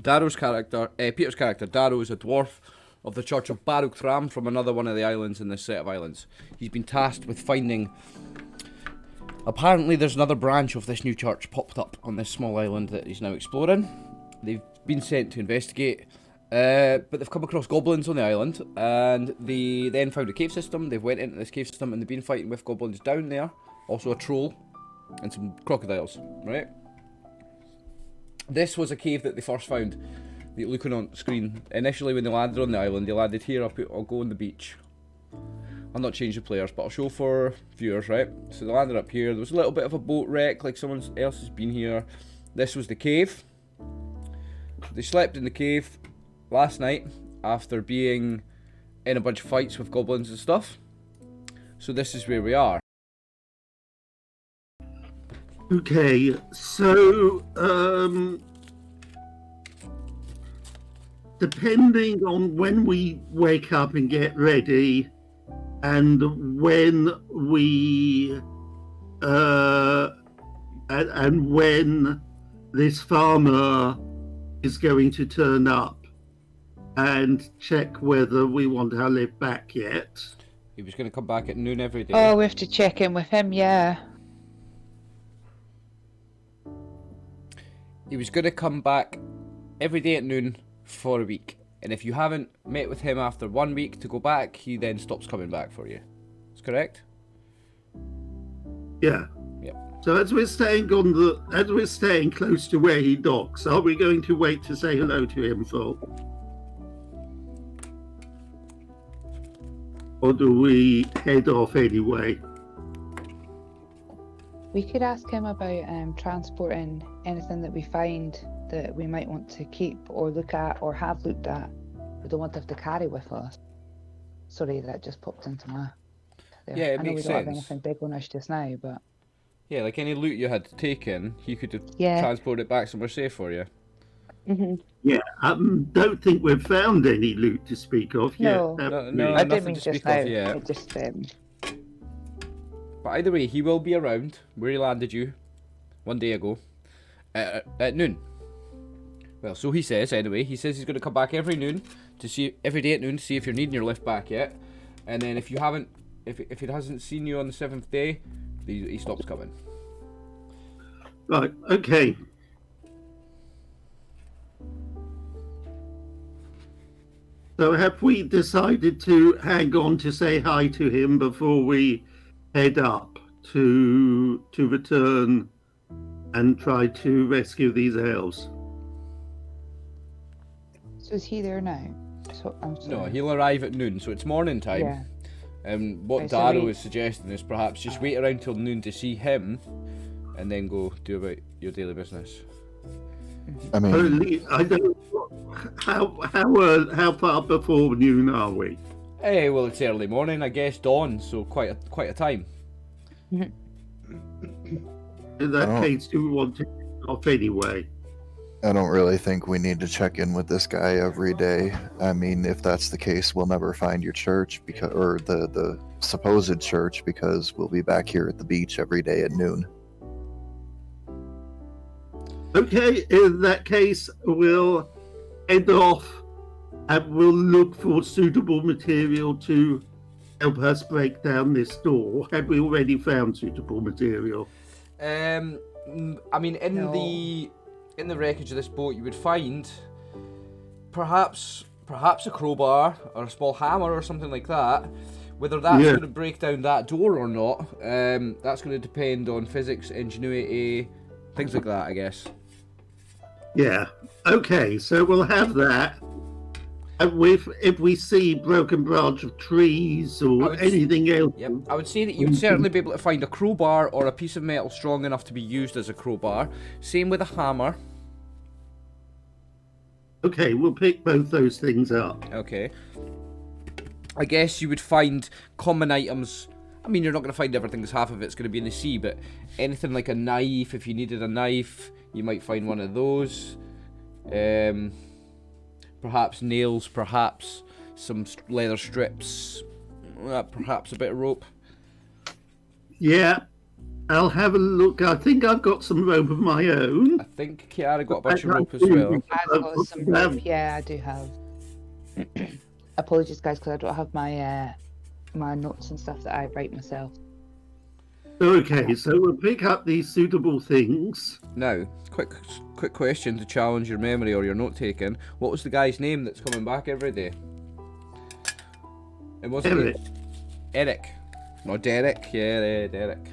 Darrow's character, Peter's character, Darrow, is a dwarf of the Church of Barrow Thram from another one of the islands in this set of islands. He's been tasked with finding... Apparently there's another branch of this new church popped up on this small island that he's now exploring. They've been sent to investigate, but they've come across goblins on the island, and they then found a cave system. They've went into this cave system and they've been fighting with goblins down there, also a troll, and some crocodiles, right? This was a cave that they first found. You're looking on screen. Initially when they landed on the island, they landed here. I'll go on the beach. I'll not change the players, but I'll show for viewers, right? So they landed up here. There was a little bit of a boat wreck, like someone else has been here. This was the cave. They slept in the cave last night after being in a bunch of fights with goblins and stuff. So this is where we are. Okay, so depending on when we wake up and get ready, and when we and when this farmer is going to turn up and check whether we want our lift back yet. He was going to come back at noon every day. Oh, we have to check in with him, yeah. He was going to come back every day at noon for a week. And if you haven't met with him after 1 week to go back, he then stops coming back for you. Is correct? Yeah. Yep. So as we're staying close to where he docks, are we going to wait to say hello to him, Phil? Or do we head off anyway? We could ask him about transporting anything that we find that we might want to keep or look at or have looked at. We don't want to have to carry with us. Sorry, that just popped into my... There. Yeah, it I know makes we don't have sense. anything big on us just now, but... Yeah, like any loot you had taken, he could have Yeah. transported it back somewhere safe for you. Mm-hmm. Yeah, don't think we've found any loot to speak of No. yet. No, I nothing didn't mean to just speak now. of yet. I just... But either way, he will be around where he landed you 1 day ago at noon. Well, so he says anyway. He says he's going to come back every day at noon to see if you're needing your lift back yet. And then if he hasn't seen you on the 7th day, he stops coming. Right, okay. So have we decided to hang on to say hi to him before we head up to return and try to rescue these elves? So is he there now? So, I'm sorry. No, he'll arrive at noon, so it's morning time. Yeah. And what Right, so Darrow we- is suggesting is perhaps just wait around till noon to see him, and then go do about your daily business. I mean, Only, I don't. How far before noon are we? Well, it's early morning, I guess, dawn, so quite a time. In that Oh. case, do we want to get off anyway? I don't really think we need to check in with this guy every day. I mean, if that's the case, we'll never find your church or the supposed church, because we'll be back here at the beach every day at noon. Okay, in that case, we'll head off and we'll look for suitable material to help us break down this door. Have we already found suitable material? I mean, No. in the wreckage of this boat, you would find perhaps a crowbar or a small hammer or something like that. Whether that's Yeah. going to break down that door or not, that's going to depend on physics, ingenuity, things like that, I guess. Yeah. Okay, so we'll have that. And if we see broken branch of trees I or would- anything else, Yep, I would say that you would certainly be able to find a crowbar or a piece of metal strong enough to be used as a crowbar. Same with a hammer. okay, we'll pick both those things up. Okay. I guess you would find common items. I mean, you're not going to find everything, because half of it's going to be in the sea, but anything like a knife, if you needed a knife, you might find one of those. Perhaps nails, perhaps some leather strips, perhaps a bit of rope. Yeah. I'll have a look. I think I've got some rope of my own. I think Kiara got a bunch of rope as well. I've got some rope. Yeah, I do have. Apologies, guys, because I don't have my my notes and stuff that I write myself. Okay, so we'll pick up these suitable things. Now, quick question to challenge your memory or your note taking. What was the guy's name that's coming back every day? It wasn't Eric. Eric. No, Derek. Yeah, Derek.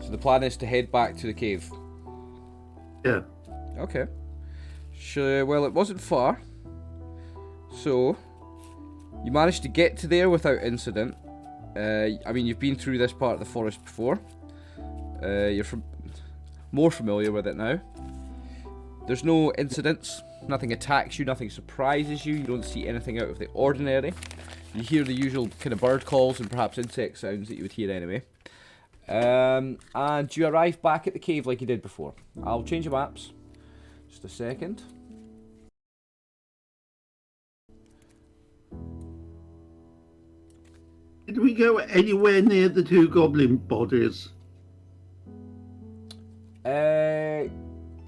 So the plan is to head back to the cave. Yeah. Okay. Sure. Well, it wasn't far. So you managed to get to there without incident. I mean, you've been through this part of the forest before. You're more familiar with it now. There's no incidents. Nothing attacks you. Nothing surprises you. You don't see anything out of the ordinary. You hear the usual kind of bird calls and perhaps insect sounds that you would hear anyway. And you arrive back at the cave like you did before. I'll change the maps. Just a second. Did we go anywhere near the two goblin bodies?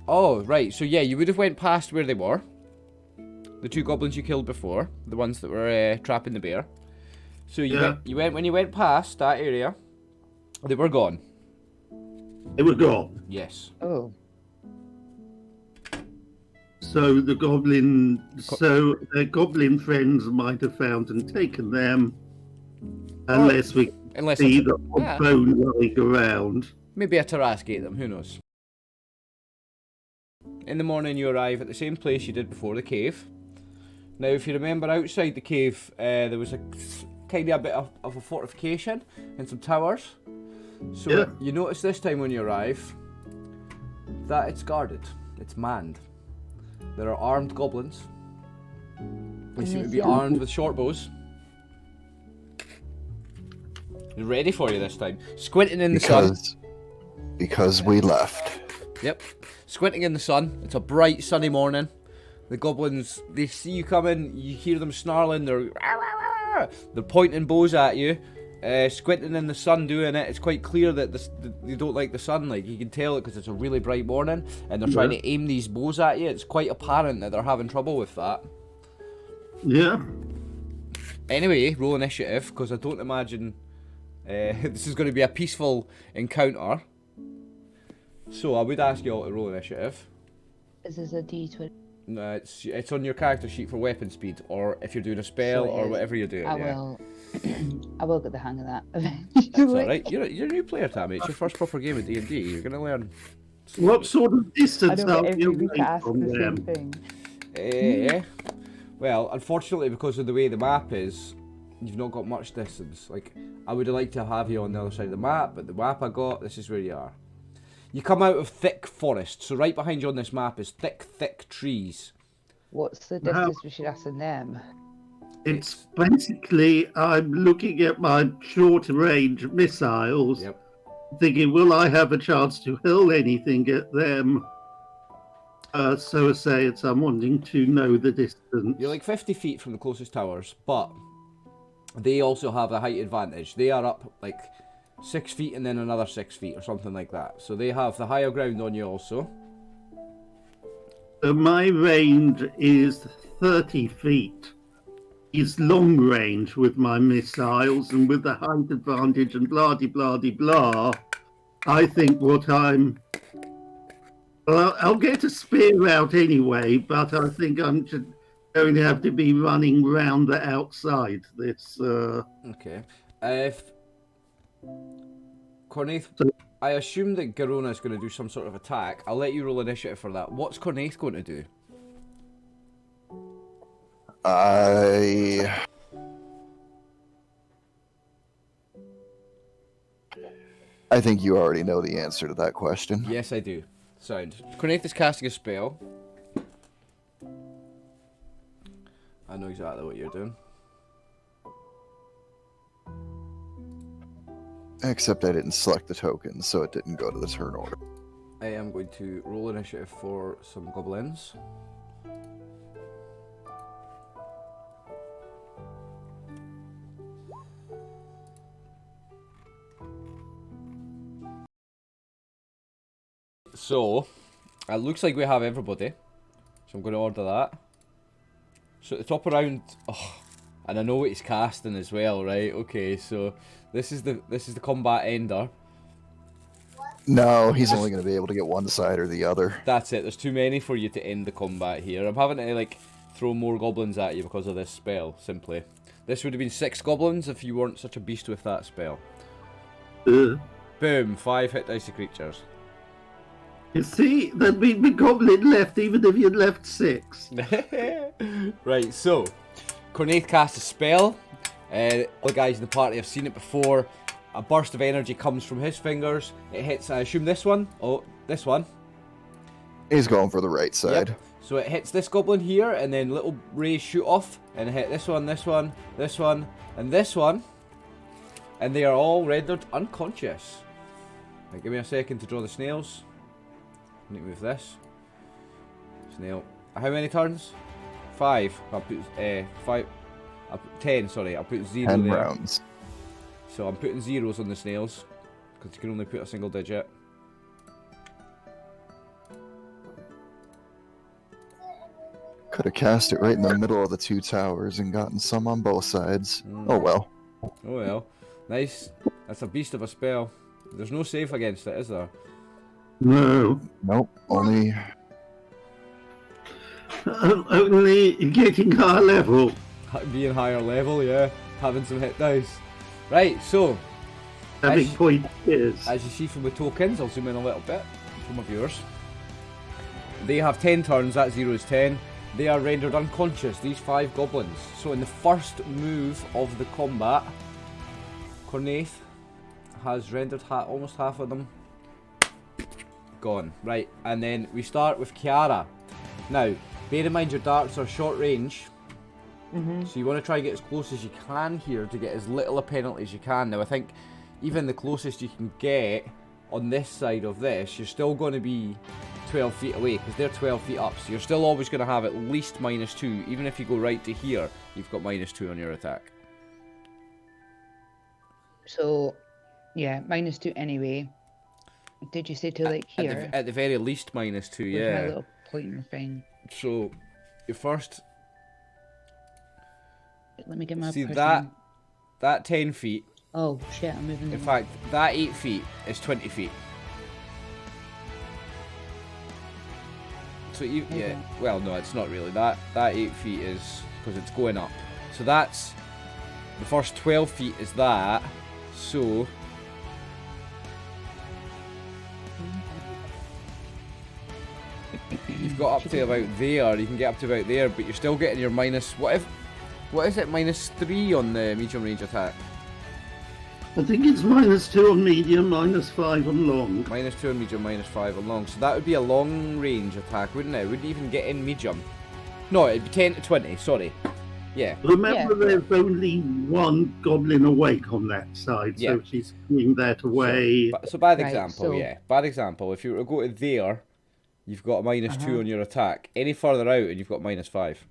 Oh, right. So yeah, you would have went past where they were. The two goblins you killed before, the ones that were trapping the bear. So you went when you went past that area. They were gone. They were gone. Yes. Oh. So their goblin friends might have found and taken them, unless we see the bone lying around. Maybe a Tarask ate them. Who knows? In the morning, you arrive at the same place you did before, the cave. Now, if you remember, outside the cave, there was a kind of a bit of a fortification and some towers. So you notice this time when you arrive that it's guarded, it's manned. There are armed goblins. They seem to be armed with short bows. They're ready for you this time. Squinting in the sun. Because we left. Yep. Squinting in the sun. It's a bright sunny morning. The goblins, they see you coming, you hear them snarling, they're pointing bows at you. Squinting in the sun doing it. It's quite clear that they don't like the sun. Like, you can tell it because it's a really bright morning and they're trying to aim these bows at you. It's quite apparent that they're having trouble with that. Yeah. Anyway, roll initiative, because I don't imagine this is going to be a peaceful encounter. So I would ask you all to roll initiative. Is this a D20? No, it's on your character sheet for weapon speed, or if you're doing a spell or whatever you're doing. I will get the hang of that That's alright. You're a new player, Tammy. It's your first proper game of D&D. You're going to learn. What sort of distance are you away from them? Well, unfortunately, because of the way the map is, you've not got much distance. Like, I would like to have you on the other side of the map, but the map I got, this is where you are. You come out of thick forest, so right behind you on this map is thick trees. What's the distance between us and them? It's basically, I'm looking at my short-range missiles, thinking, will I have a chance to hurl anything at them? So I say I'm wanting to know the distance. You're like 50 feet from the closest towers, but they also have a height advantage. They are up like 6 feet and then another 6 feet or something like that. So they have the higher ground on you also. So my range is 30 feet. It's long range with my missiles and with the height advantage and blah-de-blah-de-blah. I think what I'm... Well, I'll get a spear out anyway, but I think I'm just going to have to be running round the outside this... Okay. Cornaith, I assume that Garona is going to do some sort of attack. I'll let you roll initiative for that. What's Cornaith going to do? I think you already know the answer to that question. Yes, I do. Sound. Cornaith is casting a spell. I know exactly what you're doing. Except I didn't select the token, so it didn't go to the turn order. I am going to roll initiative for some goblins. So, it looks like we have everybody. So I'm going to order that. So at the top around, and I know what he's casting as well, right? Okay, so this is the combat ender. No, he's only going to be able to get one side or the other. That's it. There's too many for you to end the combat here. I'm having to like throw more goblins at you because of this spell. Simply, this would have been 6 goblins if you weren't such a beast with that spell. Boom! 5 hit dice to creatures. You see, there'd be the goblin left even if you'd left 6. Right, so Cornaith casts a spell. All the guys in the party have seen it before. A burst of energy comes from his fingers. It hits, I assume, this one. Oh, this one. He's going for the right side. Yep. So it hits this goblin here, and then little rays shoot off, and it hit this one, this one, this one, and this one. And they are all rendered unconscious. Right, give me a second to draw the snails. I need to move this. Snail. How many turns? 5. I'll put 5. I'll put 10. Sorry, I'll put 0 10 there. rounds. So I'm putting zeros on the snails because you can only put a single digit. Could have cast it right in the middle of the 2 towers and gotten some on both sides. Oh well. Oh well. Nice. That's a beast of a spell. There's no save against it, is there? No. Nope. Only Only getting higher level. Being higher level, yeah. Having some hit dice. Right, so The big point is. as you see from the tokens, I'll zoom in a little bit for my viewers. They have 10 turns, that 0 is 10. They are rendered unconscious, these 5 goblins. So in the first move of the combat, Cornaith has rendered almost half of them gone. Right, and then we start with Kiara. Now, bear in mind your darts are short range. So you want to try and get as close as you can here to get as little a penalty as you can. Now I think even the closest you can get on this side of this, you're still going to be 12 feet away because they're 12 feet up. So you're still always going to have at least -2. Even if you go right to here, you've got -2 on your attack. So, yeah, -2 anyway. Did you say to like here? At the very least -2, With my yeah. little pointer thing. So your first, Let me get my see person. that 10 feet. Oh shit! I'm moving. In fact, that 8 feet is 20 feet. So you, yeah, well, no, it's not really. That 8 feet is because it's going up. So that's the first 12 feet is that. So you've got up to about there. You can get up to about there, but you're still getting your minus. What is it? -3 on the medium range attack. I think it's -2 on medium, -5 on long. -2 on medium, -5 on long. So that would be a long range attack, wouldn't it? It wouldn't even get in medium. No, it'd be 10 to 20, sorry. Yeah. Remember, there's only one goblin awake on that side, so Yeah. she's giving that away. So bad Right, example, so- yeah. Bad example. If you were to go to there, you've got a -2 on your attack. Any further out, and you've got -5.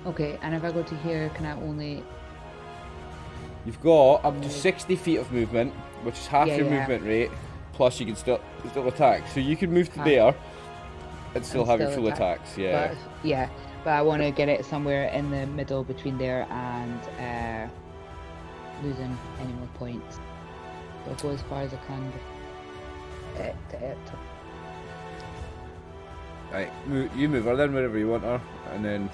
Okay, and if I go to here, can I only? You've got up to 60 feet of movement, which is half Yeah, your yeah. movement rate, plus you can still attack. So you can move to Ah. there and still And have your still full attack. attacks, yeah. But I want to get it somewhere in the middle between there and losing any more points. So I'll go as far as I can. To it. Right, you move her then wherever you want her, and then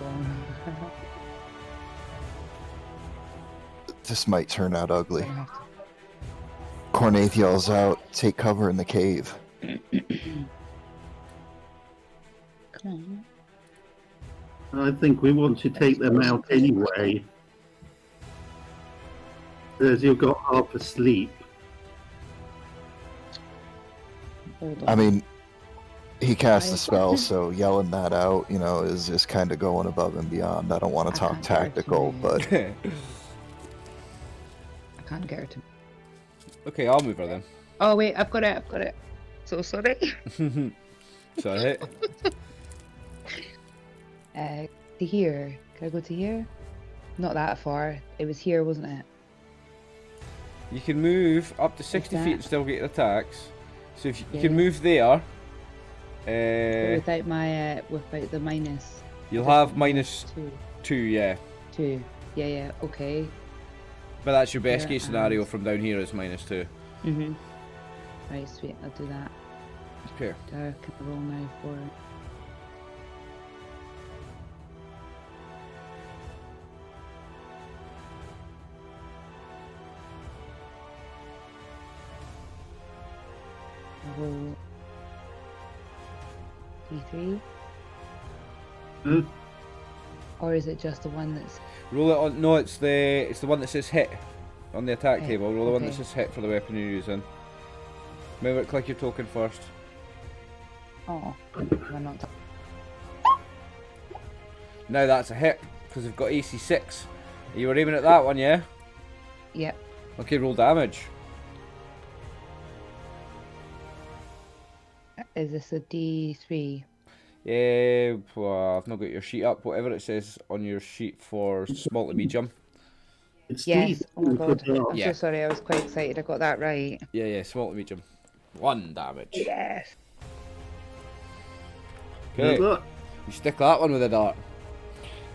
This might turn out ugly. Cornaith yells out, "Take cover in the cave." Come on. I think we want to take them out anyway. As you've got half asleep. Hold I on. mean, he cast the spell, so yelling that out, is just kind of going above and beyond. I don't want to talk can't get her to tactical, move. but I can't get her to. okay, I'll move her then. Oh wait, I've got it. So sorry. Sorry. To here. Can I go to here? Not that far. It was here, wasn't it? You can move up to 60 that? feet and still get your attacks. So if you Yeah. can move there, without the minus. you'll I just have want minus 2, yeah. 2. Yeah, okay. But that's your best Here case scenario and- from down here is minus 2. Right, sweet, I'll do that. Okay. Can I roll now for it? I'll roll D3? Hmm? Or is it just the one that's... Roll it on. No, it's the one that says hit on the attack Hit, table. Roll the one that okay. says hit for the weapon you're using. Remember, click your token first. Oh, I'm not... Now that's a hit because we've got AC 6. You were aiming at that one, yeah? Yep. Okay, roll damage. Is this a D3? Yeah, well, I've not got your sheet up. Whatever it says on your sheet for small to medium. It's Yes. D3 Oh my for god. dark. I'm Yeah. so sorry. I was quite excited. I got that right. Yeah, small to medium. 1 damage. Yes. Okay, Look, you stick that one with a dart.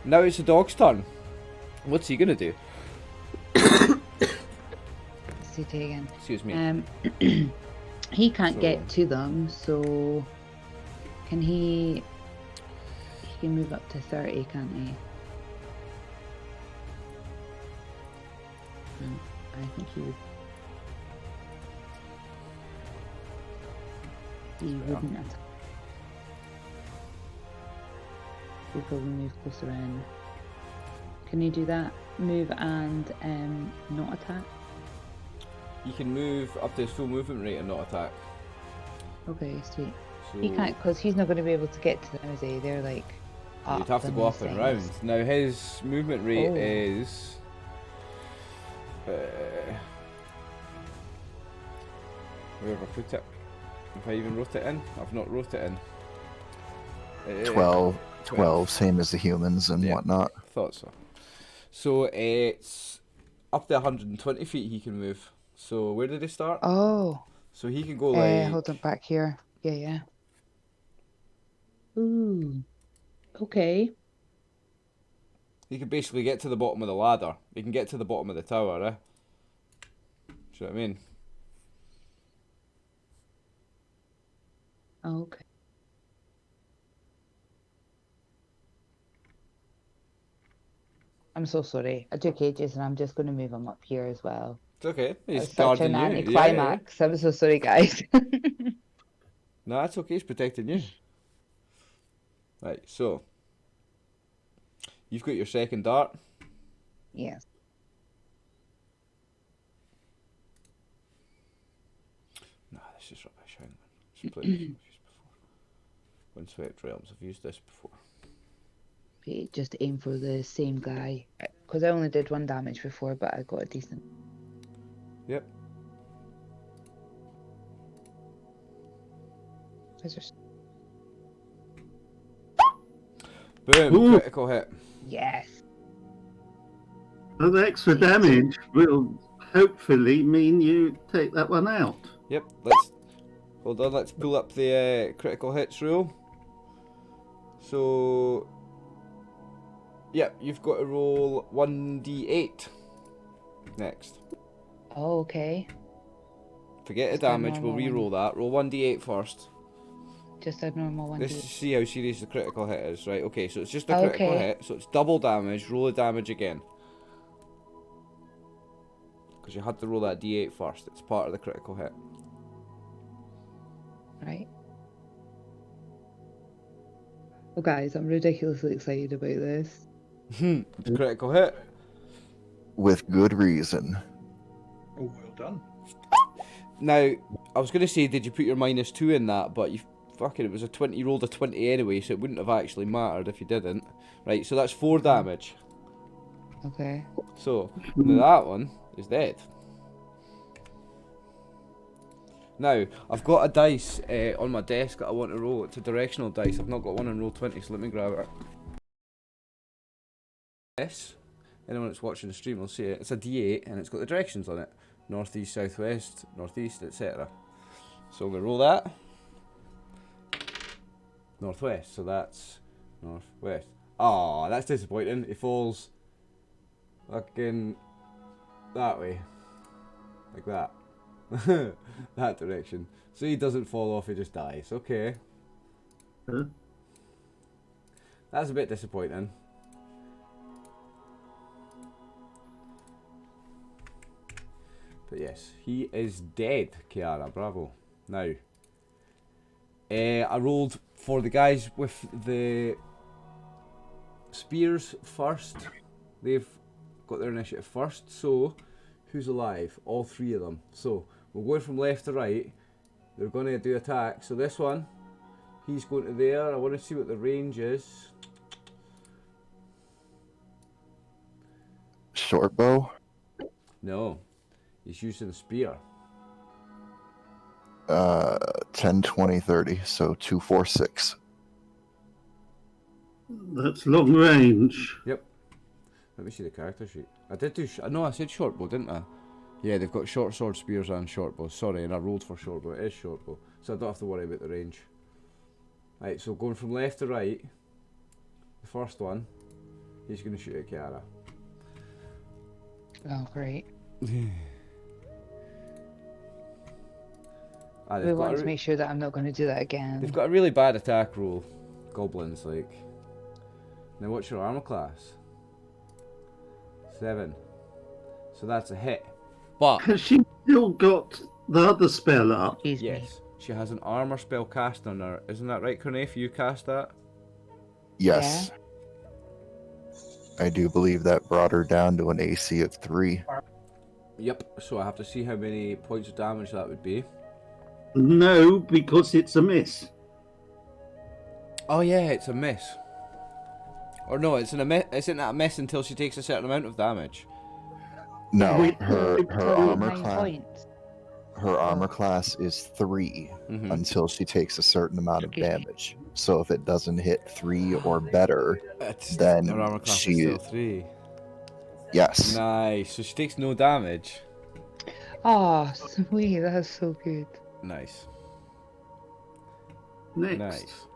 Now it's the dog's turn. What's he gonna do? CT again. Excuse me. He can't So- get to them, so can he? He can move up to 30, can't he? I think he would. He wouldn't attack. He'd probably move closer in. Can you do that? Move and not attack? You can move up to his full movement rate and not attack. Okay, sweet. So He can't, because he's not going to be able to get to them, is he? They're like you'd have to and go up these and things. round. Now his movement rate Oh. is wherever I put it. If I even wrote it in, I've not wrote it in. 12, same as the humans and Yeah. whatnot. Thought so. So it's up to 120 feet he can move. So where did he start? Oh, So he can go like hold on, back here. Yeah. Ooh, okay. he can basically get to the bottom of the ladder. He can get to the bottom of the tower, eh? Do you know what I mean? Okay. I'm so sorry. I took ages, and I'm just going to move him up here as well. It's okay. He's It's such guarding an you. anticlimax. I'm so sorry, guys. No, it's okay. He's protecting you. Right. So you've got your second dart. Yes. Nah, this is rubbish. Hang on. Let's play this. I've used before. Windswept Realms. I've used this before. Okay, just aim for the same guy. Because I only did 1 damage before, but I got a decent. Yep. Scissors. Boom. Ooh. Critical hit. Yes. well, the extra damage will hopefully mean you take that one out. Yep. Let's hold on. Let's pull up the critical hits rule. So. Yep. You've got to roll 1d8 next. Oh, okay. Forget the Just a damage. We'll normal one. re-roll that. Roll 1d8 first. Just a normal one. Let's see how serious the critical hit is, right? Okay, so it's just a critical Okay. hit, so it's double damage. Roll the damage again. Because you had to roll that d8 first. It's part of the critical hit. Right. Oh, guys, I'm ridiculously excited about this. It's a critical hit. With good reason. Oh, well done. Now, I was going to say, did you put your -2 in that? But you fucking, it was a 20. You rolled a 20 anyway, so it wouldn't have actually mattered if you didn't. Right, so that's 4 damage. Okay. So, now that one is dead. Now, I've got a dice on my desk that I want to roll. It's a directional dice. I've not got one on Roll20, so let me grab it. Yes. Anyone that's watching the stream will see it. It's a D8 and it's got the directions on it. Northeast, southwest, northeast, etc. So I'm going to roll that. Northwest, so that's northwest. Oh, that's disappointing. He falls fucking that way. Like that. That direction. So he doesn't fall off, he just dies. Okay. Huh? That's a bit disappointing. But yes, he is dead, Kiara. Bravo. Now, I rolled for the guys with the spears first. They've got their initiative first. So, who's alive? All three of them. So, we'll go from left to right. They're going to do attack. So this one, he's going to there. I want to see what the range is. Short bow? No, he's using a spear. 10, 20, 30. So 2, 4, 6. That's long range. Yep. Let me see the character sheet. I did do. No, I said short bow, didn't I? Yeah, they've got short sword spears and short bow. Sorry, and I rolled for short bow. It is short bow, so I don't have to worry about the range. Right, so going from left to right, the first one, he's going to shoot at Kiara. Oh, great. Ah, We want to make sure that I'm not going to do that again. They've got a really bad attack roll. Goblins, like. Now, what's your armor class? 7. So that's a hit. But Has she still got the other spell up? Excuse me. yes, she has an armor spell cast on her. Isn't that right, Cornef? You cast that? Yes. I do believe that brought her down to an AC of 3. Yep. So I have to see how many points of damage that would be. No, because it's a miss. Oh yeah, it's a miss. Or no, it's an isn't that a miss until she takes a certain amount of damage? No, Wait, her armor 9 class. points. Her armor class is 3 Mhm. until she takes a certain amount of Okay. damage. So if it doesn't hit 3 or better, It's, then her armor class she is still 3. yes. Nice. So she takes no damage. Oh, sweet. That's so good. Nice. Next. Nice.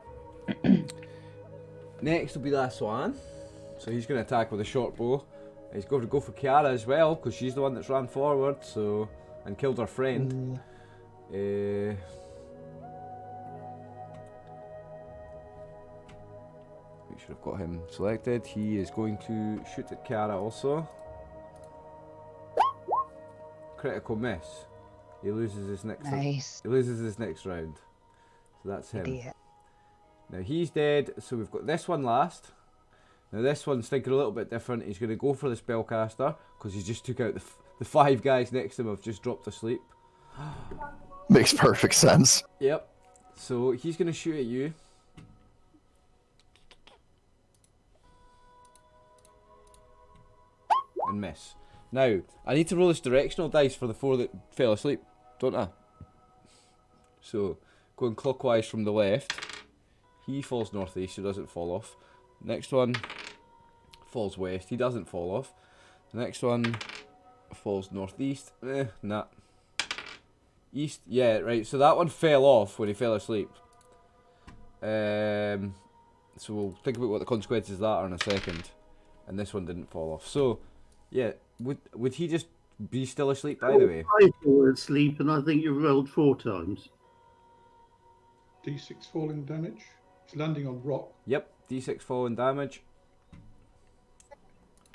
Next will be that Swan. So he's going to attack with a short bow. He's going to go for Kiara as well, because she's the one that's ran forward, so and killed her friend. We should have got him selected. He is going to shoot at Kiara also. Critical miss. He loses his next. Nice. He loses his next round. So that's him. Idiot. Now he's dead, so we've got this one last. Now this one's thinking a little bit different. He's going to go for the spellcaster, because he just took out the 5 guys next to him have just dropped asleep. Makes perfect sense. Yep. So he's going to shoot at you. And miss. Now, I need to roll this directional dice for the 4 that fell asleep, don't I? So, going clockwise from the left. He falls northeast, so doesn't fall off. Next one falls west, he doesn't fall off. The next one falls northeast, nah. East, yeah, right, so that one fell off when he fell asleep. So we'll think about what the consequences of that are in a second. And this one didn't fall off. So, yeah, would he just be still asleep, by the way? I fall asleep, and I think you rolled 4 times. D6 falling damage. It's landing on rock. Yep, D6 falling damage.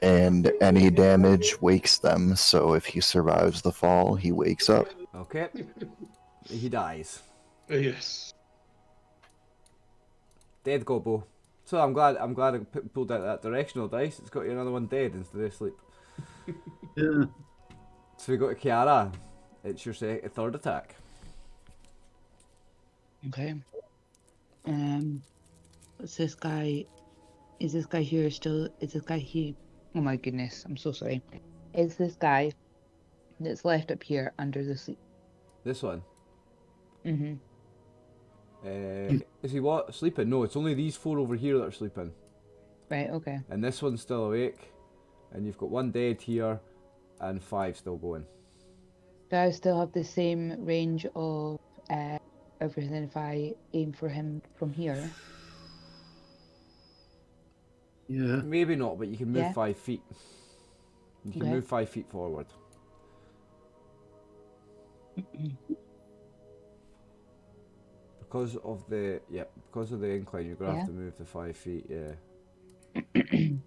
And any damage wakes them, so if he survives the fall, he wakes up. Okay. He dies. Yes. Dead Gobbo. So I'm glad I pulled out that directional dice. It's got you another one dead instead of asleep. Yeah. So we go to Kiara. It's your third attack. Okay. What's this guy? Is this guy here still? Is this guy here? Oh my goodness, I'm so sorry. Is this guy that's left up here under the sleep? This one. Mm-hmm. Is he what? Sleeping? No, it's only these 4 over here that are sleeping. Right, okay. And this one's still awake. And you've got 1 dead here and 5 still going. Do I still have the same range of everything if I aim for him from here? Yeah. Maybe not, but you can move Yeah. 5 feet. You can Okay. move 5 feet forward. Because of the incline, you're gonna have to move the 5 feet. Yeah.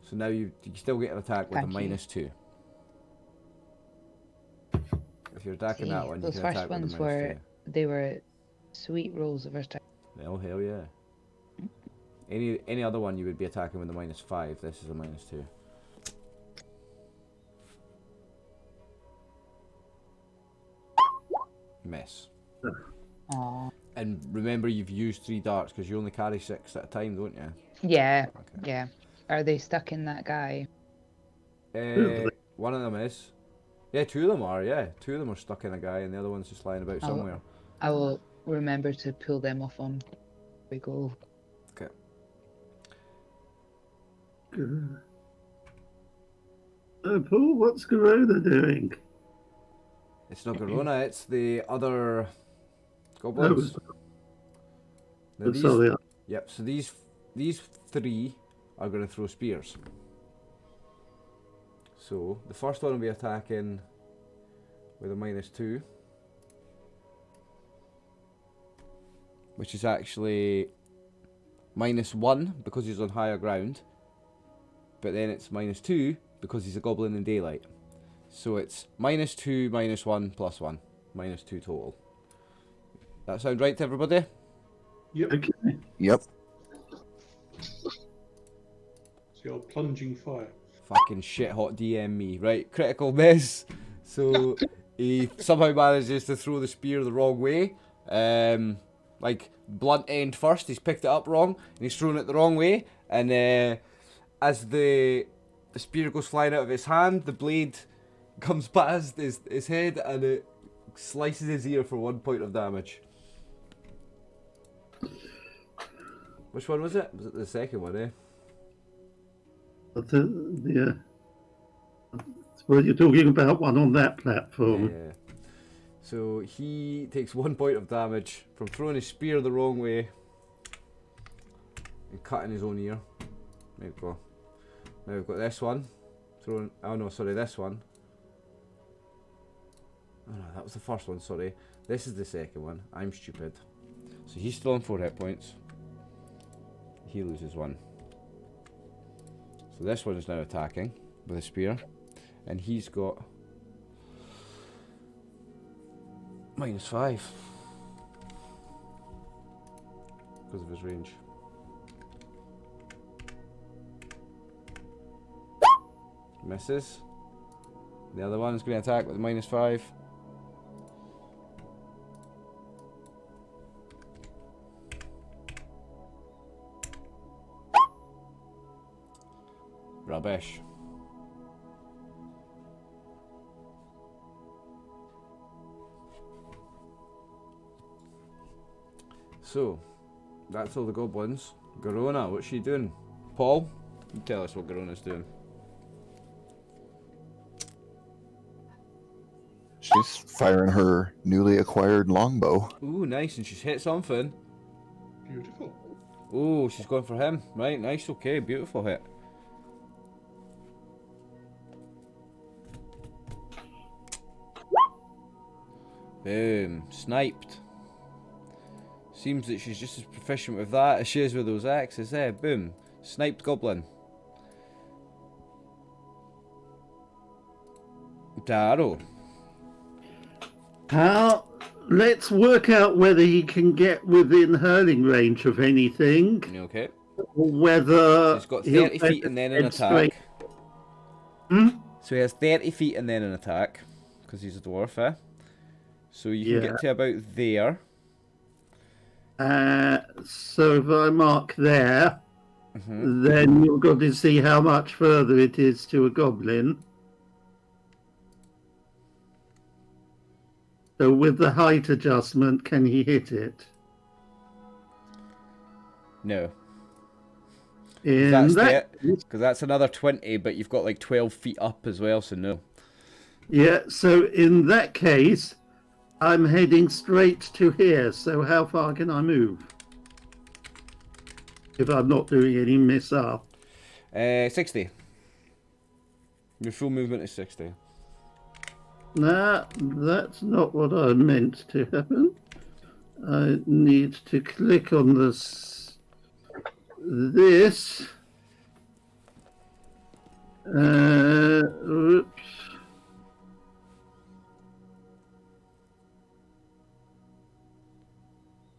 So now you still get an attack with a Thank you. -2. If you're attacking See, that one, you those can first attack with a ones -2. they were sweet rolls the first time. Oh hell yeah. Any other one you would be attacking with a -5. This is a -2. Miss. Aww. And remember, you've used 3 darts because you only carry 6 at a time, don't you? Yeah, Okay. yeah. Are they stuck in that guy? One of them is. Yeah, 2 of them are. Yeah, 2 of them are stuck in a guy, and the other one's just lying about somewhere. I will remember to pull them off on. We go. Okay. Paul, what's Corona doing? It's not Garona, it's the other goblins. Now I'm sorry. Yep. So these 3 are going to throw spears. So the first one will be attacking with a -2, which is actually -1 because he's on higher ground, but then it's -2 because he's a goblin in daylight. So it's -2, -1, +1, -2 total. That sound right to everybody? Yep. Okay. Yep. So you're plunging fire. Fucking shit hot DM me. Right, critical miss. So he somehow manages to throw the spear the wrong way. Like blunt end first, he's picked it up wrong and he's thrown it the wrong way. And as the spear goes flying out of his hand, the blade comes past his head and it slices his ear for 1 point of damage. Which one was it? Was it the second one, eh? Yeah. Well, you're talking about one on that platform. Yeah. So he takes 1 point of damage from throwing his spear the wrong way and cutting his own ear. There we go. Now we've got this one. This one. Oh no, that was the first one, sorry. This is the second one. I'm stupid. So he's still on 4 hit points. He loses 1. So this one is now attacking with a spear. And he's got -5 because of his range. Misses. The other one's going to attack with -5. Rubbish. So, that's all the goblins. Garona, what's she doing? Paul, you tell us what Garona's doing. She's firing her newly acquired longbow. Ooh, nice, and she's hit something. Beautiful. Ooh, she's going for him. Right, nice, okay, beautiful hit. Boom, sniped. Seems that she's just as proficient with that as she is with those axes there. Boom, sniped goblin. Darrow. Let's work out whether he can get within hurling range of anything, Okay. or whether He's got he'll 30 feet and then an head straight- attack. So he has 30 feet and then an attack, because he's a dwarf, eh? So you can Yeah. get to about there. So if I mark there, then you've got to see how much further it is to a goblin. So with the height adjustment, can he hit it? No. In That's that, because that's another 20, but you've got like 12 feet up as well, so no. yeah, so in that case, I'm heading straight to here, so how far can I move? If I'm not doing any miss up. 60. Your full movement is 60. Nah, that's not what I meant to happen. I need to click on this. Oops.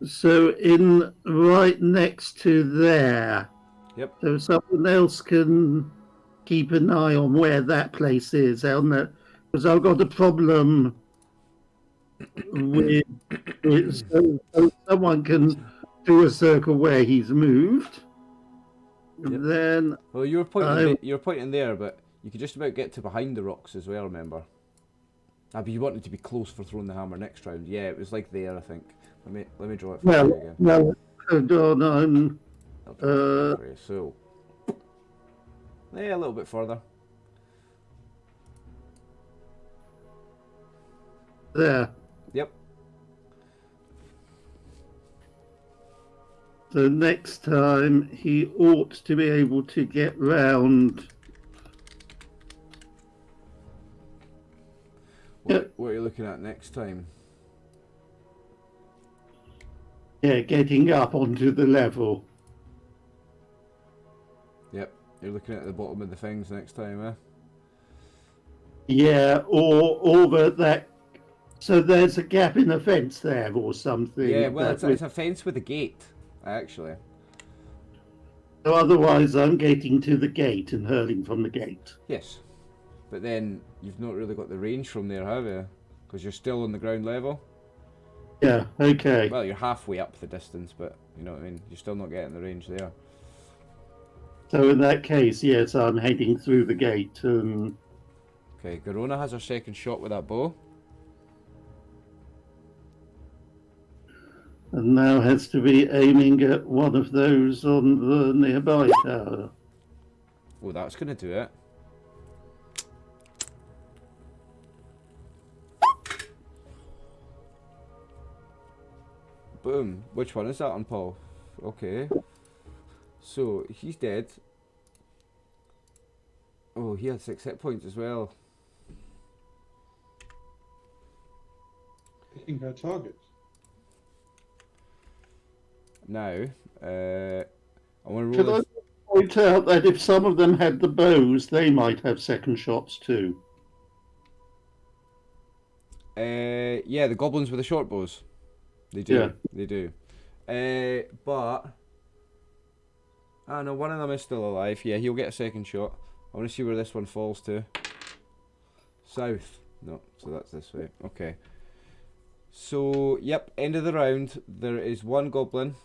So in right next to there. Yep. So someone else can keep an eye on where that place is, because I've got a problem with it. So someone can do a circle where he's moved. Yep. Then Well, you were pointing there, but you could just about get to behind the rocks as well. Remember? But you wanted to be close for throwing the hammer next round. Yeah, it was like there, I think. Let me draw it for you again. no, hold on. I'll draw it for you. So, yeah, a little bit further. There. Yep. So next time he ought to be able to get round. What are you looking at next time? Yeah, getting up onto the level. Yep. You're looking at the bottom of the things next time, eh? Yeah, or that. So there's a gap in the fence there, or something. Yeah, well, it's a fence with a gate, actually. So otherwise, I'm getting to the gate and hurling from the gate. Yes. But then you've not really got the range from there, have you? Because you're still on the ground level. Yeah, okay. Well, you're halfway up the distance, but you know what I mean? You're still not getting the range there. So in that case, yes, I'm heading through the gate. Okay, Garona has her second shot with that bow. And now has to be aiming at one of those on the nearby tower. Oh, that's going to do it. Boom. Which one is that on, Paul? Okay. So, he's dead. Oh, he had 6 hit points as well. Picking her targets. Now, I want to Could roll I this. point out that if some of them had the bows, they might have second shots too? Yeah, the goblins with the short bows. They do. Yeah. They do. But I know one of them is still alive. Yeah, he'll get a second shot. I want to see where this one falls to. South. No, so that's this way. Okay. So, yep, end of the round. There is one goblin.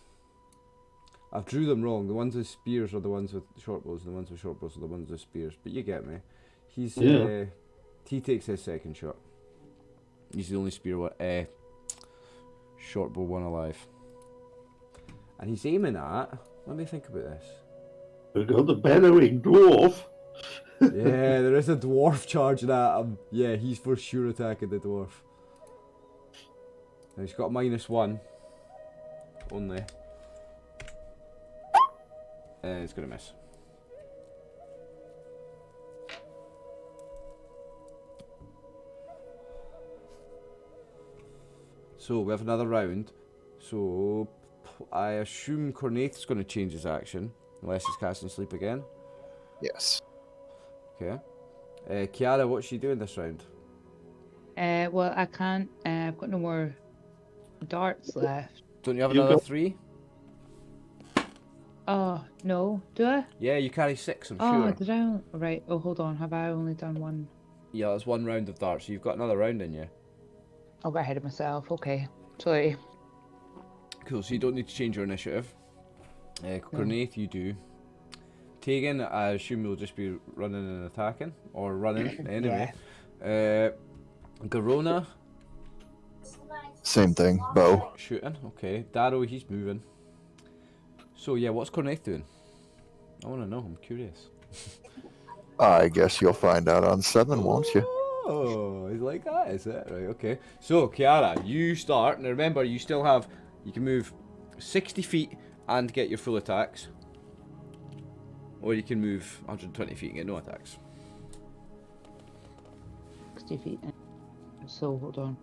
I've drew them wrong. The ones with spears are the ones with short bows, and the ones with short bows are the ones with spears. But you get me. He takes his second shot. He's the only short bow one alive. And he's aiming at... Let me think about this. We've got the bellowing dwarf. Yeah, there is a dwarf charging at him. Yeah, he's for sure attacking the dwarf. Now he's got a -1. Only. And it's going to miss. So we have another round. So I assume Cornaith's going to change his action. Unless he's casting sleep again. Yes. Okay. Kiara, what's she doing this round? Well, I can't. I've got no more darts left. Don't you have You another got- 3? Oh, no. Do I? Yeah, you carry 6, I'm Oh, sure. did I? Right. Oh, hold on. Have I only done one? Yeah, that's 1 round of darts. So you've got another round in you. I'll get ahead of myself. Okay. Sorry. Cool, so you don't need to change your initiative. Cornaith, you do. Tegan, I assume you'll just be running and attacking. Or running, anyway. Garona, Same thing. Bow. shooting. Okay. Darrow, he's moving. So, yeah, what's Cornaith doing? I want to know. I'm curious. I guess you'll find out on 7, won't you? Oh, he's like that, is it? Right, okay. So, Kiara, you start. Now remember, you still have... You can move 60 feet and get your full attacks. Or you can move 120 feet and get no attacks. 60 feet. So, hold on.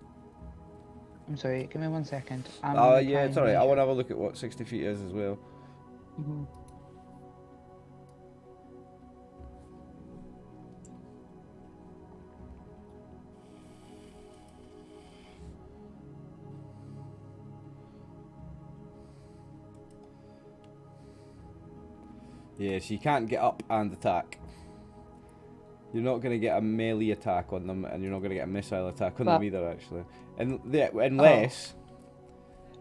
I'm sorry, give me 1 second. Yeah, it's alright. I want to have a look at what 60 feet is as well. Mm-hmm. Yeah, so you can't get up and attack. You're not going to get a melee attack on them, and you're not going to get a missile attack on them either, actually. And unless...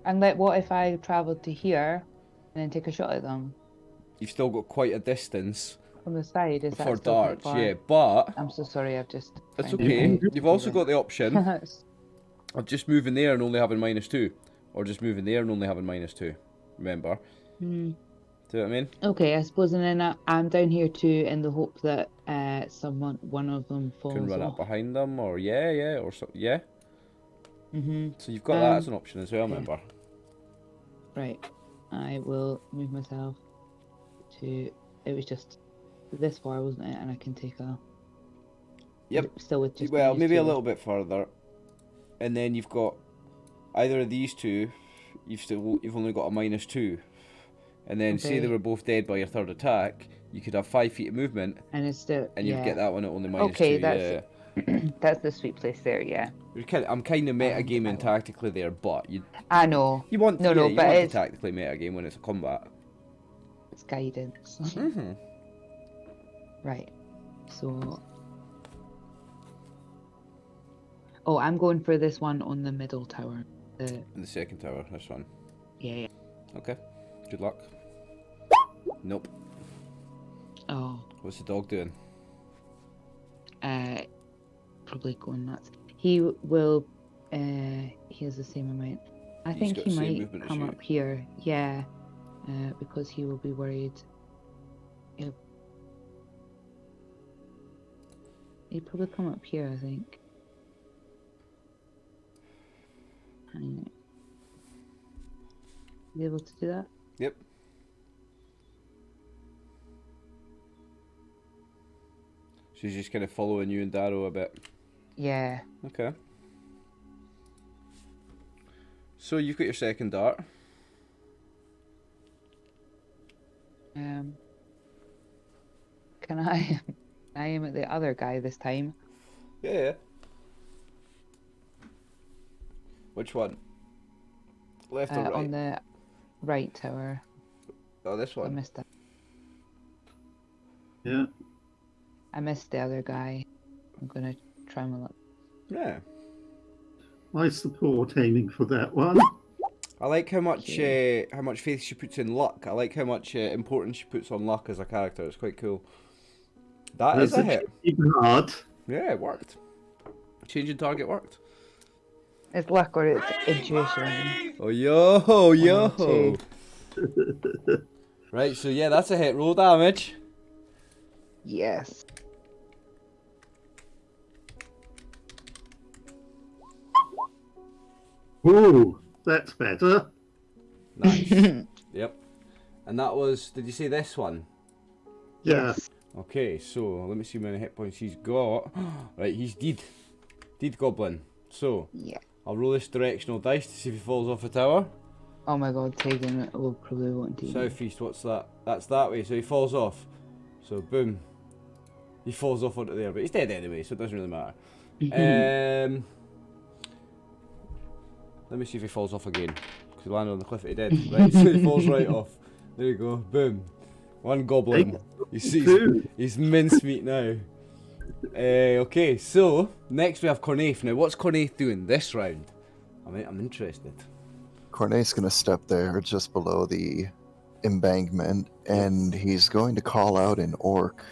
And what if I travelled to here and then take a shot at them? You've still got quite a distance From the side, is that for still quite darts, far? yeah, but... I'm so sorry, I've just... It's okay. You've also got the option of just moving there and only having -2. Or just moving there and only having -2. Remember? See what I mean? Okay, I suppose, and then I'm down here too in the hope that one of them falls Can run up off. behind them, or or so, yeah. Mm-hmm. So you've got that as an option as well, remember? Right. I will move myself to... It was just this far, wasn't it? And I can take a... Yep. Still with just... Well, these maybe a two. little bit further. And then you've got either of these two, you've only got a -2. And then say they were both dead by your third attack, you could have 5 feet of movement, And it's still... and you'd get that one at only -2. Okay, that's yeah. that's the sweet place there, yeah. I'm kind of metagaming tactically there, but I know. you want No, you but want to it's... tactically metagame when it's a combat. It's guidance. Mm-hmm. Right. So... Oh, I'm going for this one on the middle tower. In the second tower, this one. Yeah. Okay. Good luck. Nope. Oh. What's the dog doing? Probably going nuts. He will. He has the same amount. I think got he the same might movement as come you. up here. Yeah. Because he will be worried. He'd probably come up here, I think. You able to do that? Yep. She's just kind of following you and Darrow a bit. Yeah. Okay. So you've got your second dart. Can I? I aim at the other guy this time. Yeah. Which one? Left or right? On the right tower. Oh, this I one. missed that. Yeah. I missed the other guy. I'm gonna try my luck. Yeah. I support aiming for that one. I like how much faith she puts in luck. I like how much importance she puts on luck as a character. It's quite cool. That is a hit. Hard. Yeah, it worked. Changing target worked. It's luck or it's intuition. Oh yo, yo. two. Right, so yeah, that's a hit. Roll damage. Yes. Ooh, that's better. Nice. Yep. And that was, did you say this one? Yeah. Yes. Okay, so let me see how many hit points he's got. Right, he's dead. Dead goblin. So, Yeah. I'll roll this directional dice to see if he falls off the tower. Oh my god, Tegan will probably want to. Southeast, what's that? That's that way, so he falls off. So, boom. He falls off onto there, but he's dead anyway, so it doesn't really matter. Let me see if he falls off again. Because he landed on the cliff at he did. Right, so he falls right off. There you go, boom. One goblin. He's mincemeat now. Okay, so next we have Cornaith. Now, what's Cornaith doing this round? I'm interested. Cornaith's going to step there just below the embankment, and he's going to call out in Orc.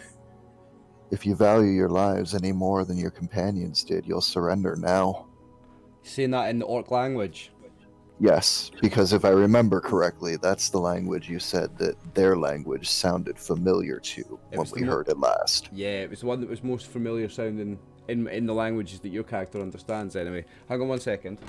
If you value your lives any more than your companions did, you'll surrender now. Saying that in the Orc language. Yes, because if I remember correctly, that's the language you said that their language sounded familiar to when we heard it last. Yeah, it was the one that was most familiar sounding in the languages that your character understands. Anyway, hang on 1 second.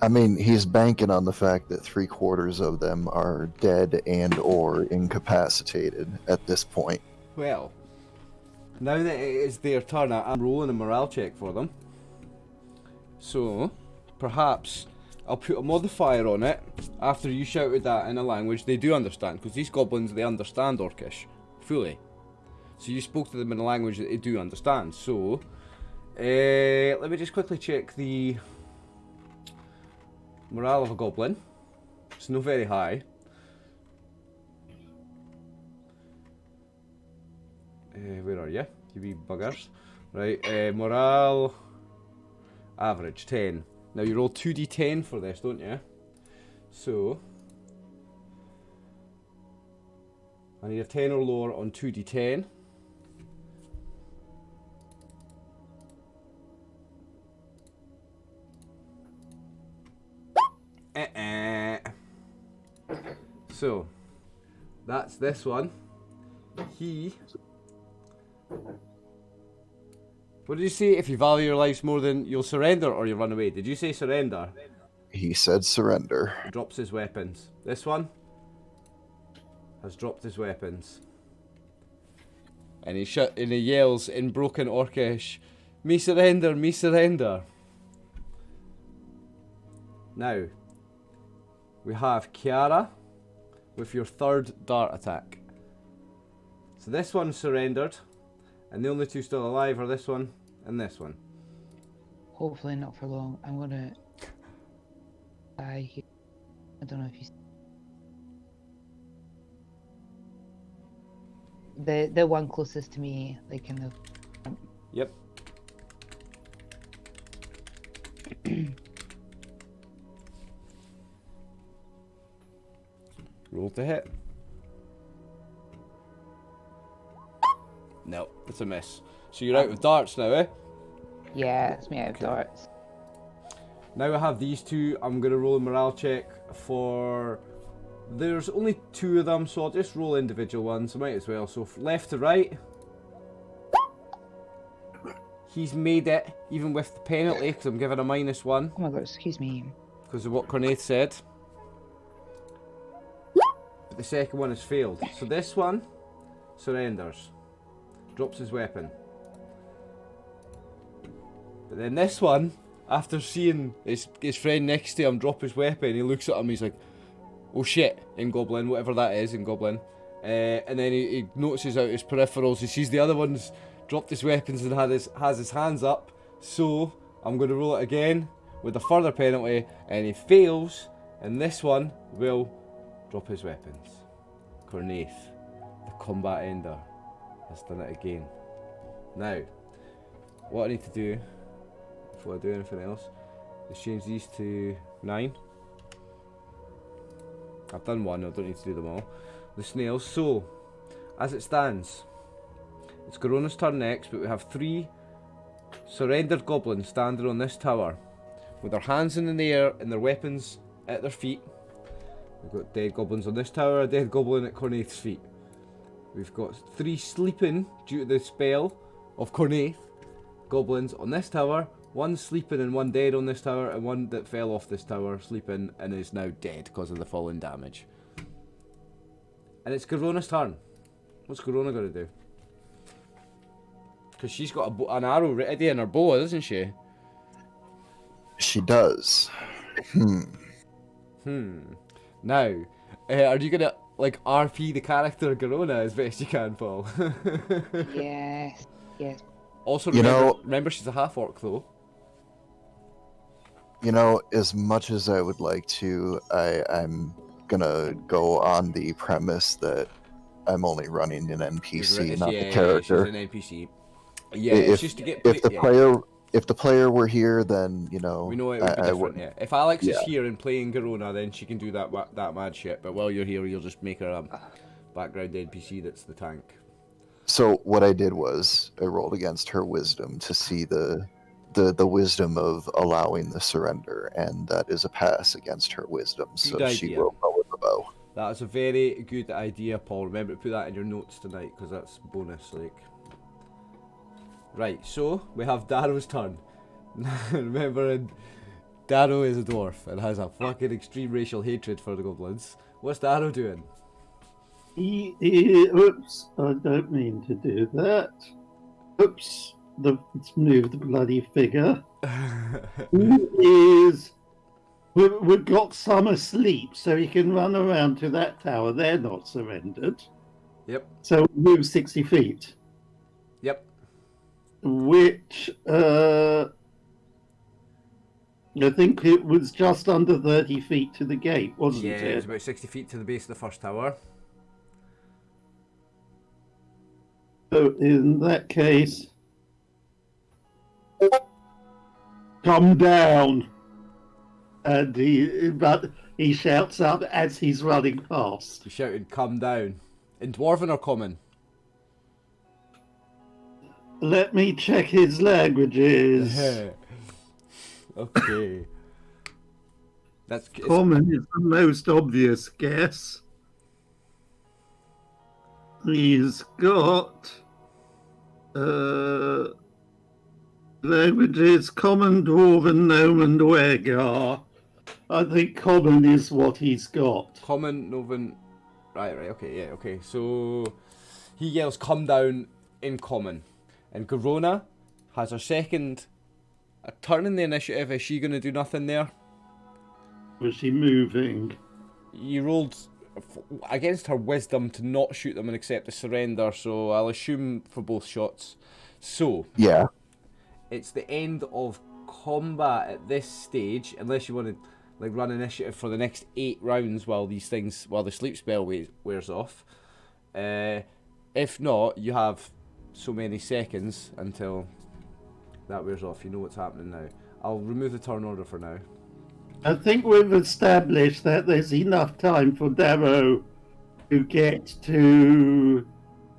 I mean, he's banking on the fact that 3/4 of them are dead and or incapacitated at this point. Well, now that it is their turn, I'm rolling a morale check for them. So, perhaps I'll put a modifier on it after you shouted that in a language they do understand, because these goblins, they understand Orcish fully. So you spoke to them in a language that they do understand. So, let me just quickly check the morale of a goblin. It's not very high. Where are you? You wee buggers. Right, morale average 10. Now you roll 2d10 for this, don't you? So I need a 10 or lower on 2d10. So that's this one. What did you say? If you value your lives more than you'll surrender or you run away. Did you say surrender? He said surrender. Drops his weapons. This one has dropped his weapons. And he yells in broken Orcish, "Me surrender, me surrender." Now, we have Kiara with your third dart attack. So this one surrendered, and the only two still alive are this one and this one. Hopefully not for long. I'm gonna die here. I don't know if you. The one closest to me, like in the. Yep. Roll to hit. No, it's a miss. So you're out of darts now, eh? Yeah, it's me out of darts. Now I have these two. I'm going to roll a morale check for... There's only two of them, so I'll just roll individual ones. I might as well. So left to right. He's made it, even with the penalty, because I'm giving a -1. Oh my god, excuse me. Because of what Cornaith said. But the second one has failed. So this one surrenders. Drops his weapon. But then this one, after seeing his friend next to him drop his weapon, he looks at him, he's like, "Oh shit," in Goblin, whatever that is in Goblin. And then he notices out his peripherals, he sees the other one's dropped his weapons and has his hands up. So I'm going to roll it again with a further penalty, and he fails, and this one will drop his weapons. Cornaith, the combat ender, has done it again. Now, what I need to do before I do anything else is change these to 9. I've done one, I don't need to do them all. The snails. So, as it stands, it's Garona's turn next, but we have 3 surrendered goblins standing on this tower with their hands in the air and their weapons at their feet. We've got dead goblins on this tower, a dead goblin at Cornaith's feet. We've got 3 sleeping due to the spell of Cornaith goblins on this tower, 1 sleeping and 1 dead on this tower, and 1 that fell off this tower sleeping and is now dead because of the fallen damage. And it's Garona's turn. What's Garona going to do? Because she's got an arrow ready in her bow, doesn't she? She does. Now, are you going to like RP the character Garona as best you can, Paul? Yes, yes. Also, remember she's a half-orc though. You know, as much as I would like to, I'm gonna go on the premise that I'm only running an NPC, not the character. She's an NPC. Yeah, it's just to get. If the player were here, then you know. We know it would be different. Yeah. If Alex is here and playing Garona, then she can do that mad shit. But while you're here, you'll just make her a background NPC that's the tank. So what I did was I rolled against her wisdom to see the wisdom of allowing the surrender, and that is a pass against her wisdom. So she will go with the bow. That's a very good idea, Paul. Remember to put that in your notes tonight, because that's bonus, like. Right, so we have Darrow's turn. Remember, Darrow is a dwarf and has a fucking extreme racial hatred for the goblins. What's Darrow doing? Oops, I don't mean to do that. Oops, let's move the bloody figure. We've got some asleep, so he can run around to that tower. They're not surrendered. Yep. So move 60 feet. Yep. Which, I think it was just under 30 feet to the gate, wasn't Yeah, it? it was about 60 feet to the base of the first tower. So in that case, come down. And he shouts out as he's running past. He shouted, "Come down." In Dwarven or Common? Let me check his languages. Okay. That's Common is the most obvious guess. He's got languages Common, Dwarven, Gnome, and Dwergar. I think Common is what he's got. Common, Novan. Right, okay, yeah, okay. So he yells, "Come down" in Common. And Garona has her second turn in the initiative. Is she going to do nothing there? Was she moving? You rolled against her wisdom to not shoot them and accept the surrender, so I'll assume for both shots. So, Yeah. it's the end of combat at this stage, unless you want to like run initiative for the next 8 rounds while the sleep spell wears off. If not, you have so many seconds until that wears off. You know what's happening now. I'll remove the turn order for now. I think we've established that there's enough time for Darrow to get to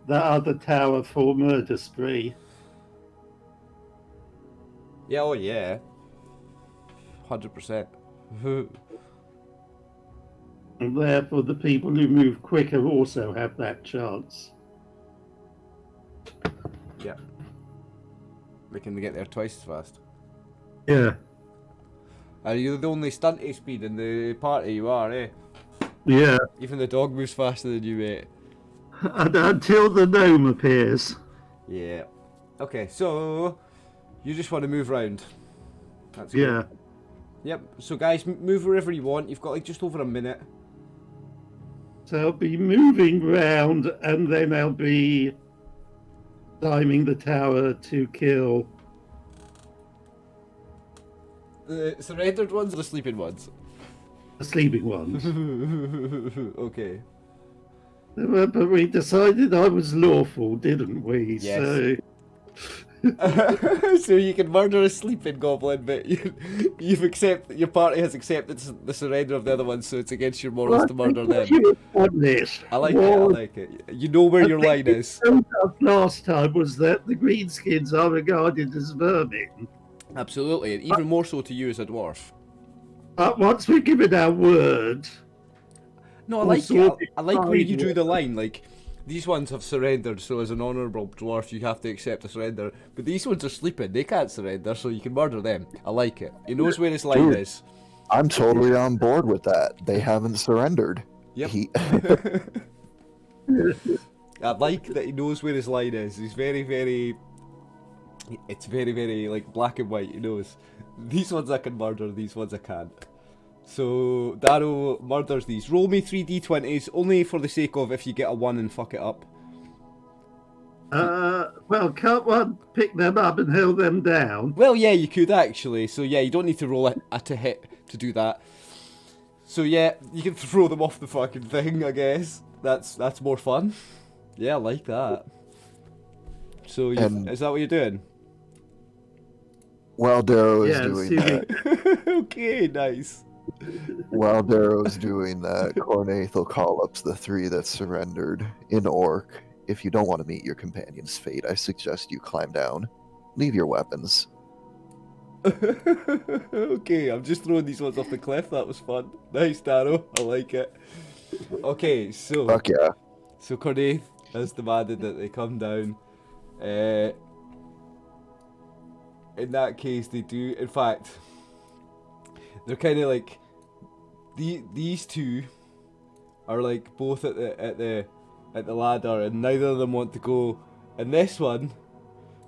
the other tower for murder spree. Yeah, oh yeah. 100%. And therefore the people who move quicker also have that chance. Yeah. They can get there twice as fast. Yeah. Are you the only stunty speed in the party? You are, eh? Yeah. Even the dog moves faster than you, mate. Until the gnome appears. Yeah. Okay, so you just want to move round. That's good. Yeah. Yep. So guys, move wherever you want. You've got like just over a minute. So I'll be moving round and then I'll be climbing the tower to kill. The surrendered ones or the sleeping ones? The sleeping ones. Okay. But we decided I was lawful, didn't we? Yes. So So you can murder a sleeping goblin, but your party has accepted the surrender of the other ones, so it's against your morals to murder them. I like it. I like it. You know where your line is. Last time was that the greenskins are regarded as vermin. Absolutely, and even more so to you as a dwarf. But once we give it our word, No, I like it. I like where you drew the line. Like, these ones have surrendered, so as an honourable dwarf, you have to accept the surrender. But these ones are sleeping; they can't surrender, so you can murder them. I like it. He knows where his line is. I'm totally on board with that. They haven't surrendered. Yep. I like that he knows where his line is. He's very, very. It's very, very like black and white. He knows these ones I can murder, these ones I can't. So Darrow murders these. Roll me 3 d20s, only for the sake of if you get a 1 and fuck it up. well, can't one pick them up and held them down? Well, yeah, you could actually. So yeah, you don't need to roll a to hit to do that. So yeah, you can throw them off the fucking thing, I guess. That's more fun. Yeah, I like that. So is that what you're doing? While Darrow is doing that. Okay, nice. While Darrow's doing that, Cornaith will call up the 3 that surrendered in Orc. If you don't want to meet your companion's fate, I suggest you climb down. Leave your weapons. Okay, I'm just throwing these ones off the cliff. That was fun. Nice, Darrow. I like it. Okay, so Fuck yeah. so Corday has demanded that they come down. In that case, they do. In fact, they're kind of like these two are like both at the ladder, and neither of them want to go. And this one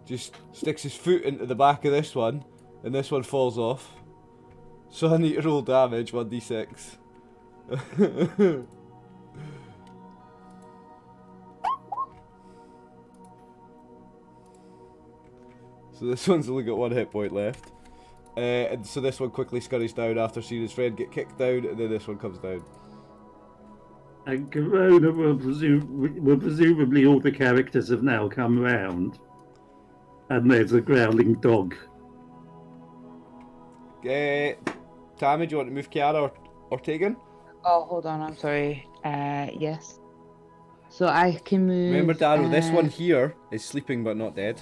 just sticks his foot into the back of this one, and this one falls off. So I need to roll damage 1d6. So this one's only got 1 hit point left. And so this one quickly scurries down after seeing his friend get kicked down, and then this one comes down. And Corona will presumably all the characters have now come round. And there's a growling dog. Tammy, do you want to move Kiara or Tegan? Oh, hold on, I'm sorry. Yes. So I can move. Remember, Darrow, this one here is sleeping but not dead.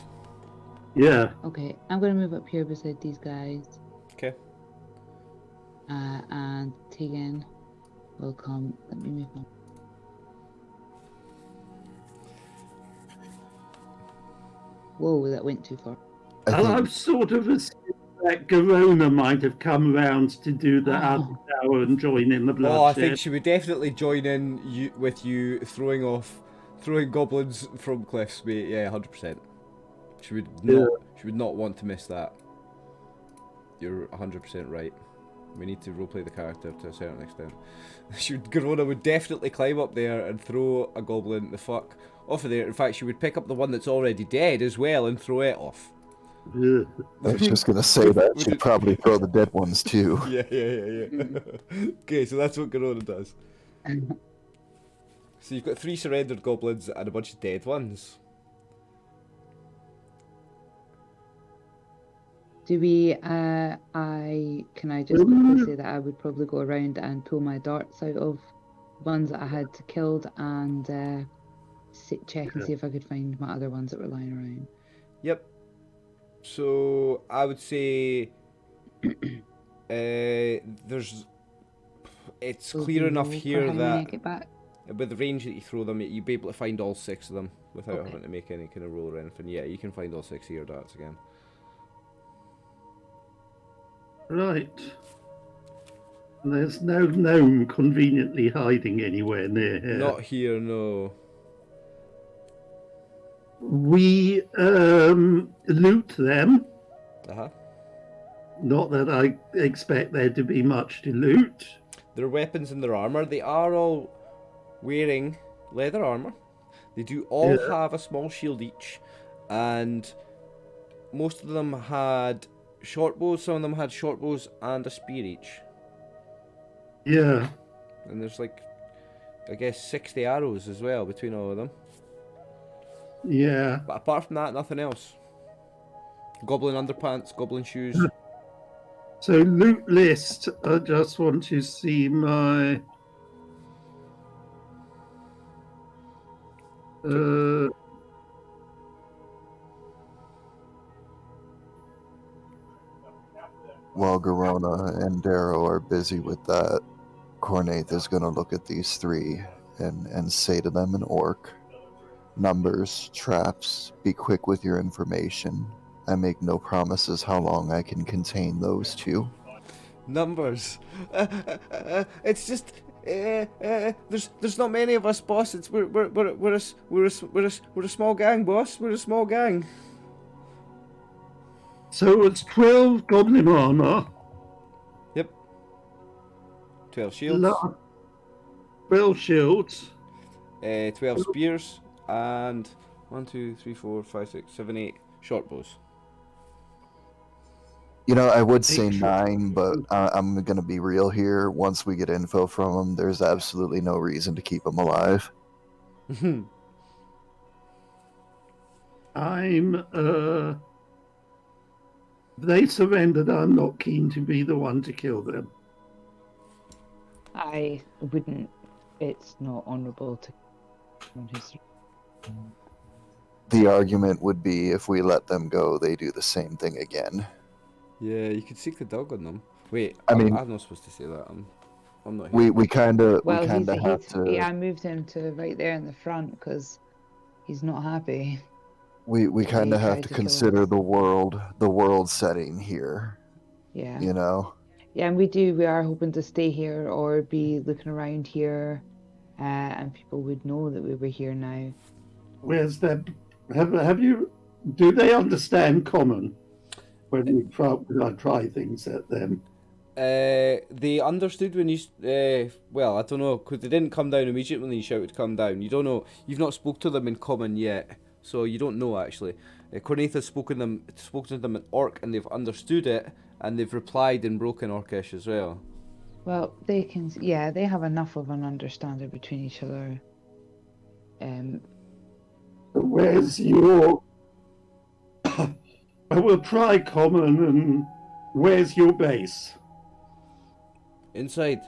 Yeah. Okay, I'm gonna move up here beside these guys. Okay. And Tegan will come. Let me move on. Whoa, that went too far. I'm sort of assuming that Corona might have come round to do the other tower and join in the bloodshed. Oh, I think she would definitely join in with you throwing goblins from cliffs, mate. Yeah, 100%. She would not want to miss that. You're 100% right. We need to roleplay the character to a certain extent. Corona would definitely climb up there and throw a goblin the fuck off of there. In fact, she would pick up the one that's already dead as well and throw it off. Ugh. I was just gonna say that she'd probably throw the dead ones too. Yeah. Okay, so that's what Corona does. So you've got 3 surrendered goblins and a bunch of dead ones. Do we? Can I just quickly say that I would probably go around and pull my darts out of ones that I had killed and check and see if I could find my other ones that were lying around. Yep. So I would say it's clear enough here that with the range that you throw them, you'll be able to find all 6 of them without having to make any kind of roll or anything. Yeah, you can find all 6 of your darts again. Right. There's no gnome conveniently hiding anywhere near here. Not here, no. We loot them. Uh-huh. Not that I expect there to be much to loot. Their weapons and their armour, they are all wearing leather armour. They do all have a small shield each, and most of them had short bows. Some of them had short bows and a spear each. Yeah. And there's like, I guess, 60 arrows as well between all of them. Yeah. But apart from that, nothing else. Goblin underpants, goblin shoes. So loot list, I just want to see my... While Garona and Darrow are busy with that, Cornaith is going to look at these 3 and say to them in Orc, numbers, traps, be quick with your information. I make no promises how long I can contain those 2. Numbers. It's just there's not many of us, boss. It's we're a small gang, boss. We're a small gang. So it's 12 goblin armor. Yep. 12 shields. 12 shields. 12 spears and 1, 2, 3, 4, 5, 6, 7, 8 short bows. You know, I would say 9, but I'm going to be real here. Once we get info from them, there's absolutely no reason to keep them alive. They surrendered. I'm not keen to be the one to kill them. I wouldn't. It's not honourable to. The argument would be if we let them go, they do the same thing again. Yeah, you could seek the dog on them. Wait, I mean, I'm not supposed to say that. I'm not here. We kind of Well, have to. yeah, I moved him to right there in the front because he's not happy. We kind he of have tried to to kill consider us. the world setting here. Yeah. You know. Yeah, and we are hoping to stay here or be looking around here, and people would know that we were here now. Where's that? Have you? Do they understand common when I try things at them? They understood when you. Well, I don't know, because they didn't come down immediately when you shouted "come down." You don't know. You've not spoke to them in common yet, so you don't know actually. Cornaith has spoken to them in Orc, and they've understood it, and they've replied in broken Orcish as well. Well, they can. Yeah, they have enough of an understanding between each other. Where's your? I will try common, and where's your base? Inside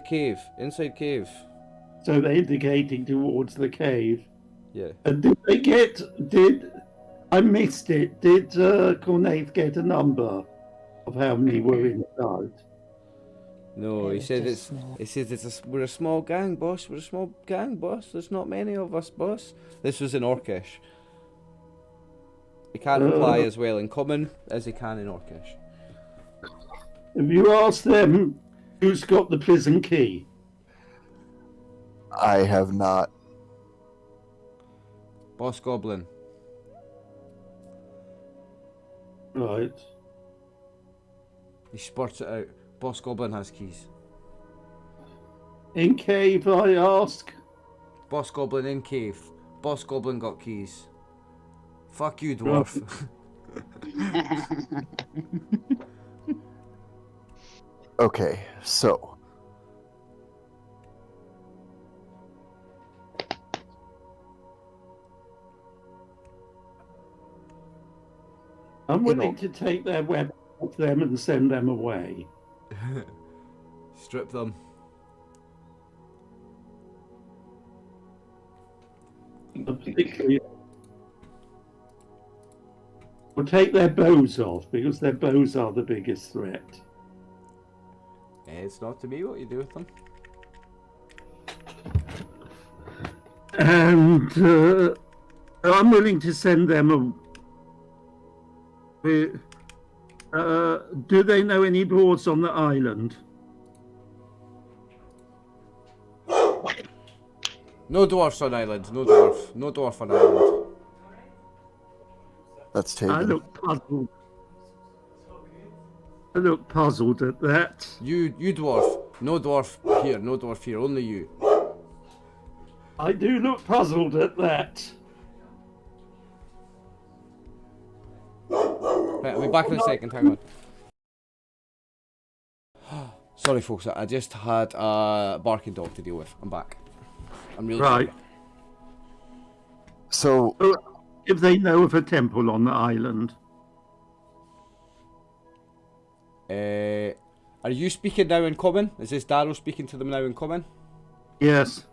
cave. So they're indicating towards the cave. Yeah. And did I missed it? Did Cornaith get a number of how many were inside? No, he It's said just small. we're a small gang, boss. We're a small gang, boss. There's not many of us, boss. This was in Orcish. He can't reply as well in common as he can in Orcish. Have you asked them who's got the prison key? I have not. Boss Goblin. Right. He spurts it out. Boss Goblin has keys. In cave, I ask. Boss Goblin in cave. Boss Goblin got keys. Fuck you, dwarf. Okay, so I'm willing to take their weapons off them and send them away. Strip them. Particularly, we'll take their bows off because their bows are the biggest threat. It's not to me what you do with them. And I'm willing to send them do they know any dwarves on the island? No dwarfs on island. No dwarf on island. that's I taken. look puzzled at that. You dwarf. No dwarf here. No dwarf here. Only you. I do look puzzled at that. Right, I'll be back in a second. Hang on. Sorry, folks. I just had a barking dog to deal with. I'm back. I'm really Right. So If they know of a temple on the island. sorry. Are you speaking now in common? Is this Darrow speaking to them now in common? Yes.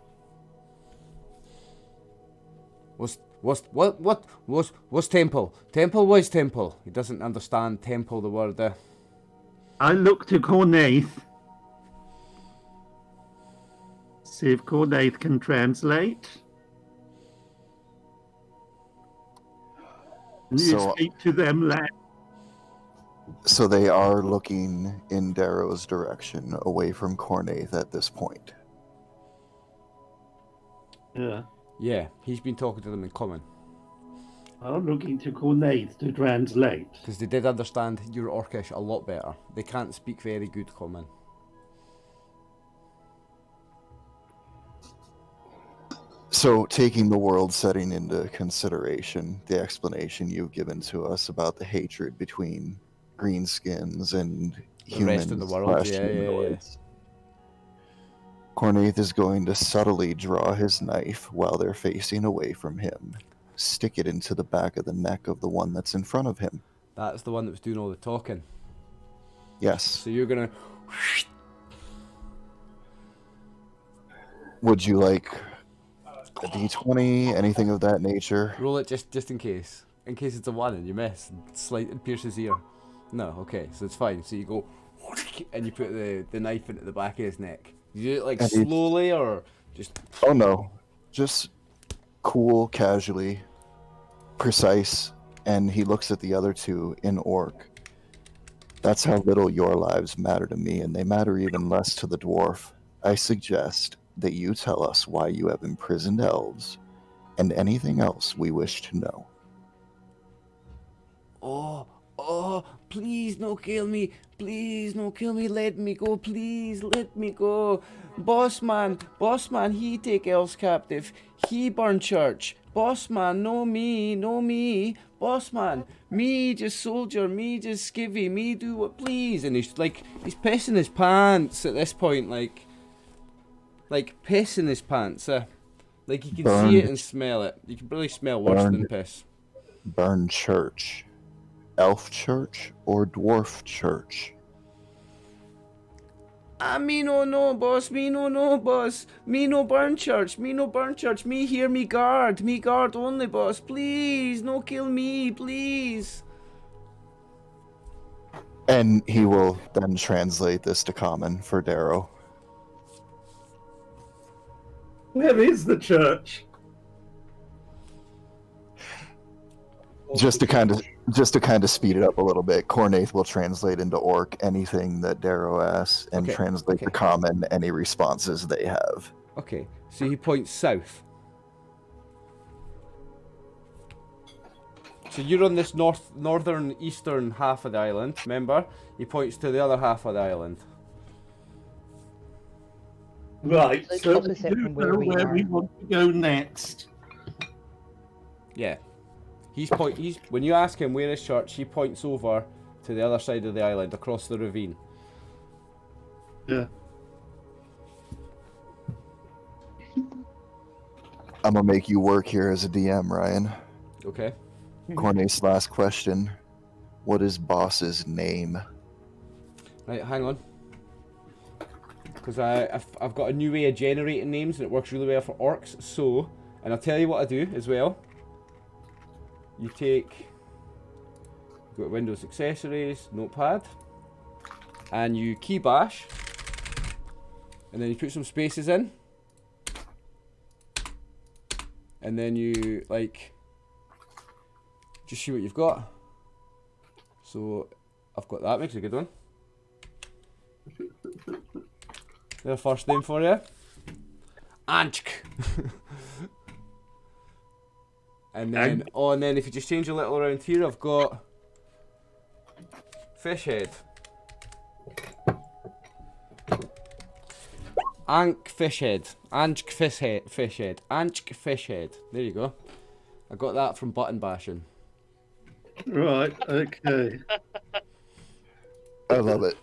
What's temple? Temple was temple. He doesn't understand temple, the word there. I look to Cornaith. See if Cornaith can translate. And you So- speak to them, lad. So they are looking in Darrow's direction, away from Cornaith at this point. Yeah. Yeah, he's been talking to them in common. I'm looking to Cornaith to translate. Because they did understand your Orcish a lot better. They can't speak very good common. So, taking the world setting into consideration, the explanation you've given to us about the hatred between greenskins and The humans rest of the world, slash yeah. humanoids. Cornaith is going to subtly draw his knife while they're facing away from him, stick it into the back of the neck of the one that's in front of him. That's the one that was doing all the talking. Yes. So you're gonna... Would you like a d20, anything of that nature? Roll it just in case. In case it's a 1 and you miss. And pierce his ear. No, okay, so it's fine. So you go... And you put the knife into the back of his neck. You do it like And he's- slowly or just? Oh no, just cool, casually, precise, and he looks at the other two in orc. That's how little your lives matter to me, and they matter even less to the dwarf. I suggest that you tell us why you have imprisoned elves, and anything else we wish to know. Oh, please no kill me. Please no kill me. Let me go. Please let me go. Boss man, he take elves captive. He burn church. Boss man, no me, no me. Boss man, me just soldier, me just skivvy, me do what please. And he's pissing his pants at this point, like pissing his pants. Like you can see it and smell it. You can really smell worse than piss. Burn church. Elf church or dwarf church? Me no boss, me no boss, me no burn church, me no burn church, me hear me guard only boss, please, no kill me, please. And he will then translate this to common for Darrow. Where is the church? Just to kind of speed it up a little bit, Cornaith will translate into orc anything that Darrow asks and translate to common any responses they have. Okay, so he points south. So you're on this northern eastern half of the island, remember? He points to the other half of the island. Right, Like so opposite we from know where we where are. we want to go next. Yeah. When you ask him where is church, he points over to the other side of the island, across the ravine. Yeah. I'm gonna make you work here as a DM, Ryan. Okay. Cornaith's last question. What is boss's name? Right, hang on. Because I've got a new way of generating names and it works really well for orcs. So, and I'll tell you what I do as well. You go to Windows Accessories, Notepad, and you key bash, and then you put some spaces in, and then you just see what you've got. So I've got that, makes a good one. Their first name for you, Anchk. And then, and then if you just change a little around here, I've got Fishhead. Ank Fishhead. Anchk Fishhead. Anchk Fishhead. There you go. I got that from button bashing. Right, okay. I love it.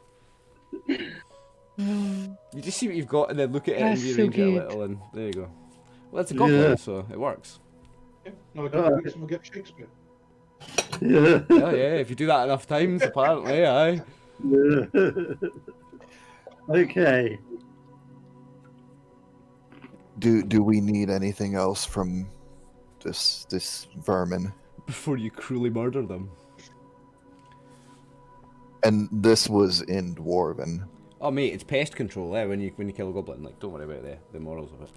You just see what you've got and then look at it That's and so rearrange it a good. little, and there you go. Well, it's a goblin, Yeah. so it works. Yeah. No, I don't forget Shakespeare. Yeah. Yeah, if you do that enough times, apparently, aye. Yeah. Okay. Do we need anything else from this vermin? Before you cruelly murder them. And this was in Dwarven. Oh mate, it's pest control, when you kill a goblin. Like, don't worry about the morals of it.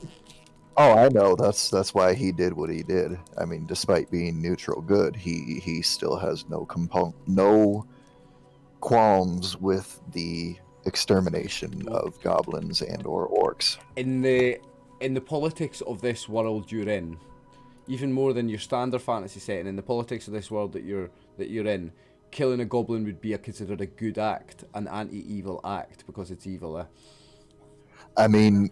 Oh, I know. That's why he did what he did. I mean, despite being neutral good, he still has no qualms with the extermination of goblins and or orcs. In the politics of this world you're in, even more than your standard fantasy setting, in the politics of this world that you're in, killing a goblin would be considered a good act, an anti-evil act, because it's evil. I mean,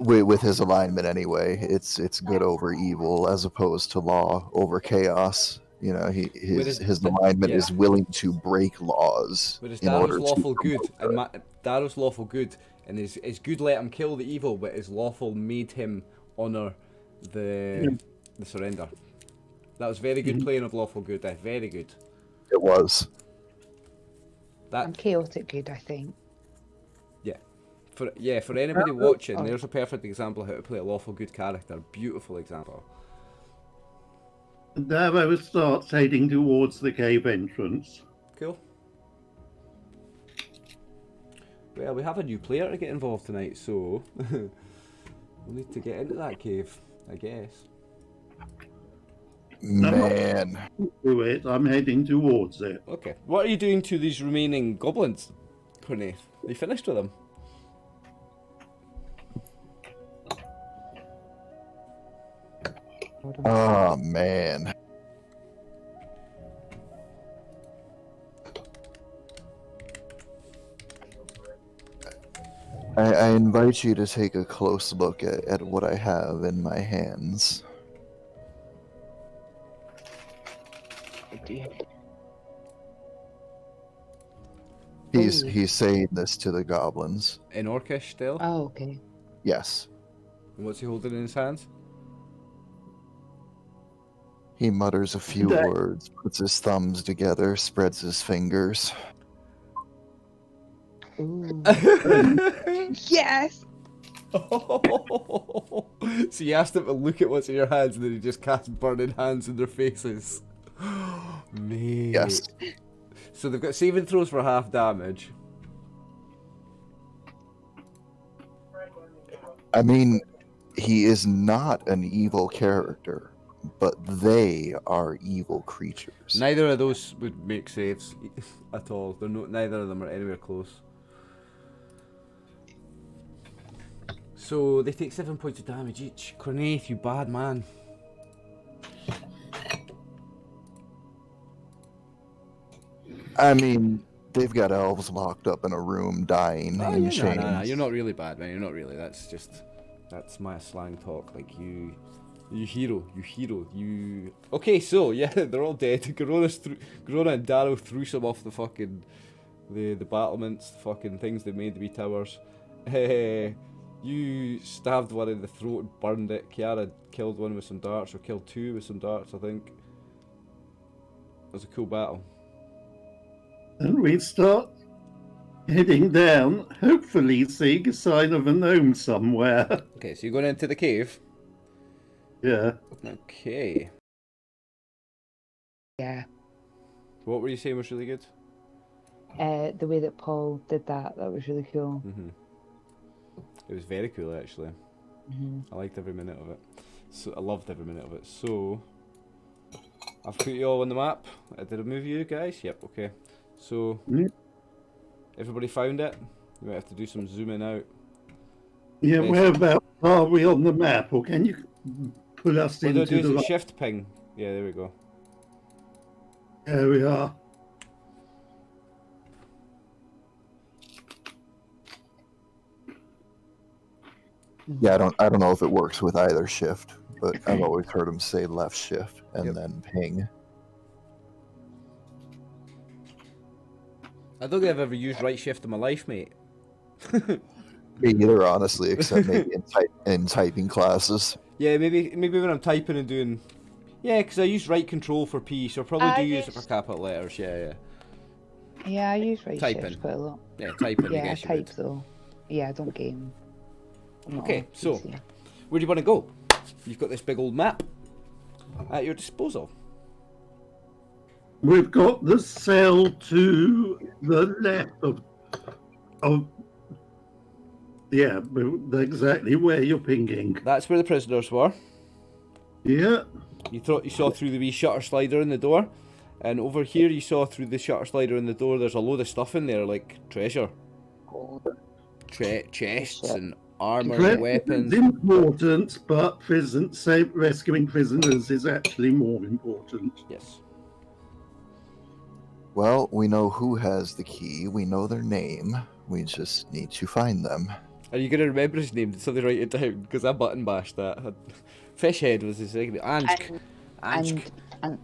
with his alignment anyway, it's good over evil as opposed to law over chaos. You know, his alignment is willing to break laws Whereas in order Darrow's lawful to good, promote and Darrow's lawful good, and his good let him kill the evil, but his lawful made him honour the surrender. That was very good playing of lawful good. Very good. it was. I'm chaotic good, I think. For anybody watching, there's a perfect example of how to play a lawful good character. Beautiful example. Darrow starts heading towards the cave entrance. Cool. Well, we have a new player to get involved tonight, so we'll need to get into that cave, I guess. Man, Do it. I'm heading towards it. Okay. What are you doing to these remaining goblins, Corneth? Are you finished with them? oh man. I invite you to take a close look at what I have in my hands. He's saying this to the goblins. In Orcish still? Oh, okay. Yes. And what's he holding in his hands? He mutters a few That- words, puts his thumbs together, spreads his fingers. Ooh. Yes. So you asked him to look at what's in your hands, and then he just cast burning hands in their faces. Mate. Yes. So they've got saving throws for half damage. I mean, he is not an evil character, but they are evil creatures. Neither of those would make saves at all. They're neither of them are anywhere close. So they take 7 points of damage each. Corneth, you bad man. I mean, they've got elves locked up in a room dying Oh, in yeah, chains. no, you're not really bad, man. You're not really. That's my slang talk. Like you hero. Okay, so yeah, they're all dead. Corona and Darrow threw some off the fucking the battlements, the fucking things they made to be towers. You stabbed one in the throat and burned it. Kiara killed one with some darts, or killed two with some darts, I think. It was a cool battle. And we start heading down, hopefully seeing a sign of a gnome somewhere. Okay, so you're going into the cave. Yeah. Okay. Yeah. What were you saying was really good? The way that Paul did that was really cool. It was very cool, actually. I liked every minute of it. So I loved every minute of it. So I've put you all on the map. Did I move you guys? Yep. Okay. So everybody found it. We might have to do some zooming out. Yeah, Yes. whereabouts are we on the map? Or can you pull us What do I into do? Is the... it shift ping? Yeah, there we go. There we are. Yeah, I don't know if it works with either shift, but I've always heard him say left shift and then ping. I don't think I've ever used right shift in my life, mate. Me either, honestly, except maybe in typing classes. Yeah, maybe when I'm typing and doing. Yeah, because I use right control for P, so I probably do use it for capital letters. Yeah. Yeah, I use right Typing. shift quite a lot. Yeah, typing. I Yeah, I guess you type would. though. Yeah, I don't game. I'm not Okay, on so PC. where do you want to go? You've got this big old map at your disposal. We've got the cell to the left of yeah, exactly where you're pinging. That's where the prisoners were. Yeah. You saw through the wee shutter slider in the door, and over here you saw through the shutter slider in the door. There's a load of stuff in there, like treasure, chests and armor and weapons. It's important, but rescuing prisoners is actually more important. Yes. Well, we know who has the key. We know their name. We just need to find them. Are you gonna remember his name? Did somebody write it down? Because I button bashed that. Fishhead was his name. Ansk. And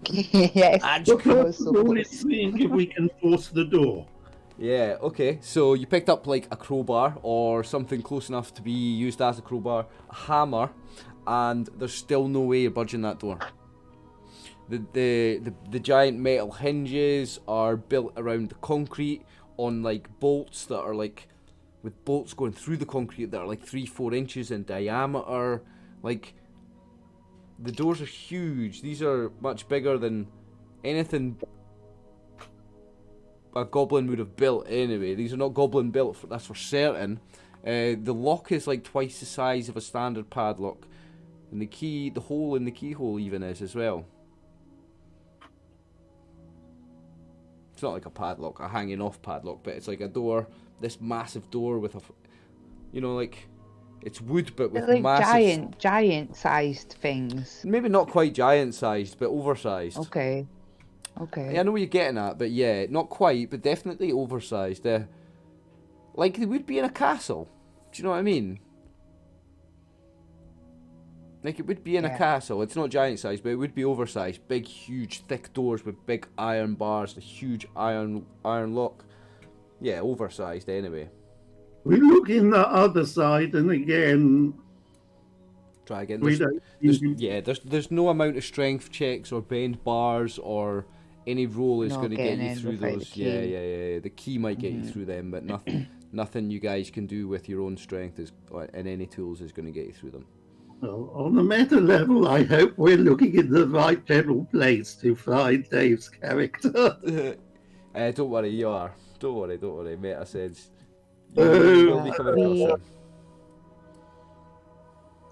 yes, Look, that was so we're cool. only seeing if we can force the door. Yeah, okay. So you picked up like a crowbar or something close enough to be used as a crowbar, a hammer, and there's still no way you're budging that door. The giant metal hinges are built around the concrete on like bolts that are like with bolts going through the concrete that are like 3-4 inches in diameter. Like the doors are huge. These are much bigger than anything a goblin would have built anyway. These are not goblin built, that's for certain. The lock is like twice the size of a standard padlock, and the hole in the keyhole even is as well. It's not like a padlock, a hanging off padlock, but it's like a door, this massive door with a, you know, like, it's wood but with like massive... giant sized things. Maybe not quite giant sized, but oversized. Okay. I know what you're getting at, but yeah, not quite, but definitely oversized. Like they would be in a castle. Do you know what I mean? Like it would be in a castle. It's not giant size, but it would be oversized. Big, huge, thick doors with big iron bars, a huge iron lock. Yeah, oversized anyway. We look in the other side, and again, Try again. we There's no amount of strength checks or bend bars or any roll is Not going to get getting you in through without those. the Yeah, key. yeah. The key might get you through them, but nothing you guys can do with your own strength and any tools is going to get you through them. Well, on the meta level, I hope we're looking in the right general place to find Dave's character. Don't worry, you are. Don't worry. Meta says Oh, you'll be coming across him.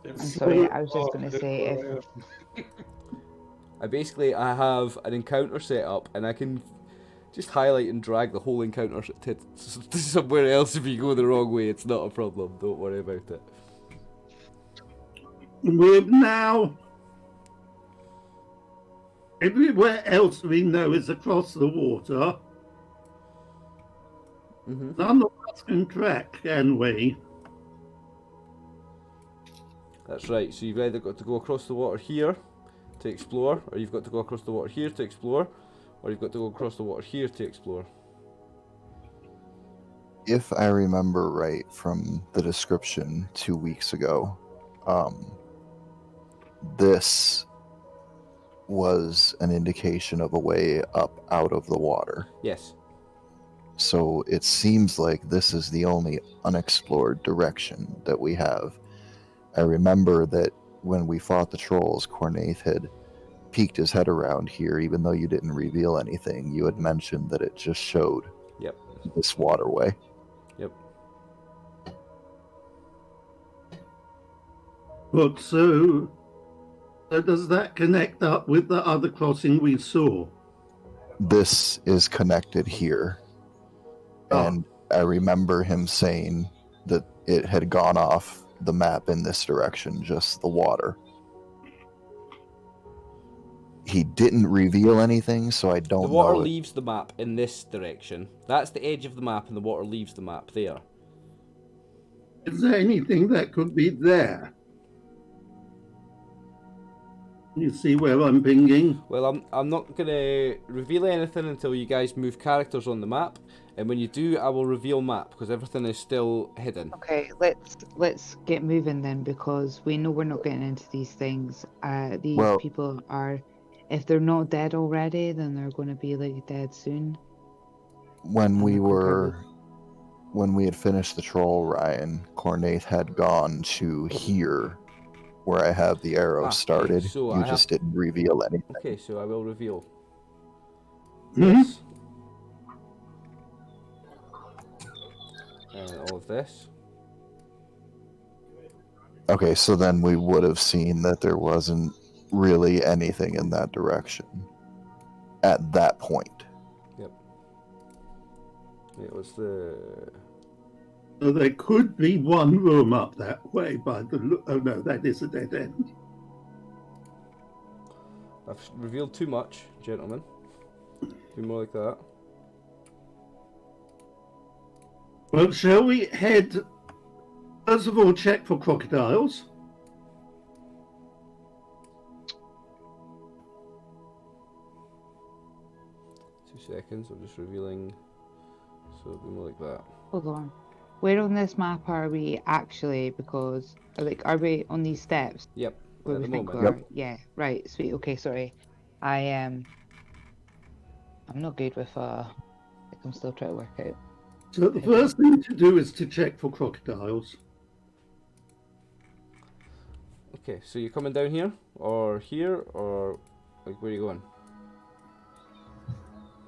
I'm sorry, I was just going to say I have an encounter set up, and I can just highlight and drag the whole encounter to somewhere else if you go the wrong way. It's not a problem. Don't worry about it. we're now everywhere else we know is across the water. None of us can track, can we? That's right. So you've either got to go across the water here to explore, or you've got to go across the water here to explore, or you've got to go across the water here to explore. If I remember right from the description 2 weeks ago, this was an indication of a way up out of the water. Yes. So it seems like this is the only unexplored direction that we have. I remember that when we fought the trolls, Cornaith had peeked his head around here, even though you didn't reveal anything. You had mentioned that it just showed this waterway. Yep. But so does that connect up with the other crossing we saw? This is connected here. And I remember him saying that it had gone off the map in this direction, just the water. He didn't reveal anything, so I don't know. The water leaves the map in this direction. That's the edge of the map, and the water leaves the map there. Is there anything that could be there? You see where I'm pinging? Well, I'm not going to reveal anything until you guys move characters on the map, and when you do, I will reveal map, because everything is still hidden. Okay, let's get moving then, because we know we're not getting into these things. These people are, if they're not dead already, then they're going to be like dead soon. When we had finished the troll, Ryan, Cornaith had gone to here, where I have the arrow started. Okay, so you just didn't reveal anything. Okay, so I will reveal. Yes. And all of this. Okay, so then we would have seen that there wasn't really anything in that direction at that point. Yep. It was the... So there could be one room up that way by the look. Oh no, that is a dead end. I've revealed too much, gentlemen. Do more like that. Well, shall we head? First of all, check for crocodiles. Seconds, I'm just revealing, so it'll be more like that. Hold on. Where on this map are we actually? Because, like, are we on these steps? Yep, Where at we the think moment. we are? Yeah, right, sweet. Okay, sorry. I'm not good with, like, I'm still trying to work out. So the first thing to do is to check for crocodiles. Okay, so you're coming down here, or like, where are you going?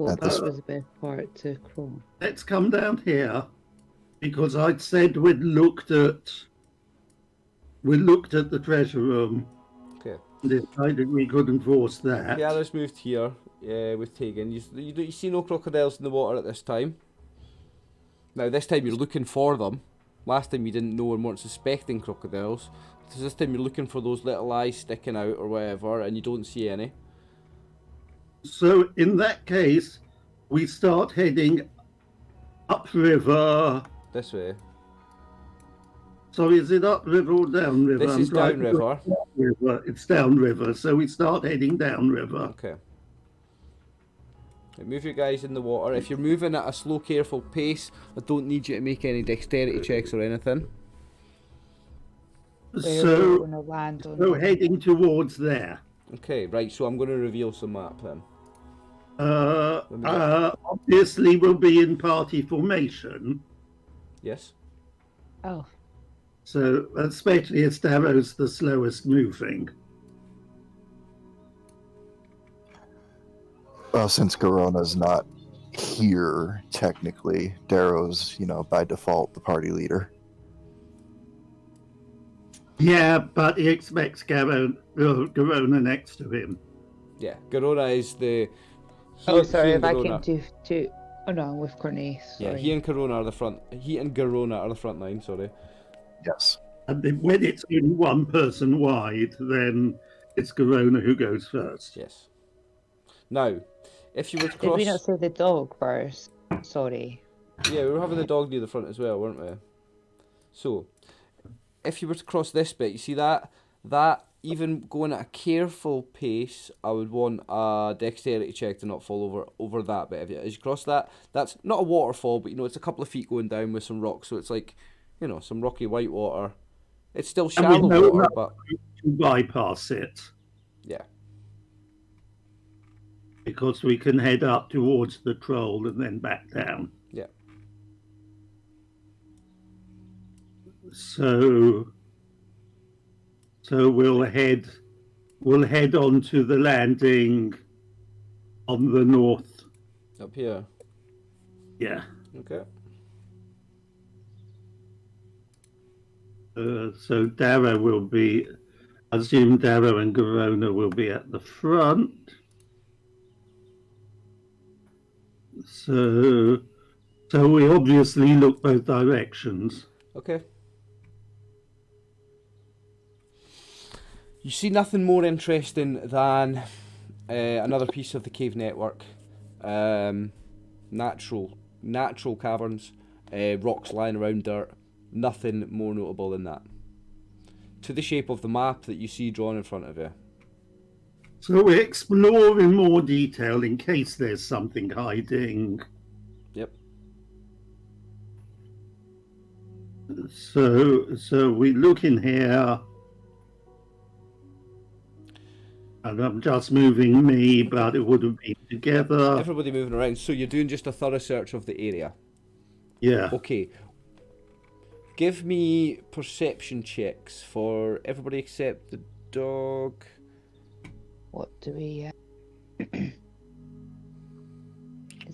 What At this- part was the best part to crawl? Let's come down here because I'd said we'd looked at the treasure room Okay. and decided we could enforce that. Kiara's moved here with Tegan. You see no crocodiles in the water at this time. Now, this time you're looking for them. Last time you didn't know and weren't suspecting crocodiles. So this time you're looking for those little eyes sticking out or whatever, and you don't see any. So in that case, we start heading upriver. This way. So is it upriver or downriver? This is downriver. It's downriver, so we start heading downriver. Okay. Right, move your guys in the water. If you're moving at a slow, careful pace, I don't need you to make any dexterity checks or anything. So, Gonna land on so heading towards there. Okay, right, so I'm going to reveal some map then. Obviously we'll be in party formation. Yes? Oh, So especially as Darrow's the slowest moving. Well, since Corona's not here, technically, Darrow's, by default, the party leader. Yeah, but he expects Garona next to him. Yeah, Garona is the... oh, sorry. and If I Garona- came to. Oh no, I'm with Courtney. Yeah, Sorry. he and Garona are the front... He and Garona are the front line, sorry. Yes. And then when it's only one person wide, then it's Garona who goes first. Yes. Now, if you were to Did we not cross... say the dog first? Sorry. Yeah, we were having the dog near the front as well, weren't we? So, if you were to cross this bit, you see that? That, even going at a careful pace, I would want a dexterity check to not fall over that bit. As you cross that, that's not a waterfall, but it's a couple of feet going down with some rocks, so it's like, some rocky white water. It's still And we shallow know water, that- but To bypass it, yeah. because we can head up towards the troll and then back down. Yeah. So we'll head on to the landing on the north. Up here. Yeah. Okay. So Darrow will be, I assume Darrow and Garona will be at the front. So we obviously look both directions. Okay. You see nothing more interesting than another piece of the cave network. Natural caverns, rocks lying around dirt. Nothing more notable than that. To the shape of the map that you see drawn in front of you. So we explore in more detail in case there's something hiding. Yep. So we look in here. And I'm just moving me, but it would have been together. Everybody moving around. So you're doing just a thorough search of the area. Yeah. Okay. Give me perception checks for everybody except the dog. What do we? Is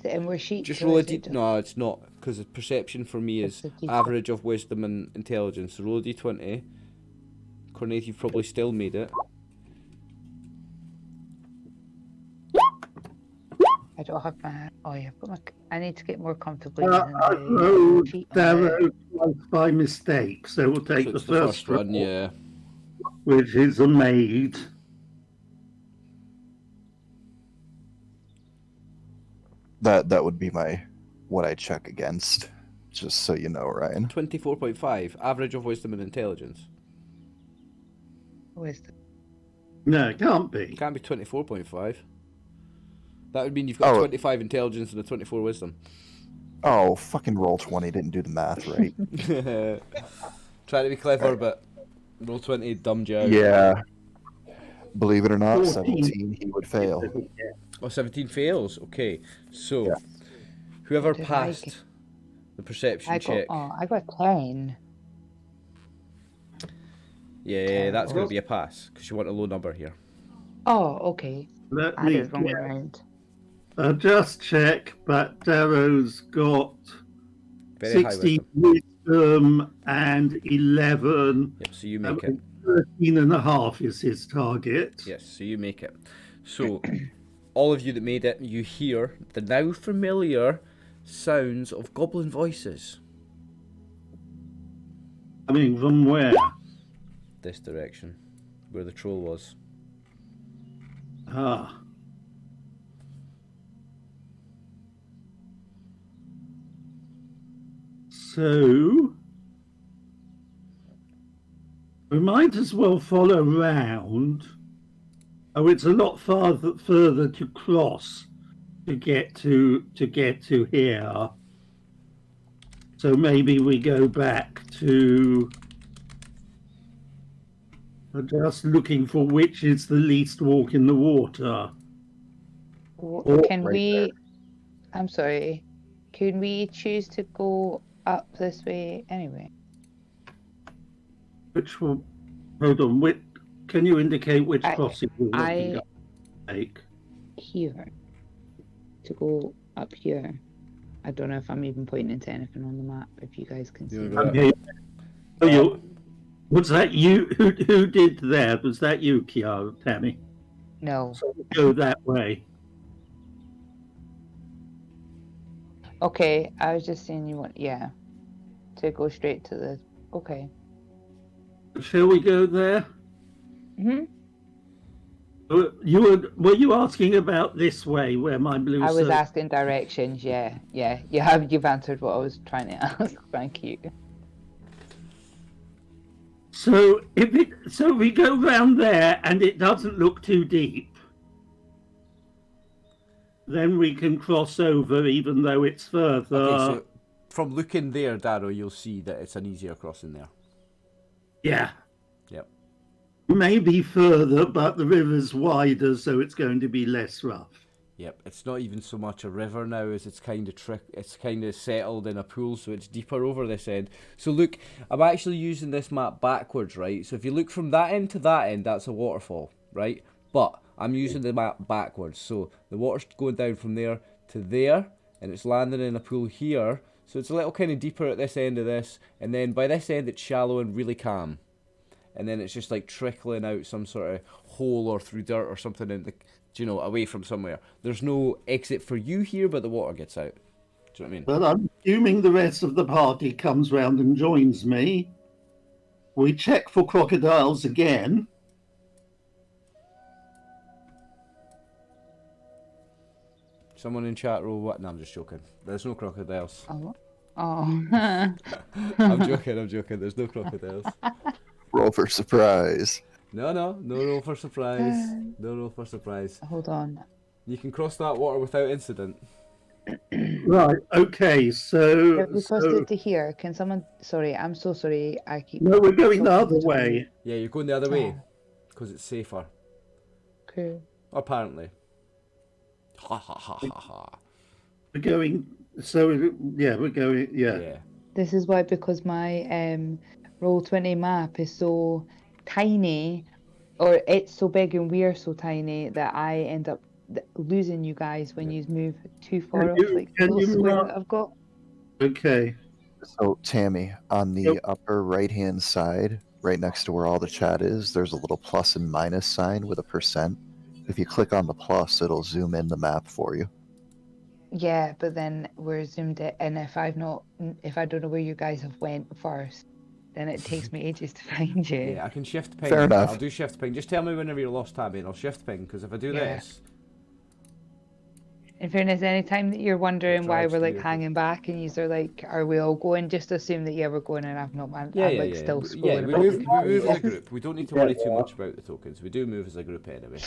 it in where sheets? Just or roll a is it d. No, it's not, because perception for me is It's a D20. average of wisdom and intelligence. So roll a d20. Cornette, you've probably still made it. I don't have my. Oh yeah, I've got my. I need to get more comfortably. I using the rolled sheet on the- Darrow twice by mistake, so we'll take So the it's first one, one, yeah. which is a maid. That would be what I check against, just so you know, Ryan. 24.5, average of wisdom and intelligence. Wisdom. No, it can't be. Can't be 24.5. That would mean you've got Oh. 25 intelligence and a 24 wisdom. Oh, fucking roll 20 didn't do the math right. Trying to be clever, but roll 20 dumbed you out. Yeah. Believe it or not, 14. 17 he would fail. Oh, 17 fails. Okay, so Yeah. whoever Did I passed get- the perception I got. check, Oh, I got 10. yeah, that's going Well- to be a pass because you want a low number here. Oh, okay. Let I me did it wrong way get around. Just check, but Darrow's got Very high 60 wisdom. wisdom and 11. Yep, so you make it. 13 and a half is his target. Yes, so you make it. So, all of you that made it, you hear the now familiar sounds of goblin voices. I mean, from where? This direction, where the troll was. Ah. So, we might as well follow round. Oh, it's a lot further to cross to get to here. So maybe we go back to just looking for which is the least walk in the water. Can right we? there. I'm sorry. Can we choose to go up this way anyway? Which will hold on. Which, can you indicate which I- crossing we're looking I at? Take? Here. To go up here. I don't know if I'm even pointing to anything on the map. If you guys can see. You wanna that. go Okay. Was that you? Who did that? Was that you, Kiara, Tammy? No. So we'll go that way. Okay, I was just saying you want, yeah, to go straight to the. Okay. Shall we go there? Hmm. Were you asking about this way where my blue? I was circle- asking directions. Yeah. You've answered what I was trying to ask. Thank you. So so we go round there and it doesn't look too deep, then we can cross over even though it's further. Okay, so from looking there, Darrow, you'll see that it's an easier crossing there. Yeah. Yep. Maybe further, but the river's wider, so it's going to be less rough. Yep, it's not even so much a river now as it's kind of settled in a pool, so it's deeper over this end. So look, I'm actually using this map backwards, right? So if you look from that end to that end, that's a waterfall, right? But I'm using the map backwards, so the water's going down from there to there, and it's landing in a pool here. So it's a little kind of deeper at this end of this, and then by this end it's shallow and really calm. And then it's just like trickling out some sort of hole or through dirt or something in the, away from somewhere. There's no exit for you here, but the water gets out. Do you know what I mean? But I'm assuming the rest of the party comes round and joins me. We check for crocodiles again. Someone in chat roll what? No, I'm just joking. There's no crocodiles. Oh. I'm joking. There's no crocodiles. Roll for surprise. No roll for surprise. No roll for surprise. Hold on. You can cross that water without incident. Right, okay, so... Have we crossed it to here? Can someone... Sorry, I'm so sorry. I keep... No, we're going the other way. Yeah, you're going the other way. Because it's safer. Cool. Apparently. Ha ha ha ha ha. We're going... So, yeah, we're going... Yeah. This is why, because my Roll20 map is so tiny, or it's so big and we're so tiny, that I end up losing you guys when you move too far off, like the little square that I've got. Okay. So, Tammy, on the upper right-hand side, right next to where all the chat is, there's a little plus and minus sign with a %. If you click on the plus, it'll zoom in the map for you. Yeah, but then we're zoomed in, and if I don't know where you guys have went first, then it takes me ages to find you. Yeah, I can shift ping. Fair enough. I'll do shift ping. Just tell me whenever you're lost, Tabby, and I'll shift ping, because if I do this... In fairness, any time that you're wondering why drives we're to like your- hanging back and you're like, are we all going? Just assume that we're going, and I've not. I'm like still Yeah, scrolling we about. move as a group. We don't need to worry too much about the tokens. We do move as a group anyway.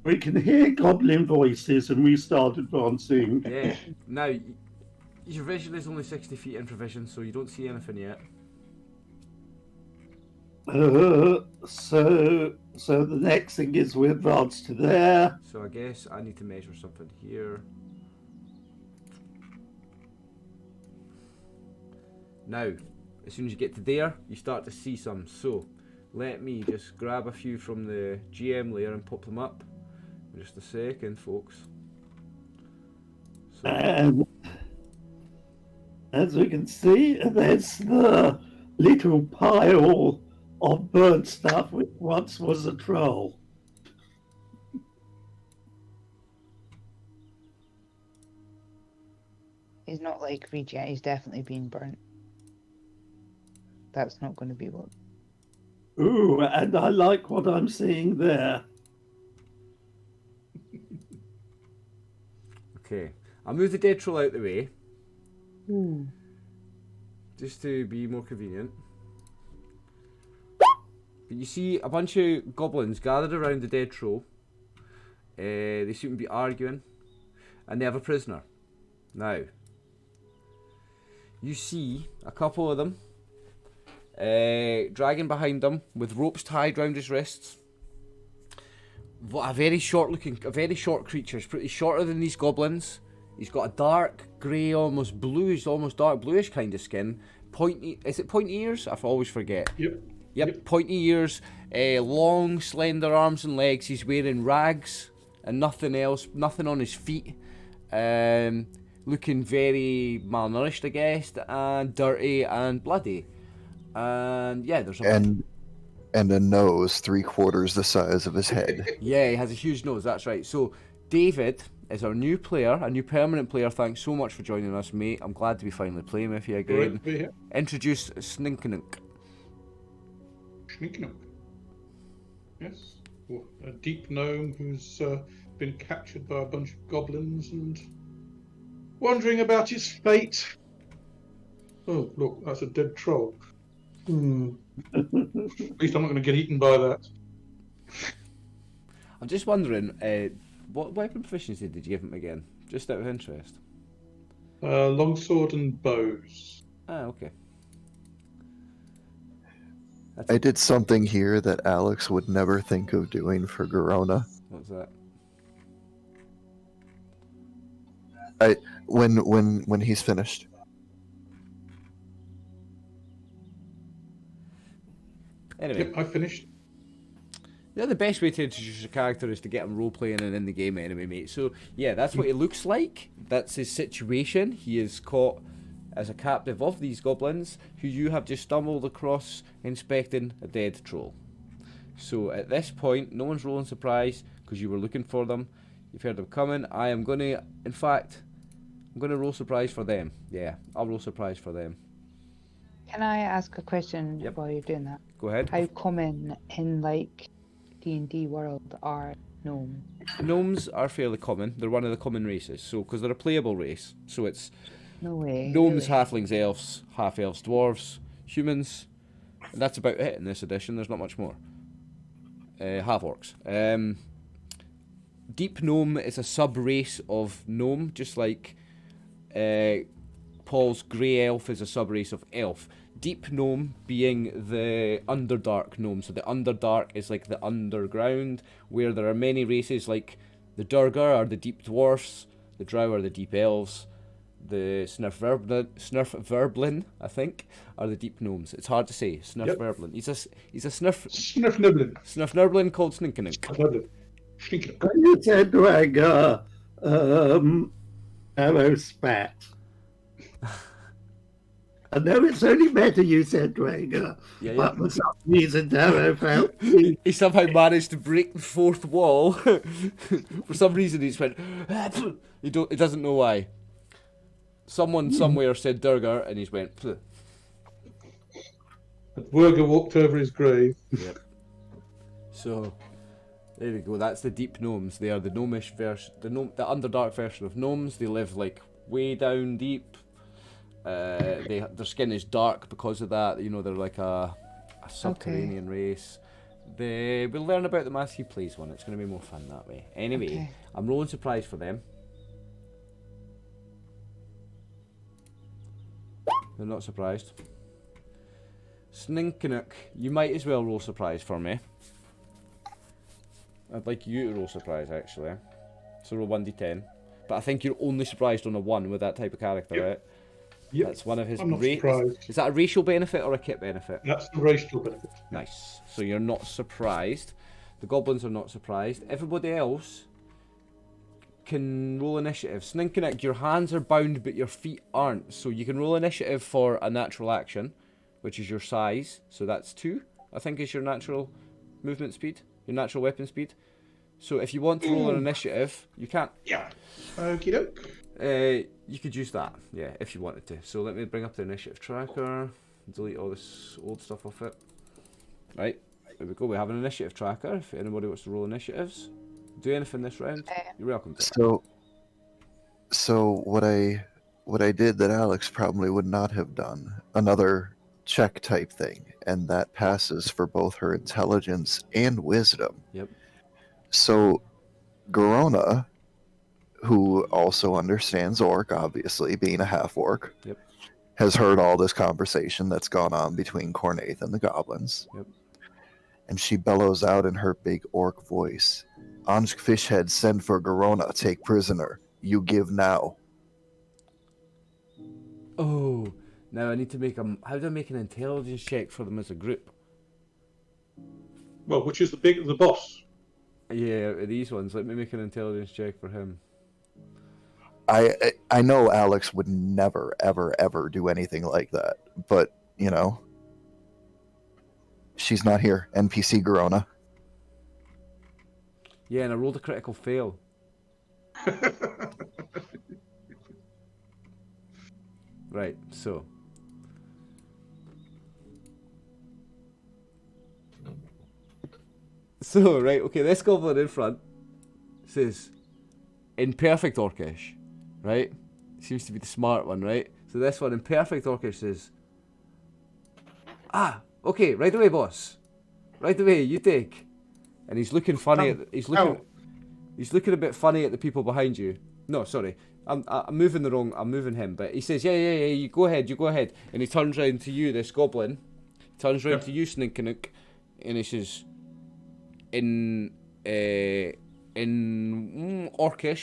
We can hear goblin voices and we start advancing. Yeah. Now, your vision is only 60 feet in provision, so you don't see anything yet. So the next thing is we advance to there. So I guess I need to measure something here. Now, as soon as you get to there, you start to see some. So, let me just grab a few from the GM layer and pop them up. Just a second, folks. And as we can see, there's the little pile of burnt stuff which once was a troll. He's not like Regent, he's definitely been burnt. That's not going to be what. Ooh, and I like what I'm seeing there. Okay, I'll move the dead troll out of the way, Hmm. just to be more convenient. But you see a bunch of goblins gathered around the dead troll. They seem to be arguing, and they have a prisoner. Now, you see a couple of them dragging behind them with ropes tied round his wrists. A very short creature. He's pretty shorter than these goblins. He's got a dark grey, almost bluish, almost dark bluish kind of skin. Pointy, is it pointy ears? I always forget. Yep, pointy ears, long, slender arms and legs. He's wearing rags and nothing else, nothing on his feet. Looking very malnourished, I guess, and dirty and bloody. And yeah, there's and a nose 3/4 the size of his head. Yeah, he has a huge nose, that's right. So David is our new player, a new permanent player. Thanks so much for joining us, mate. I'm glad to be finally playing with you again. Great to be here. Introduce Sninkinuck. Sninkinuck. Yes. Well, a deep gnome who's been captured by a bunch of goblins and wondering about his fate. Oh, look, that's a dead troll. At least I'm not going to get eaten by that. I'm just wondering, what weapon proficiency did you give him again? Just out of interest. Longsword and bows. Ah, okay. I did something here that Alex would never think of doing for Garona. What's that? When he's finished. Anyway, Yep, I finished. yeah, the best way to introduce a character is to get him role playing and in the game anyway, mate. So yeah, that's what he looks like. That's his situation. He is caught as a captive of these goblins, who you have just stumbled across inspecting a dead troll. So at this point, no one's rolling surprise because you were looking for them. You've heard them coming. I'm gonna roll surprise for them. Yeah, I'll roll surprise for them. Can I ask a question Yep. while you're doing that? Go ahead. How common in like D&D world are gnomes? Gnomes are fairly common. They're one of the common races. So because they're a playable race, so it's No way. gnomes, really? halflings, elves, half-elves, dwarves, humans. And that's about it in this edition. There's not much more. Half-orcs. Deep gnome is a sub-race of gnome, just like Paul's grey elf is a sub-race of elf. Deep gnome being the underdark gnome. So the underdark is like the underground, where there are many races like the Durgar are the deep dwarfs, the Drow are the deep elves, the Snurf-Verblin, I think, are the deep gnomes. It's hard to say. Snurf-Verblin. He's a Snurf-Nurblin called Sninkinuck. Sninkinuck. You said Dragger, arrow spat. I know it's only better you said Dragger, Yeah, but for some reason Darrow felt He somehow managed to break the fourth wall. For some reason, he just went. He doesn't know why. Someone somewhere said Durgar, and he's went. Pfft. Wurger walked over his grave. Yep. So there we go. That's the deep gnomes. They are the gnomish version, the underdark version of gnomes. They live like way down deep. Their skin is dark because of that. You know, they're like a subterranean race. We'll learn about them as he plays one. It's going to be more fun that way. Anyway, Okay. I'm rolling surprise for them. They're not surprised. Sninkinuck, you might as well roll surprise for me. I'd like you to roll surprise, actually. So roll 1d10. But I think you're only surprised on a 1 with that type of character, Yep. right? Yep. That's one of his I'm not surprised. Is that a racial benefit or a kit benefit? That's the racial benefit. Nice. So you're not surprised. The goblins are not surprised. Everybody else can roll initiative. Sninkinuck, your hands are bound, but your feet aren't. So you can roll initiative for a natural action, which is your size. So that's 2, I think, is your natural movement speed, your natural weapon speed. So if you want to roll an initiative, you can't. Yeah. Okie doke. You could use that, yeah, if you wanted to. So let me bring up the initiative tracker, delete all this old stuff off it. Right, there we go. We have an initiative tracker. If anybody wants to roll initiatives, do anything this round, you're welcome to. So what I did that Alex probably would not have done, another check type thing, and that passes for both her intelligence and wisdom. Yep. So Garona, who also understands orc, obviously being a half orc, Yep. has heard all this conversation that's gone on between Cornaith and the goblins. Yep. And she bellows out in her big orc voice, Anj Fishhead, send for Garona, take prisoner. You give now. Oh, now I need to make how do I make an intelligence check for them as a group? Well, which is the boss? Yeah, these ones. Let me make an intelligence check for him. I know Alex would never, ever, ever do anything like that, but, you know, she's not here. NPC Garona. Yeah, and I rolled a critical fail. Right, so. So, right, okay, this goblin in front says, in perfect Orcish, right? Seems to be the smart one, right? So this one in perfect Orcish says, okay, right away, boss. Right away, you take. And he's looking funny. He's looking a bit funny at the people behind you. No, sorry, I'm moving I'm moving him. But he says, yeah, you go ahead. And he turns round to you, this goblin. Turns round to you, Sninkinuck, and he says, in Orcish,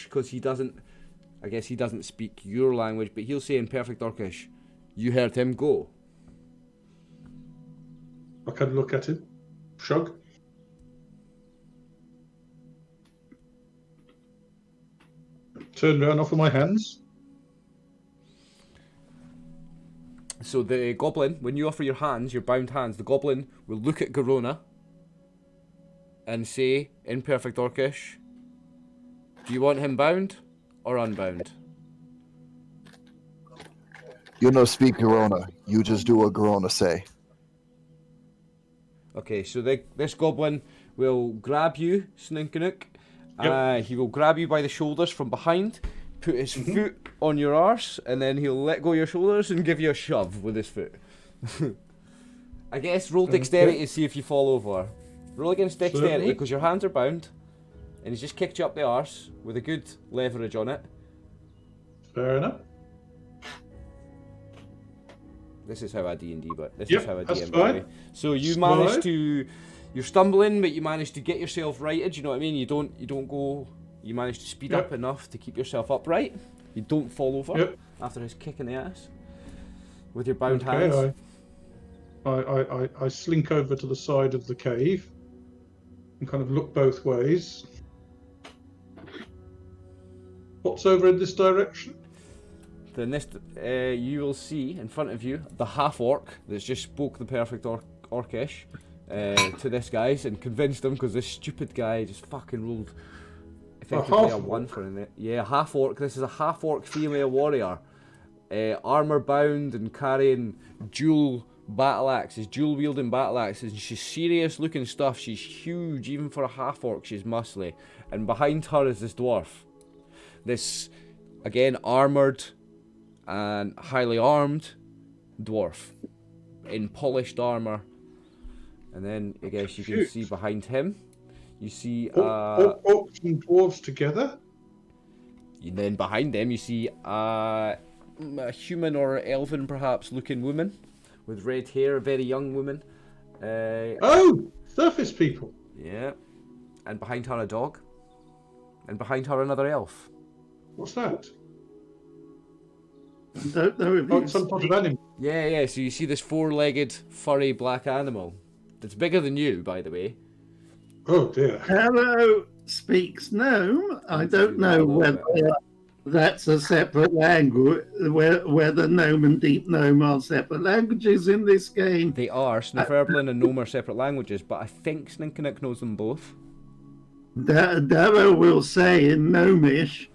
because he doesn't speak your language, but he'll say in perfect Orcish, you heard him go. I can look at him, shrug. Turn round, offer my hands. So the goblin, when you offer your hands, your bound hands, the goblin will look at Garona and say, in perfect Orcish, do you want him bound or unbound? You no speak Garona. You just do what Garona say. Okay, so this goblin will grab you, Sninkinuck. Yep. He will grab you by the shoulders from behind, put his foot on your arse, and then he'll let go of your shoulders and give you a shove with his foot. I guess roll dexterity to see if you fall over. Roll against dexterity because your hands are bound, and he's just kicked you up the arse with a good leverage on it. Fair enough. This is how I D&D, but this Yep, is how I that's DM. fine. Anyway. So you It's manage fine. to, you're stumbling, but you manage to get yourself righted. You know what I mean? You don't go. You manage to speed up enough to keep yourself upright. You don't fall over after his kick in the ass with your bound hands. I slink over to the side of the cave and kind of look both ways. What's over in this direction? Then this, you will see in front of you the half orc that's just spoke the perfect Orcish to this guy and convinced him because this stupid guy just fucking rolled effectively a 1 for it. Yeah, half orc. This is a half orc female warrior, armor bound and carrying dual wielding battle axes. And she's serious looking stuff. She's huge even for a half orc. She's muscly, and behind her is this dwarf. This again armored and highly armed dwarf in polished armor, and then I guess you can see behind him, you see orcs and dwarves together. And then behind them you see a human or elven perhaps looking woman with red hair, a very young woman. Surface people. Yeah, and behind her a dog, and behind her another elf. What's that? Don't know if It's some sort of animal. Yeah, so you see this 4-legged furry black animal that's bigger than you, by the way. Oh dear. Hello, speaks gnome. I That's don't true, know a little whether bit. that's a separate language, whether gnome and deep gnome are separate languages in this game. They are. Snifferblin and Gnome are separate languages, but I think Sninkinuck knows them both. Darrow will say in gnomish,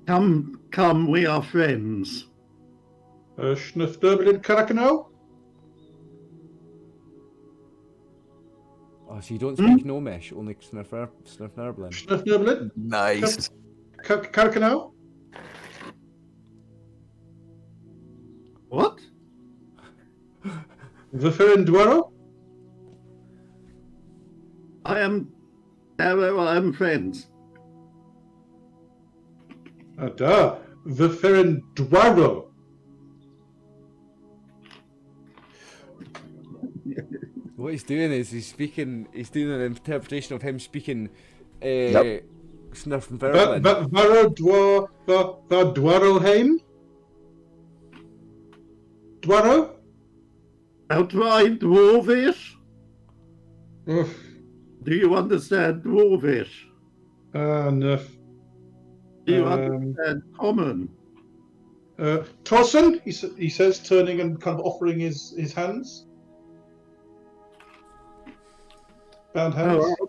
"Come, come, we are friends." Snifferblin Karakano? Oh, so you don't speak Gnomish, only Snifferblin. Snifferblin? Nice. Karakano? What? Viferin Dwaro? I am Darrow. I am friends. Viferin Dwaro. What he's doing is he's doing an interpretation of him speaking Yep. Snifferblin. Varo Dwaroheim? Dwaro? Outright dwarvish. Oof. Do you understand dwarvish? No. Do you understand common? Torsen, he says, turning and kind of offering his hands. Bound hands. Oh,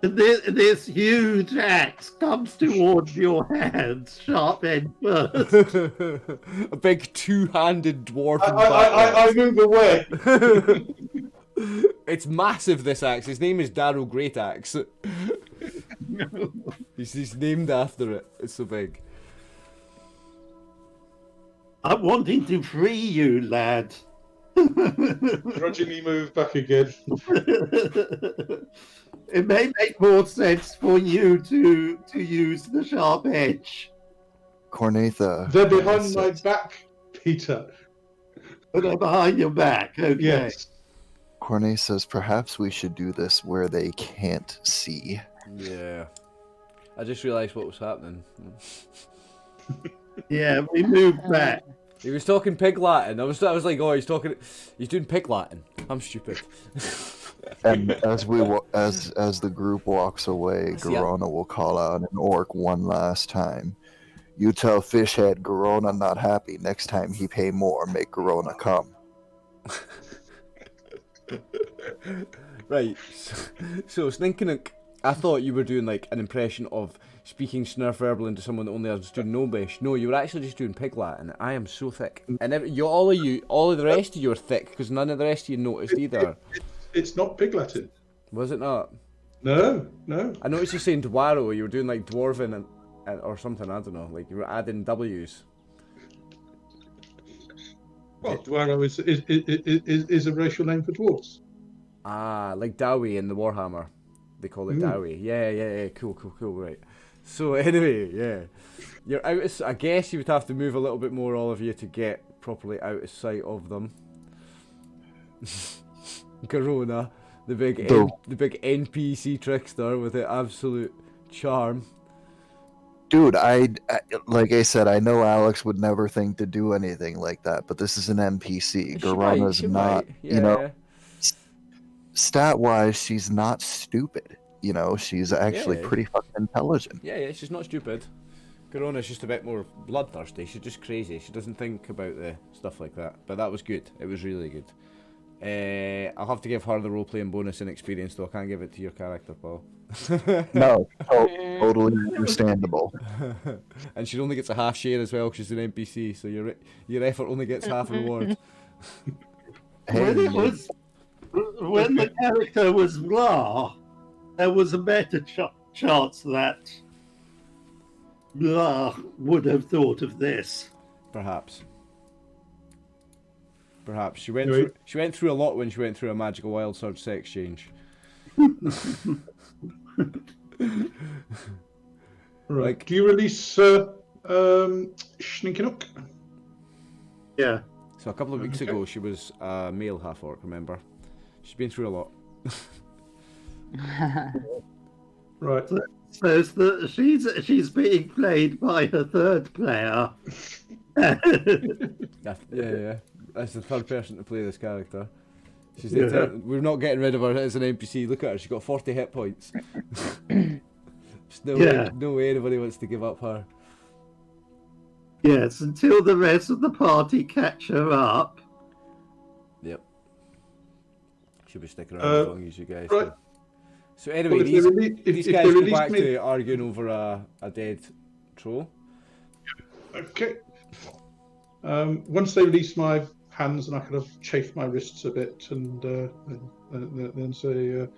this huge axe comes towards your hands, sharp end first. A big two-handed dwarf. I move away. It's massive, this axe. His name is Darrow Great Axe. He's named after it. It's so big. I'm wanting to free you, lad. Grudgingly move back again. It may make more sense for you to use the sharp edge. Cornatha. They're behind my back, Peter. But they're behind your back, okay. Yes. Cornet says perhaps we should do this where they can't see. Yeah. I just realised what was happening. Yeah, we moved back. He was talking Pig Latin. I was like, oh, he's doing Pig Latin. I'm stupid. And as the group walks away, Garona will call out an orc one last time. You tell Fishhead Garona not happy. Next time he pay more, make Garona come. Right. So Sninkinuck, I thought you were doing like an impression of speaking Snurferblin to someone that only understood Gnomish. No, you were actually just doing Pig Latin. I am so thick. And all of the rest of you are thick because none of the rest of you noticed either. It's not Pig Latin. Was it not? No. I noticed you saying Dwaro. You were doing like Dwarven and or something. I don't know. Like you were adding W's. Well, Dwaro is a racial name for dwarves. Ah, like Dowie in the Warhammer. They call it Dowie. Yeah. Cool. Right. So anyway, yeah. You're out. I guess you would have to move a little bit more, all of you, to get properly out of sight of them. Garona, the big NPC trickster with the absolute charm. Dude, like I said, I know Alex would never think to do anything like that, but this is an NPC. Garona's not, Yeah. Stat-wise, she's not stupid. She's actually pretty fucking intelligent. Yeah, she's not stupid. Garona's just a bit more bloodthirsty. She's just crazy. She doesn't think about the stuff like that. But that was good. It was really good. I'll have to give her the role-playing bonus and experience, though. I can't give it to your character, Paul. No, totally understandable. And she only gets a half share as well because she's an NPC, so your effort only gets half reward. Hey, When the character was blah, there was a better chance that blah would have thought of this. Perhaps she went through a lot when she went through a magical wild sword sex exchange. Right. Do you release Sninkinuck? Yeah. So a couple of weeks ago, she was a male half-orc, remember? She's been through a lot. Right. So she's being played by her third player. Yeah. That's the third person to play this character. She's Yeah. we're not getting rid of her as an NPC. Look at her. She's got 40 hit points. There's Yeah. no way anybody wants to give up her. Yes, until the rest of the party catch her up. Yep. She'll be sticking around as long as you guys right. do. So anyway, Well, these if guys they go release back me- to arguing over a dead troll. Okay. Once they release my hands, and I kind of chafe my wrists a bit, and then say,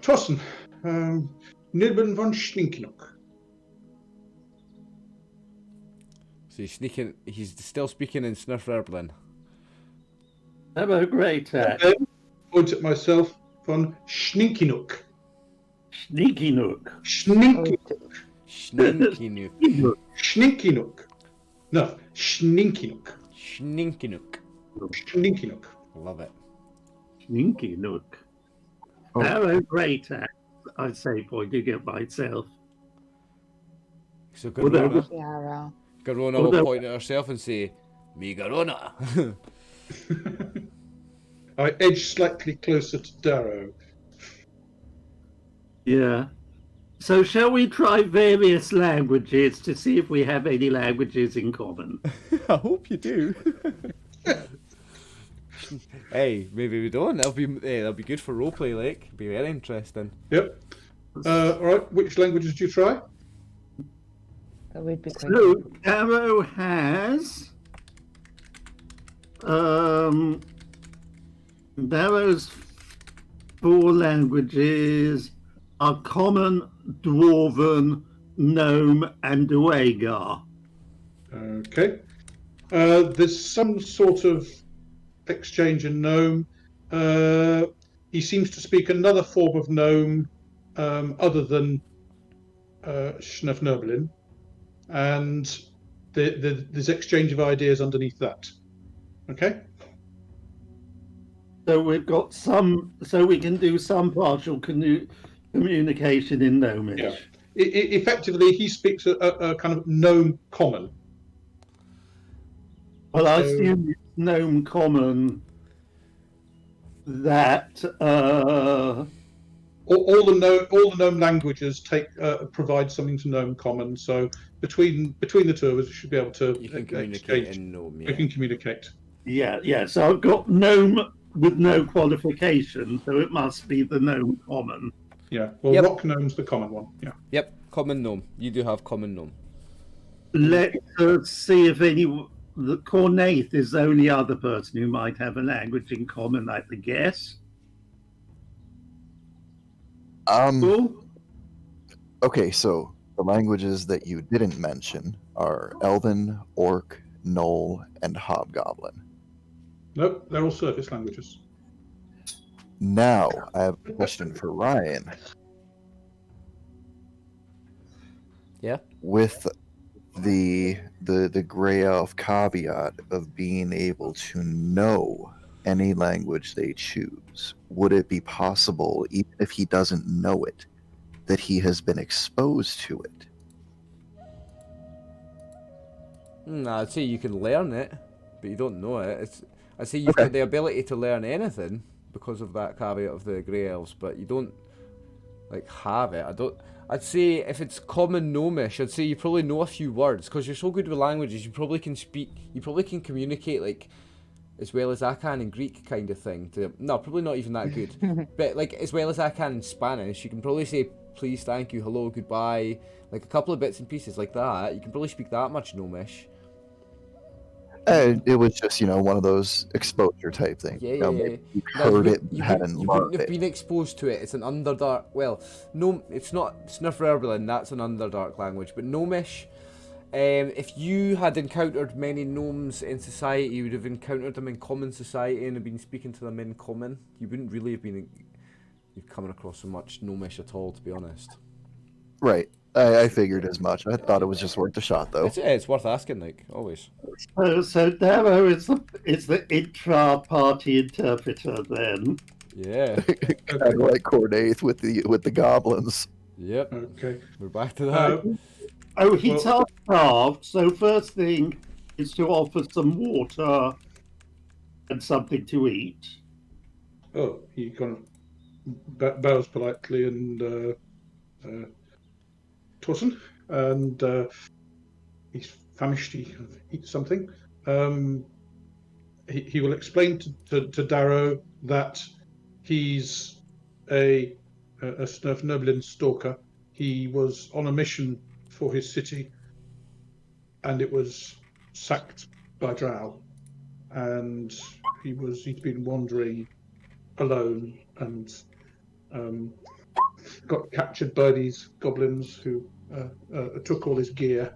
Thorsten, Nibben von Sninkinuck. So he's still speaking in Snuff Erblin. Hello, great Attack. Point at myself, von Sninkinuck. Sninkinuck. Sninkinuck. Sninkinuck. Sninkinuck. No, Sninkinuck. Sninkinuck. Sninkinuck. Love it. Sninkinuck. Oh. Hello, great Attack. I say, pointing at myself. So Although- Garona, Yeah, Garona Although- will point at herself and say, "Me Garona." I edge slightly closer to Darrow. Yeah. So shall we try various languages to see if we have any languages in common? I hope you do. Hey, maybe we don't. That'll be good for roleplay. Like, be very interesting. Yep. All right. Which languages do you try? that would be quite So good. Darrow has Darrow's 4 languages are Common, Dwarven, Gnome, and Duergar. Okay. There's some sort of exchange in Gnome. He seems to speak another form of Gnome other than Schnefnerblin. And there's exchange of ideas underneath that. Okay? So we've got some, so we can do some partial communication in Gnomish. Yeah. Effectively, he speaks a kind of Gnome common. Well, I So- assume it's Gnome Common that All the Gnome languages provide something to Gnome common. So between the two of us, we should be able to You can communicate exchange. in Gnome. We Yeah. can communicate. yeah. So I've got Gnome with no qualification, so it must be the Gnome Common. Yeah. Well, Yep. Rock Gnome's the common one. Yeah. Yep. Common Gnome. You do have Common Gnome. Let's see if the Cornaith is the only other person who might have a language in common, I would guess. Cool. Okay, so the languages that you didn't mention are Elven, Orc, Gnoll, and Hobgoblin. Nope, they're all surface languages. Now, I have a question for Ryan. Yeah. With the gray elf caveat of being able to know any language they choose, would it be possible, even if he doesn't know it, that he has been exposed to it? I'd say you can learn it, but you don't know it. I'd say you've Okay. got the ability to learn anything because of that caveat of the grey elves, but you don't have it. I'd say if it's common gnomish, I'd say you probably know a few words because you're so good with languages. You probably can communicate as well as I can in Greek, kind of thing. No, probably not even that good, but as well as I can in Spanish, you can probably say please, thank you, hello, goodbye, a couple of bits and pieces like that. You can probably speak that much gnomish. It was just, one of those exposure type things. Yeah. Maybe you No, heard it, you hadn't wouldn't learned have it. been exposed to it. It's an Underdark. Well, no, it's not Snuffererblin. That's an Underdark language. But Gnomish, if you had encountered many gnomes in society, you would have encountered them in common society and have been speaking to them in common. You wouldn't really have been coming across so much Gnomish at all, to be honest. Right. I figured as much. I thought it was just worth a shot, though. It's worth asking, always. So Darrow is the intra-party interpreter then. Yeah. Kind of like Cordaith with the goblins. Yep. Okay. We're back to that. Oh, he's Well- half-starved, so first thing is to offer some water and something to eat. Oh, he kind of bows politely and Torsen, and he's famished. He kind of eats something. He will explain to Darrow that he's a Snurf Noblin stalker. He was on a mission for his city, and it was sacked by Drow, and he'd been wandering alone and got captured by these goblins who took all his gear.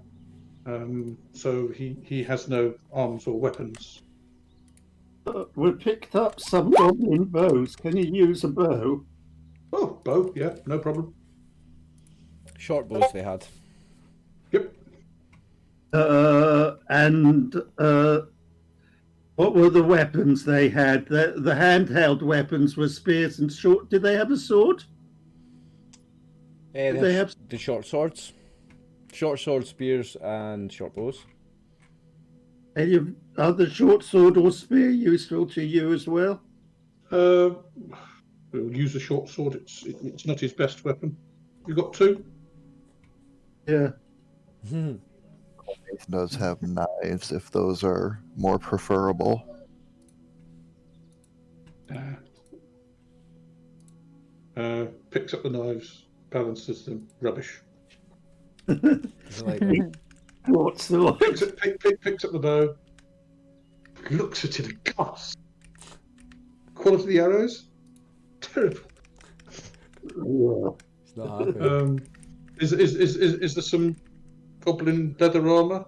So he has no arms or weapons. We picked up some goblin bows. Can you use a bow? Oh, bow, yeah, no problem. Short bows they had. Yep. And what were the weapons they had? The handheld weapons were spears and short. Did they have a sword? They have the short swords. Short sword, spears, and short bows. Any other short sword or spear useful to you as well? We'll use a short sword. It's not his best weapon. You got two? Yeah. Nathan does have knives if those are more preferable. Picks up the knives, balances them. Rubbish. Like, What's the one? Picks up the bow. Looks at it aghast. Quality of the arrows? Terrible. it's not happy. Is there some goblin leather armor?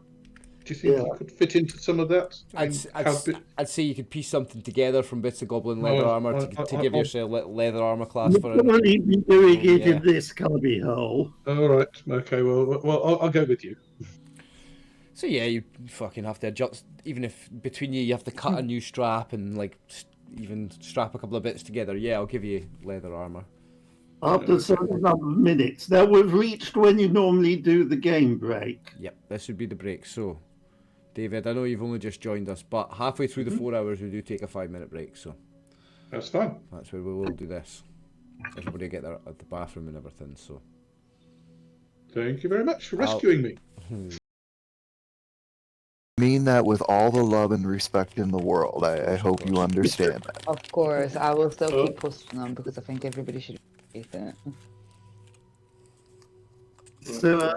Do you think you could fit into some of that? I'd say you could piece something together from bits of goblin leather armor to give I'll- yourself a leather armor class for You'll it. only be doing it Yeah. in this cubby hole. All right. Okay. Well, I'll go with you. So yeah, you fucking have to adjust. Even if between you have to cut a new strap and like even strap a couple of bits together. Yeah, I'll give you leather armor. After a certain number of minutes. Now we've reached when you normally do the game break. Yep, this would be the break. So, David, I know you've only just joined us, but halfway through the 4 hours, we do take a 5-minute break. So That's fine. that's where we will do this. Everybody get there at the bathroom and everything. So Thank you very much for rescuing me. I mean that with all the love and respect in the world. I hope you understand that. Of course, I will still keep posting them because I think everybody should read it. So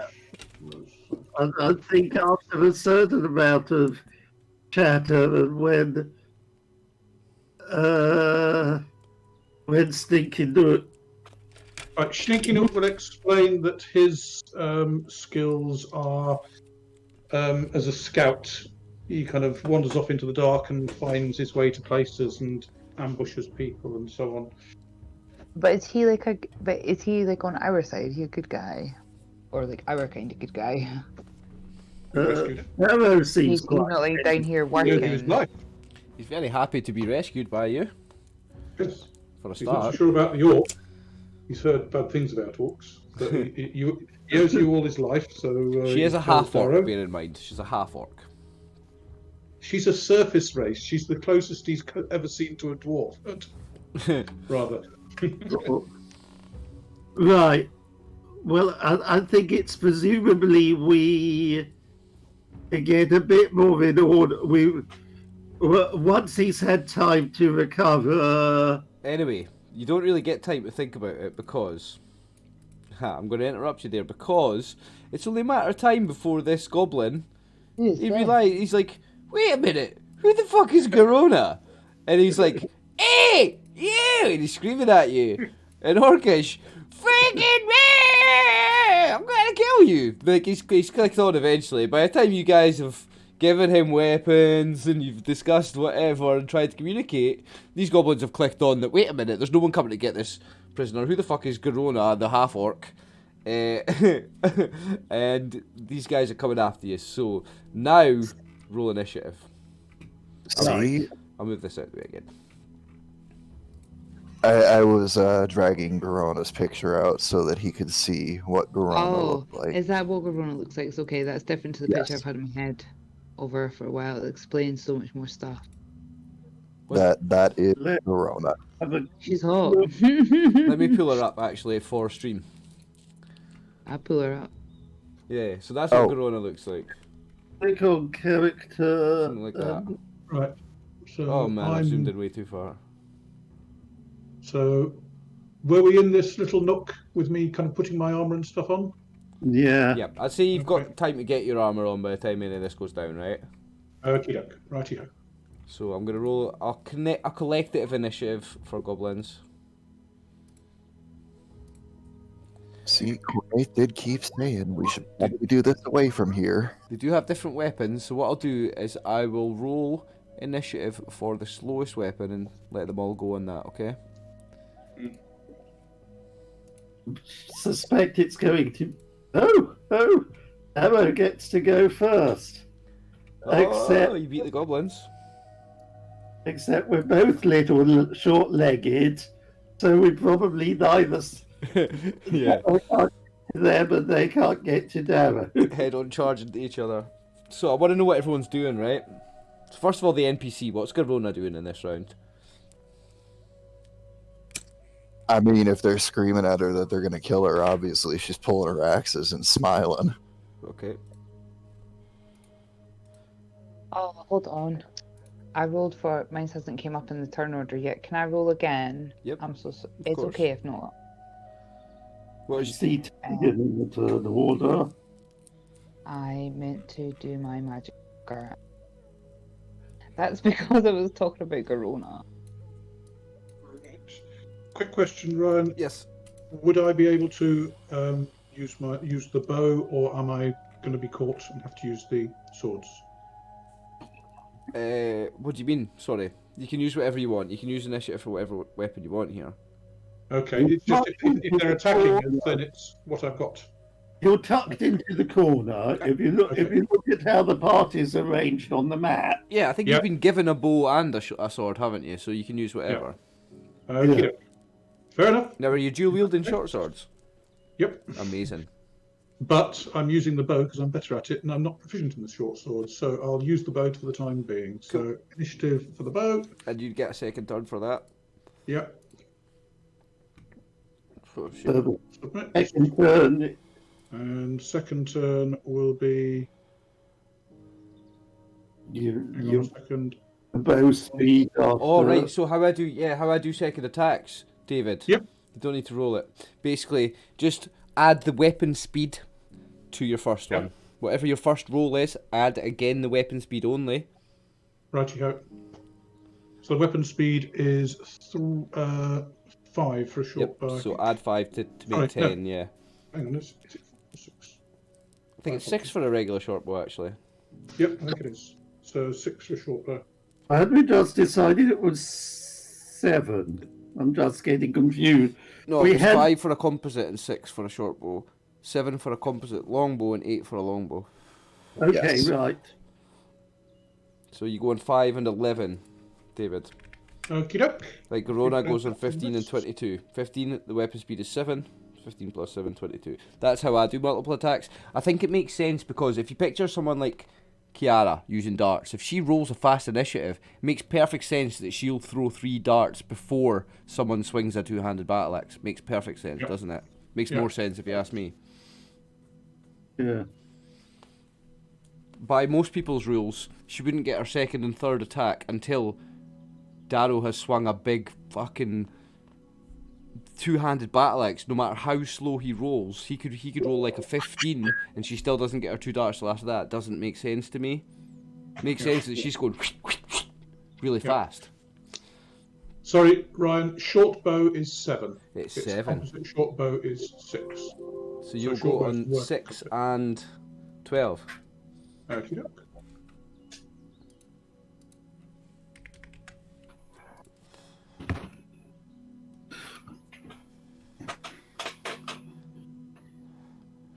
I think after a certain amount of chatter and when Sninkinuck Right, Sninkinuck will explain that his skills are as a scout. He kind of wanders off into the dark and finds his way to places and ambushes people and so on. But is he like on our side? Is he a good guy, or like our kind of good guy? Rescued. Arrow seems He's quite not like down here He owed his working. life. he's very happy to be rescued by you Yes. for a He's not so start. sure about the orc. He's heard bad things about orcs. But he owes you all his life, so... She is a he tells half orc, Darrow. bear in mind. She's a half orc. She's a surface race. She's the closest he's ever seen to a dwarf. Rather. right. Well, I think it's presumably we get a bit more in order. Once he's had time to recover. Anyway, you don't really get time to think about it because... I'm going to interrupt you there because it's only a matter of time before this goblin... He realised, he's like, wait a minute, who the fuck is Garona? And he's like, hey, you! And he's screaming at you. And Orcish, freaking me! I'm gonna kill you! Like, he's clicked on eventually. By the time you guys have given him weapons and you've discussed whatever and tried to communicate, these goblins have clicked on that, wait a minute, there's no one coming to get this prisoner. Who the fuck is Garona, the half-orc? And these guys are coming after you. So now, roll initiative. See, I'll move this out of the way again. I was dragging Garona's picture out so that he could see what Garona Oh, looked like. is that what Garona looks like? It's okay, that's different to the picture I've had in my head over for a while. It explains so much more stuff. That is Let- Verona. have a She's hot. Let me pull her up actually for stream. I pull her up. Yeah, so that's what Oh. Corona looks like. click on character. Something like that. Right. So Oh man, I've zoomed I'm. in way too far. So, were we in this little nook with me kind of putting my armor and stuff on? Yeah. Yep, I'd say you've Okay. got time to get your armour on by the time any of this goes down, right? Okie doke. Righty-ho. So I'm gonna roll a collective initiative for goblins. See, Quaith did keep saying we should probably do this away from here. They do have different weapons, so what I'll do is I will roll initiative for the slowest weapon and let them all go on that, okay? Suspect it's going to. Oh, Emma gets to go first. Oh, you beat the goblins. Except we're both little and short-legged, so we probably neither Yeah. can't get to them and they can't get to Darren. Head on charge into each other. So I want to know what everyone's doing, right? So first of all, the NPC. What's Garona doing in this round? I mean, if they're screaming at her that they're gonna kill her, obviously she's pulling her axes and smiling. Okay. Oh, hold on. I rolled for mine hasn't came up in the turn order yet. Can I roll again? Yep, I'm so it's course. okay if not. What is C2 in the turn order. I meant to do my magic. That's because I was talking about Garona. Right. Quick question, Ryan. Yes. Would I be able to use the bow, or am I going to be caught and have to use the swords? What do you mean? Sorry. You can use whatever you want. You can use initiative for whatever weapon you want here. Okay, it's just if they're attacking us, then it's what I've got. You're tucked into the corner. If you look at how the party's arranged on the map. Yeah, I think Yep. you've been given a bow and a sword, haven't you? So you can use whatever. Okay, Yeah. fair enough. Now, are you dual wielding short swords? Yep. Amazing. But I'm using the bow because I'm better at it, and I'm not proficient in the short sword, so I'll use the bow for the time being. So initiative for the bow. And you'd get a second turn for that. Yep. Oh, shit. Submit. Second turn. And second turn will be. Hang on You a second. bow speed after. Oh right, so how I do second attacks, David. Yep. You don't need to roll it. Basically, just add the weapon speed to your first Yep. one. Whatever your first roll is, add again the weapon speed only. Righty-ho. So the weapon speed is 5 for a short Yep. bow. So add 5 to make Sorry, no. 10. Yeah. Hang on, is it 6? I think it's 6 for a regular short bow actually. Yep, I think it is. So 6 for a short bow. Had we just decided it was 7? I'm just getting confused. No, We it was had- 5 for a composite and 6 for a short bow. 7 for a composite longbow and 8 for a longbow. Okay, Yes. right. So you go on 5 and 11, David. Okie doke. Like Garona goes on 15 and 22. 15, the weapon speed is 7. 15 plus 7, 22. That's how I do multiple attacks. I think it makes sense because if you picture someone like Kiara using darts, if she rolls a fast initiative, it makes perfect sense that she'll throw 3 darts before someone swings a two-handed battle axe. Makes perfect sense, Yep. doesn't it? Makes Yep. more sense if you ask me. Yeah. By most people's rules, she wouldn't get her second and third attack until Darrow has swung a big fucking two-handed battle axe. No matter how slow he rolls, he could roll like a 15 and she still doesn't get her 2 darts till after that. Doesn't make sense to me. Makes sense that she's going really fast. Sorry, Ryan. Short bow is 7. It's Its 7. opposite short bow is 6. So you'll short go bow's on worth 6 it. and 12. Okie doke.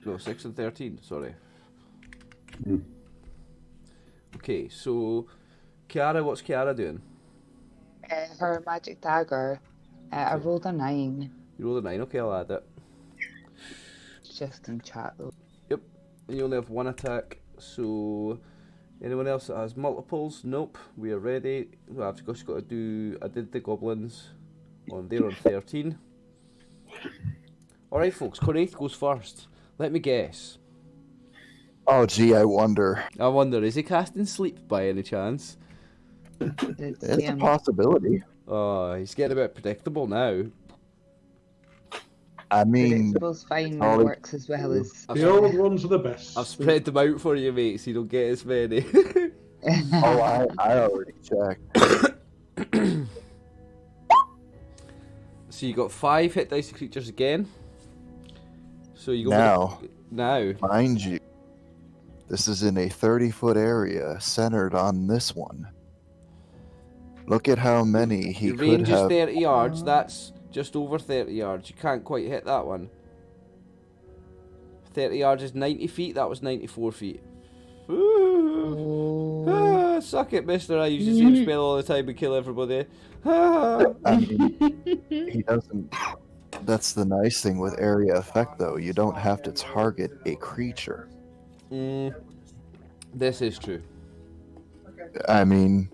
No, 6 and 13, sorry. Hmm. Okay, so Kiara, what's Kiara doing? Her magic dagger. I rolled a 9. You rolled a 9, okay, I'll add it. Just in chat though. Yep, and you only have 1 attack, so Anyone else that has multiples? Nope. We are ready. Well, I've just got to do. I did the goblins. They're on 13. All right, folks. Cornaith goes first. Let me guess. Oh, gee, I wonder. I wonder, is he casting sleep by any chance? The It's a DM possibility. Oh, he's getting a bit predictable now. I mean, predictable's fine when it all- works as well as. The old ones are the best. I've spread them out for you, mate, so you don't get as many. oh, I already checked. So you got 5 hit dice to creatures again. So you go Now. Now. Mind you, this is in a 30-foot area centered on this one. Look at how many he Your could range is have. 30 yards. That's just over 30 yards. You can't quite hit that one. 30 yards is 90 feet. That was 94 feet. Ah, suck it, mister. I use the same spell all the time and kill everybody. Ah. I mean, he doesn't. That's the nice thing with area effect, though. You don't have to target a creature. This is true. I mean,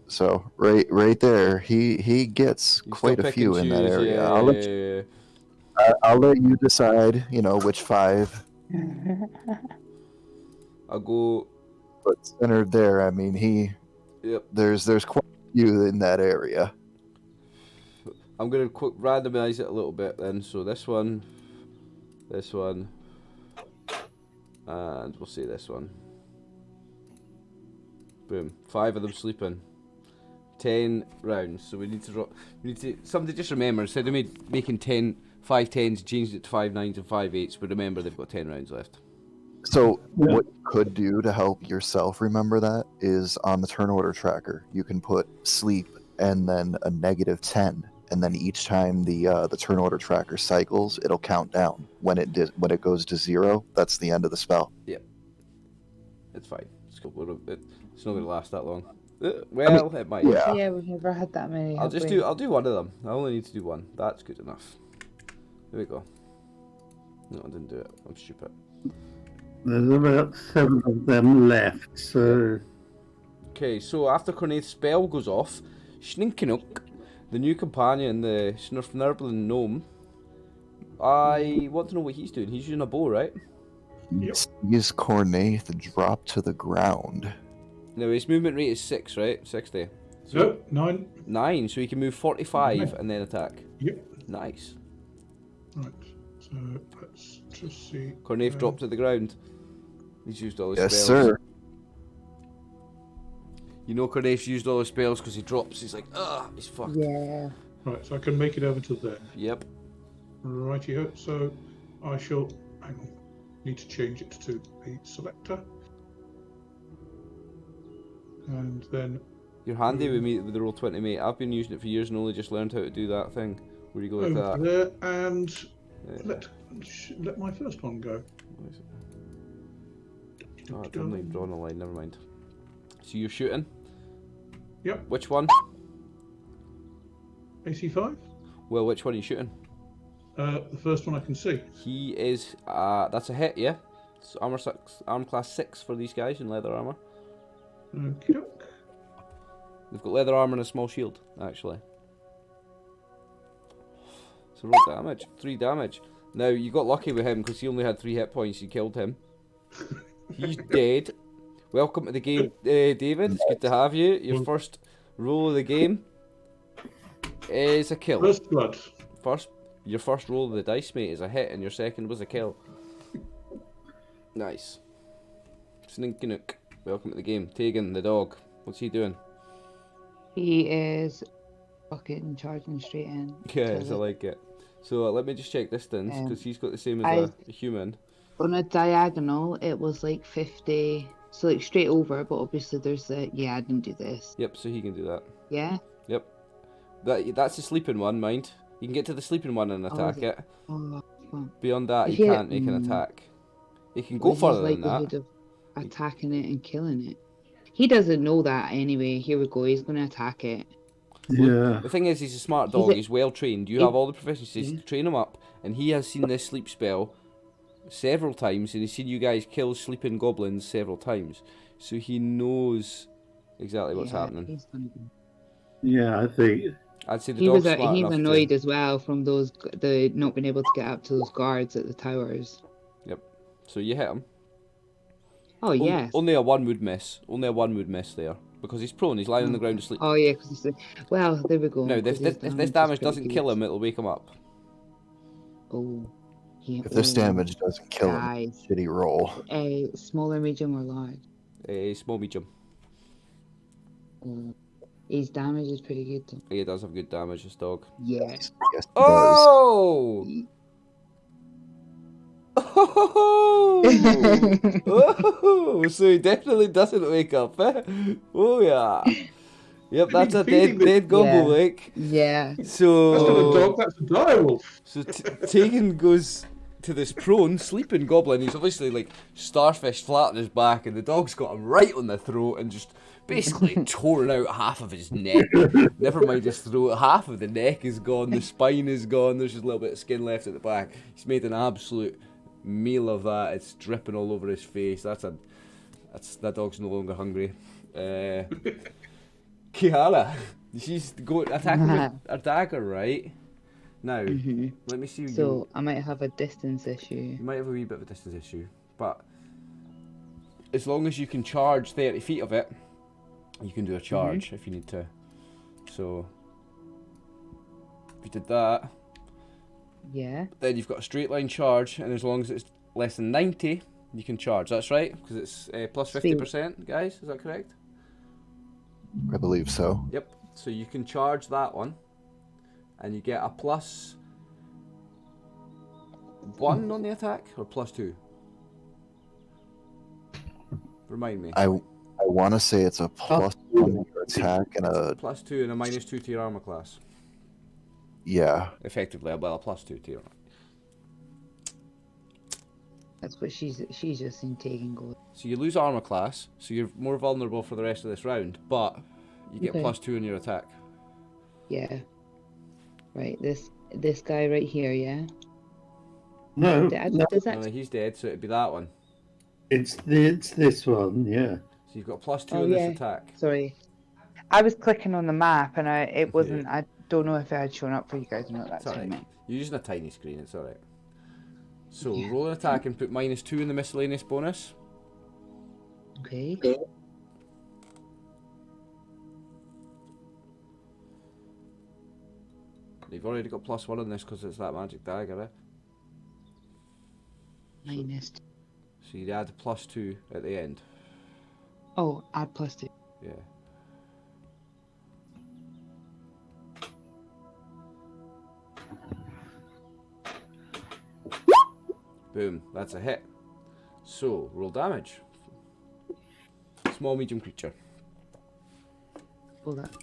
so right there, he gets You quite still a pick few and in that choose, area. yeah, I'll let yeah, you, yeah. I'll let you decide. Which 5. I'll go. But centered there, I mean, Yep. there's quite a few in that area. I'm going to randomize it a little bit then. So this one, and we'll say this one. Boom. 5 of them sleeping. 10 rounds. So we need to. Somebody just remember, instead of making 5 10s, change it to 5 9s and 5 8s. But remember, they've got 10 rounds left. So what you could do to help yourself remember that is on the turn order tracker, you can put sleep and then a -10, and then each time the turn order tracker cycles, it'll count down. When it goes to 0, that's the end of the spell. It's fine. It's not going to last that long. Well, it might. Yeah. Yeah, we've never had that many. I'll have we? I'll do one of them. I only need to do one. That's good enough. There we go. No, I didn't do it. I'm stupid. There's about 7 of them left, so Okay, so after Cornaith's spell goes off, Sninkinuck, the new companion, the Snurfnerblin gnome, I want to know what he's doing. He's using a bow, right? Yep. Sees Cornaith drop to the ground. No, his movement rate is 6, right? 60. So 9. 9, so he can move 45 Nine. and then attack. Yep. Nice. Right. So let's just see. Cornaith dropped to the ground. He's used all his Yes, spells. sir. You know Cornaith's used all his spells because he drops. He's like, he's fucked. Yeah. Right, so I can make it over to there. Yep. Righty-ho. So I shall. Hang on. Need to change it to a selector. And then. You're handy with me with the Roll20, mate. I've been using it for years and only just learned how to do that thing. Where you go like Over that. there and Yeah. let my first one go. What is it? Oh, it's only drawn a line, never mind. So you're shooting? Yep. Which one? AC5. Well, which one are you shooting? The first one I can see. He is, that's a hit, yeah? It's armor class 6 for these guys in leather armor. Okay. They've got leather armor and a small shield, actually. So roll damage, 3 damage. Now, you got lucky with him because he only had 3 hit points, you killed him. He's dead. Welcome to the game, David. It's good to have you. Your first roll of the game is a kill. First blood. Your first roll of the dice, mate, is a hit, and your second was a kill. Nice. Sninkinuck, welcome to the game. Tegan, the dog, what's he doing? He is fucking charging straight in. Yes, I to like it. So let me just check distance, because he's got the same as I- a human. On a diagonal, it was like 50, so like straight over, but obviously there's the, I didn't do this. Yep, so he can do that. Yeah? Yep. That's the sleeping one, mind. You can get to the sleeping one and attack is it. Oh, fuck. Beyond that, If he you- can't make an attack. He can go What's his further than that. likelihood of attacking it and killing it? He doesn't know that anyway. Here we go. He's going to attack it. yeah. The thing is, he's a smart He's dog. a- He's well trained. You he- have all the proficiencies to train him up, and he has seen this sleep spell several times, and he's seen you guys kill sleeping goblins several times, so he knows exactly what's happening. He's gonna be... Yeah, I think. I'd say the He dog's was smart he's enough annoyed to... as well from the not being able to get up to those guards at the towers. Yep. So you hit him. Oh yes. Only a 1 would miss. Only a 1 would miss there. Because he's prone, he's lying on the ground asleep. Oh yeah, because well, there we go. Now, if this damage doesn't kill him, it'll wake him up. Oh. If this damage doesn't kill him, guys. shitty roll. Smaller, medium, or large? Small, medium. His damage is pretty good though. He does have good damage, this dog. Yeah. Yes, he does. Oh! Oh! So he definitely doesn't wake up, eh? Oh yeah. Yep, that's a dead gobble, like. Yeah. So That's not a dog, that's a direwolf. So Tegan goes to this prone, sleeping goblin. He's obviously like starfish flat on his back, and the dog's got him right on the throat and just basically torn out half of his neck. Never mind his throat, half of the neck is gone, the spine is gone, there's just a little bit of skin left at the back. He's made an absolute meal of that. It's dripping all over his face. That dog's no longer hungry. Kiara, she's attacking with her dagger, right? Now, let me see. So I might have a distance issue. You might have a wee bit of a distance issue, but as long as you can charge 30 feet of it, you can do a charge if you need to. So, if you did that, yeah, then you've got a straight line charge, and as long as it's less than 90, you can charge. That's right, because it's plus 50%, guys. Is that correct? I believe so. Yep. So you can charge that one, and you get a +1 on the attack, or +2. Remind me. I want to say it's a +1 to your attack and a +2 and a -2 to your armor class. yeah. Effectively, well, a +2 to your armor. that's what she's just seen taking gold. So you lose armor class, so you're more vulnerable for the rest of this round, but you get +2 in your attack. Yeah. Right. This guy right here. Yeah. No, Does that? No, he's dead, so it'd be that one. it's this one. Yeah. So you've got +2 in this attack. Sorry. I was clicking on the map and it wasn't. I don't know if it had shown up for you guys or not. That's what I meant. You're using a tiny screen, it's alright. So roll an attack and put -2 in the miscellaneous bonus. Okay. You've already got +1 on this because it's that magic dagger, eh? Minus. So you add +2 at the end. Oh, add +2. Yeah. Boom, that's a hit. So, roll damage. Small, medium creature. Hold that.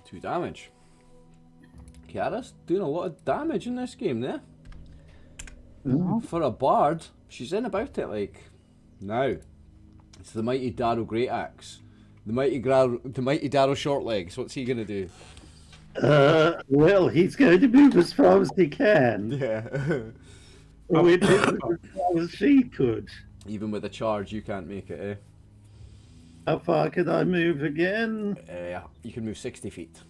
2 damage. Kiara's doing a lot of damage in this game there. For a bard, she's in about it like now. It's the mighty Darrow Great Axe. The mighty Darrow Shortlegs. What's he gonna do? Well, he's going to move as far as he can. Yeah. Which is as far as she could. Even with a charge, you can't make it, eh? How far can I move again? You can move 60 feet.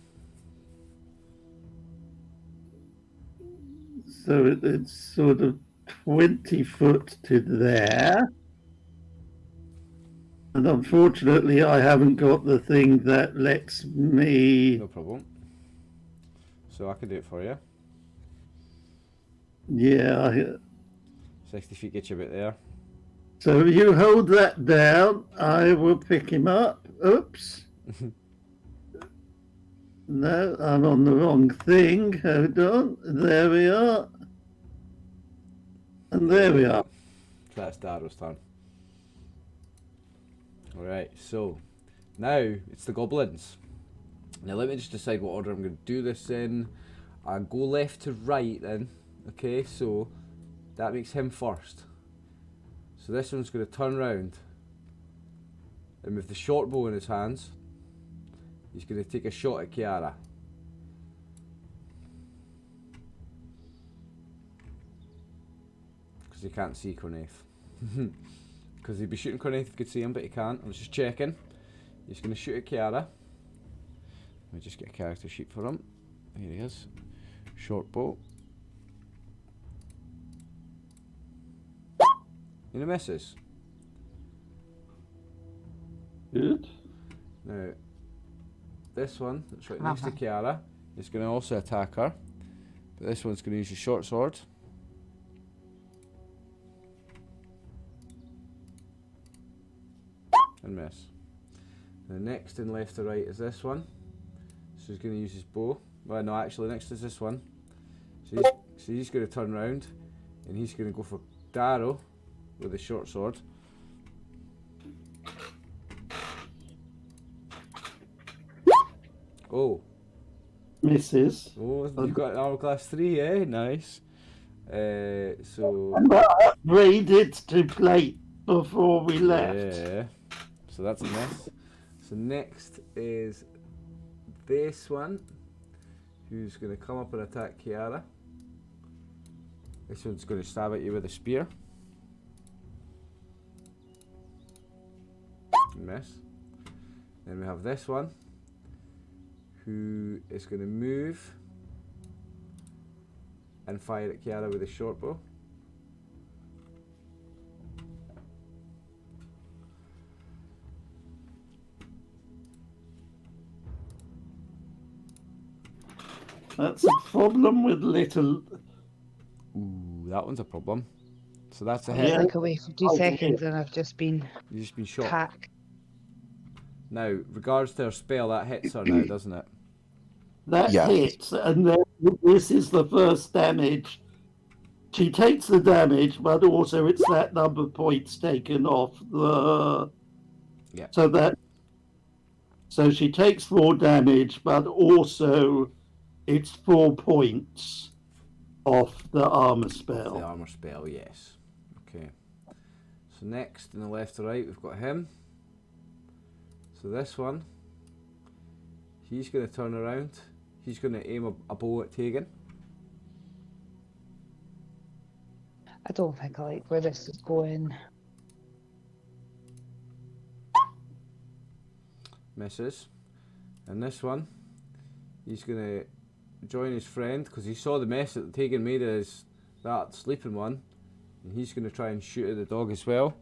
So it's sort of 20 foot to there. And unfortunately, I haven't got the thing that lets me... No problem. So I can do it for you. Yeah. 60 feet gets you a bit there. So you hold that down. I will pick him up. Oops. No, I'm on the wrong thing. Hold on. There we are. And there we are. That's Darrow's turn. Alright, so now it's the goblins. Now let me just decide what order I'm going to do this in. I'll go left to right then. Okay, so that makes him first. So this one's going to turn round. And with the short bow in his hands, he's going to take a shot at Kiara. because he can't see Cornaith. Because he'd be shooting Cornaith if he could see him, but he can't. I was just checking. He's going to shoot at Kiara. Let me just get a character sheet for him. Here he is. Short bow. And he misses. Good. Now, this one that's right next to Kiara is going to also attack her. But this one's going to use a short sword. And miss. The next in left to right is this one. So he's going to use his bow. Well, no, actually, next is this one. So he's going to turn round and he's going to go for Darrow with a short sword. Oh. Misses. Oh, you've got an armor class 3, eh? Nice. So. Upgraded to plate before we left. Yeah. So that's a miss. So next is this one, who's going to come up and attack Kiara. This one's going to stab at you with a spear. Miss. Then we have this one, who is going to move and fire at Kiara with a short bow. That's a problem with little. Ooh, that one's a problem. So that's a I hit. Yeah. look away for 2 seconds and I've just been You've just been shot. attacked. Now, regards to her spell, that hits her now, doesn't it? That Yeah. hits, and then this is the first damage. She takes the damage, but also it's that number of points taken off the. Yeah. So she takes 4 damage, but also it's 4 points off the armor spell. The armor spell, yes. Okay. So next, in the left to right, we've got him. So this one, he's going to turn around. He's going to aim a bow at Tegan. I don't think I like where this is going. Misses. And this one, he's going to join his friend because he saw the mess that Tegan made of that sleeping one, and he's going to try and shoot at the dog as well.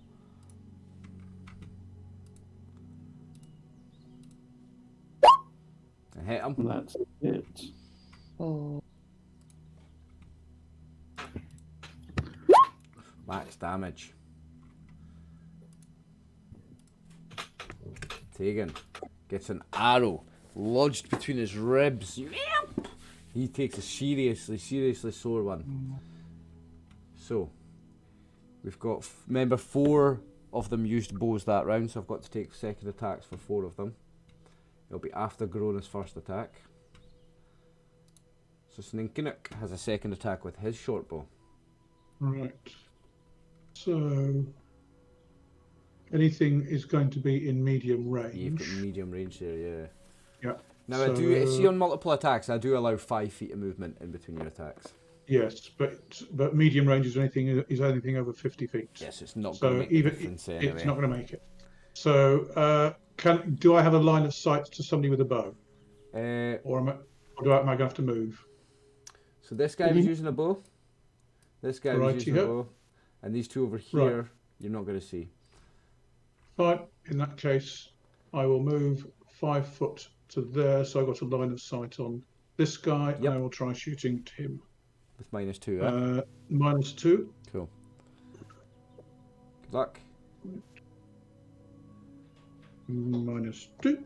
And hit him. That's it. Oh, Max damage. Tegan gets an arrow lodged between his ribs. He takes a seriously sore one. So, we've got, remember, 4 of them used bows that round, so I've got to take second attacks for 4 of them. It'll be after Garona's first attack. So Sninkinuck has a second attack with his short bow. Right. So anything is going to be in medium range. You've got medium range there, yeah. Yeah. Now I do see on multiple attacks, I do allow 5 feet of movement in between your attacks. Yes, but medium range is anything over 50 feet. Yes, it's not So going to make a even difference anyway. it's not going to make it. So do I have a line of sight to somebody with a bow, or am I going to have to move? So this guy was using a bow. This guy was using a Righty-ho. bow, and these 2 over here, you're not going to see. Fine. In that case, I will move 5 foot to there, so I've got a line of sight on this guy, and I will try shooting at him. With -2, eh? -2. Cool. Good luck. -2.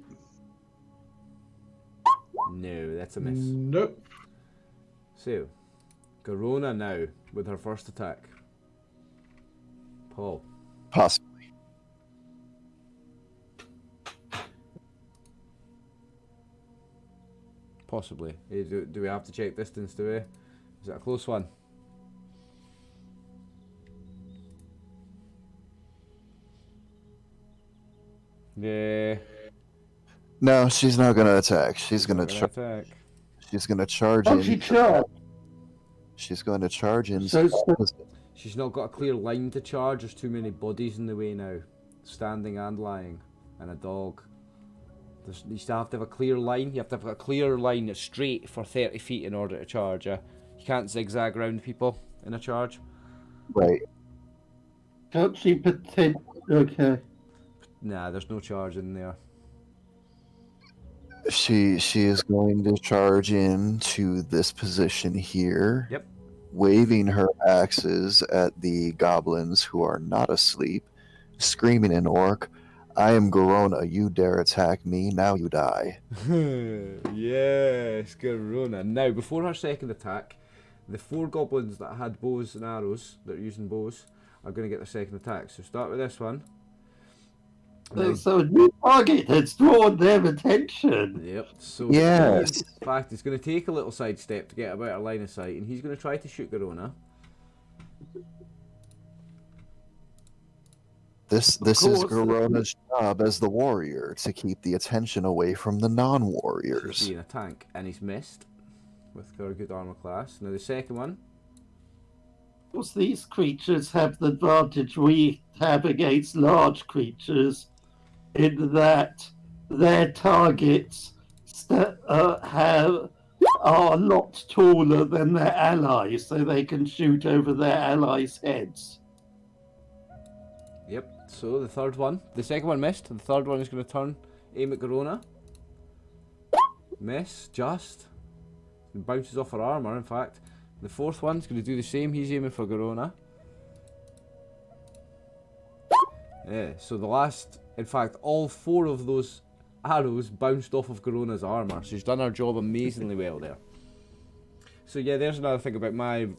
No, that's a miss. Nope. So, Garona now with her first attack. Paul. Possibly. Possibly. Do we have to check distance, do we? Is it a close one? Yeah. No, she's not gonna attack. She's gonna Attack. She's gonna charge Oh, in. she charged. She's going to charge in. So- She's not got a clear line to charge. There's too many bodies in the way now, standing and lying, and a dog. You still have to have a clear line. You have to have a clear line that's straight for 30 feet in order to charge. You can't zigzag around people in a charge. Right. Can't she pretend? Okay. Nah, there's no charge in there. She is going to charge into this position here. Yep. Waving her axes at the goblins who are not asleep, screaming in orc, "I am Garona, you dare attack me, now you die." Yes, Garona. Now, before her second attack, the 4 goblins that had bows and arrows, that are using bows, are going to get their second attack. So start with this one. Now, So a new target has drawn their attention. yep, so Yes. in fact, it's going to take a little sidestep to get a better line of sight, and he's going to try to shoot Garona. This is course. Garona's job as the warrior, to keep the attention away from the He's non-warriors. being a tank, and he's missed with her good armor class. Now the second one, Of course, these creatures have the advantage we have against large creatures, in that their targets are a lot taller than their allies, so they can shoot over their allies' heads. yep. So the third one, the second one missed. The third one is going to turn, aim at Garona. Miss, just. And bounces off her armor, in fact. The fourth one's going to do the same. He's aiming for Garona. Yeah, so the last, in fact, all 4 of those arrows bounced off of Garona's armor. She's done her job amazingly well there. So yeah, there's another thing about my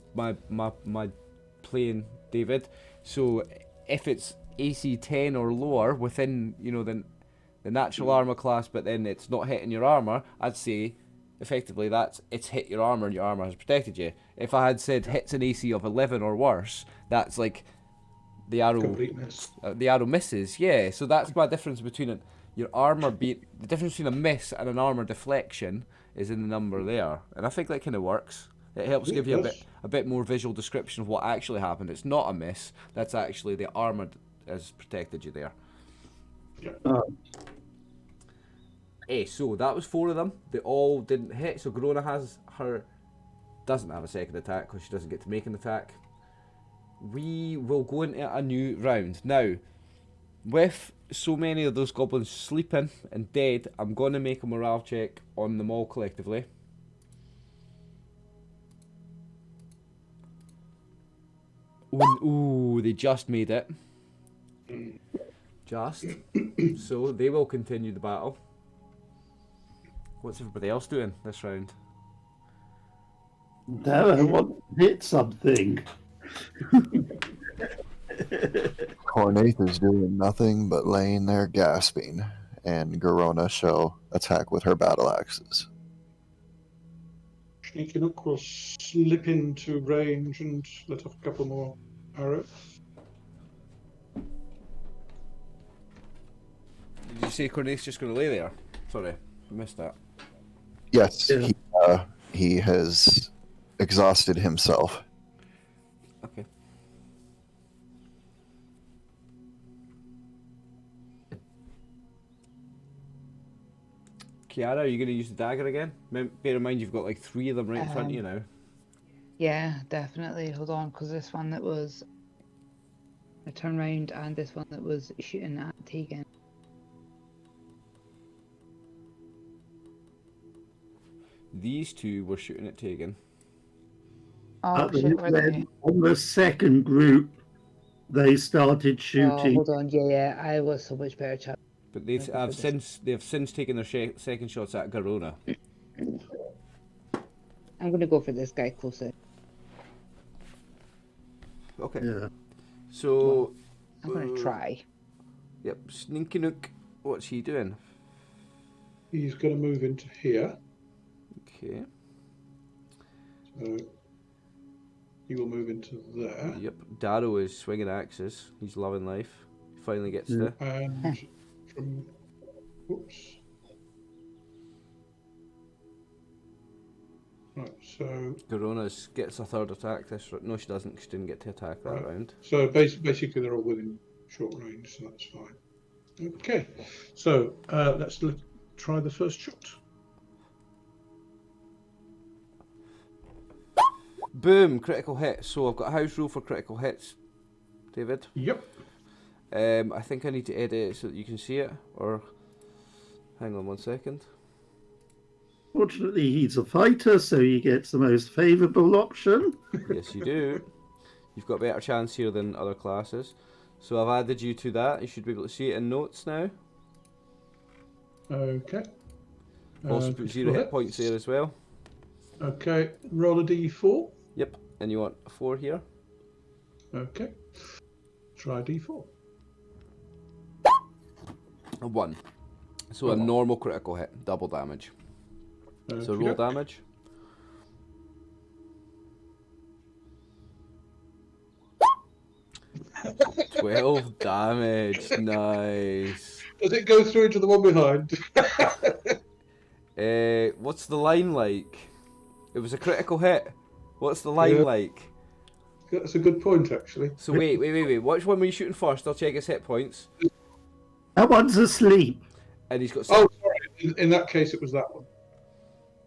playing David. So if it's AC 10 or lower within, you know, the natural armor class, but then it's not hitting your armor, I'd say effectively it's hit your armor and your armor has protected you. If I had said hits an AC of 11 or worse, that's like the arrow, Complete miss. the arrow misses. Yeah, so that's my difference between your armor being, the difference between a miss and an armor deflection is in the number there, and I think that kind of works. It helps give you a bit more visual description of what actually happened. It's not a miss. That's actually the armor has protected you there. So that was 4 of them. They all didn't hit. So Garona doesn't have a second attack because she doesn't get to make an attack. We will go into a new round now. With so many of those goblins sleeping and dead, I'm going to make a morale check on them all collectively. Ooh, they just made it. Just. So they will continue the battle. What's everybody else doing this round? Now I want to hit something. Cornaith is doing nothing but laying there gasping, and Garona shall attack with her battle axes. Sninkinuck will slip into range and let off a couple more arrows. Did you say Cornaith's just going to lay there? Sorry, I missed that. Yes, Yeah. he has exhausted himself. Okay. Kiara, are you going to use the dagger again? Bear in mind you've got like 3 of them right in front of you now. Yeah, definitely. Hold on, because this one that was a turnaround and this one that was shooting at Tegan. These 2 were shooting at Tegan. Oh, shit, were they? Then on the second group, they started Oh, shooting. hold on. Yeah, I was so much better chat. But they have since taken their second shots at Garona. I'm going to go for this guy closer. Okay. Yeah. So I'm going to try. Yep, Sninkinuck, what's he doing? He's going to move into here. Okay. So he will move into there. Yep, Darrow is swinging axes. He's loving life. He finally gets to. And from... Whoops. Right, so Gorona's gets a third attack this round. No, she doesn't, 'cause she didn't get to attack that Right. round. so basically they're all within short range, so that's fine. Okay, so let's try the first shot. Boom! Critical hit. So I've got a house rule for critical hits, David. Yep. I think I need to edit it so that you can see it, or hang on 1 second. Fortunately, he's a fighter, so he gets the most favourable option. Yes, you do. You've got a better chance here than other classes. So I've added you to that. You should be able to see it in notes now. Okay. Also put 0 hit points there as well. Okay, roll a d4. Yep, and you want a 4 here. Okay. Try d4. A 1. So a normal critical hit, double damage. So roll damage. 12 damage, nice. Does it go through to the one behind? What's the line like? It was a critical hit. What's the line like? That's a good point, actually. So wait. Which one were you shooting first? I'll check his hit points. That one's asleep. And he's got. Oh, sorry. In that case, it was that one.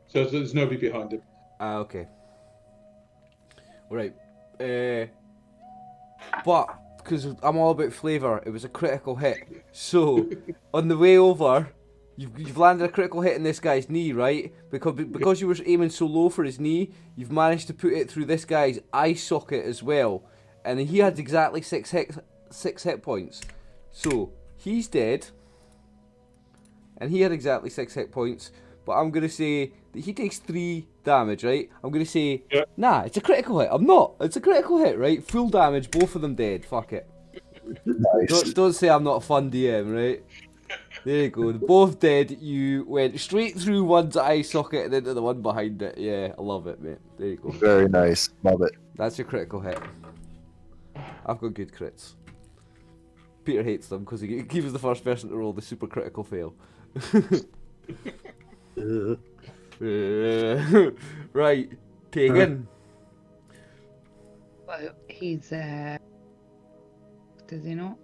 So there's nobody behind him. Ah, okay. Right. But because I'm all about flavour, it was a critical hit. So on the way over, you've landed a critical hit in this guy's knee, right? Because you were aiming so low for his knee, you've managed to put it through this guy's eye socket as well, and he had exactly six hit points. So he's dead, and he had exactly 6 hit points. But I'm gonna say that he takes 3 damage, right? I'm gonna say, nah, it's a critical hit. I'm not. It's a critical hit, right? Full damage, both of them dead. Fuck it. Nice. Don't say I'm not a fun DM, right? There you go. Both dead. You went straight through one's eye socket and into the one behind it. Yeah, I love it, mate. There you go. Very nice. Love it. That's your critical hit. I've got good crits. Peter hates them because he was the first person to roll the super critical fail. Right, Tegan. Well, he's does he not?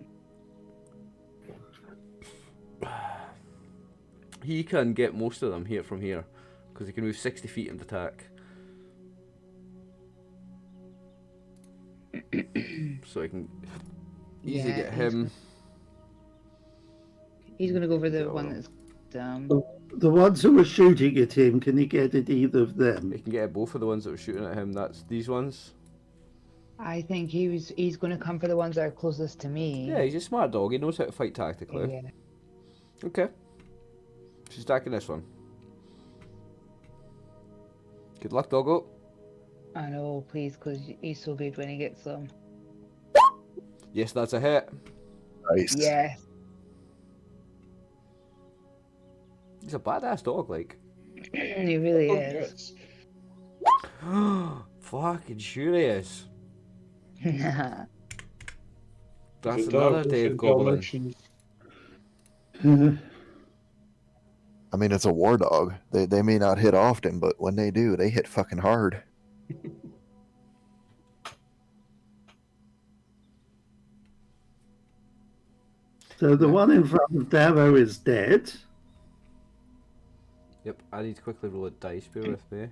He can get most of them here from here because he can move 60 feet and attack. So I can easily get him. He's gonna go for the one that's The ones who were shooting at him, can he get at either of them? He can get at both of the ones that were shooting at him. That's these ones. I think he's gonna come for the ones that are closest to me. Yeah, he's a smart dog. He knows how to fight tactically. Yeah. Okay. She's attacking this one. Good luck, doggo. I know, please, because he's so good when he gets them. Yes, that's a hit. Nice. Yes. He's a badass dog, like. He really is. Yes. Fucking sure he is. That's There's a another dog dead in goblin. Dalmatians. I mean, it's a war dog. They may not hit often, but when they do, they hit fucking hard. So the one in front of Darrow is dead. Yep, I need to quickly roll a dice, bear with me.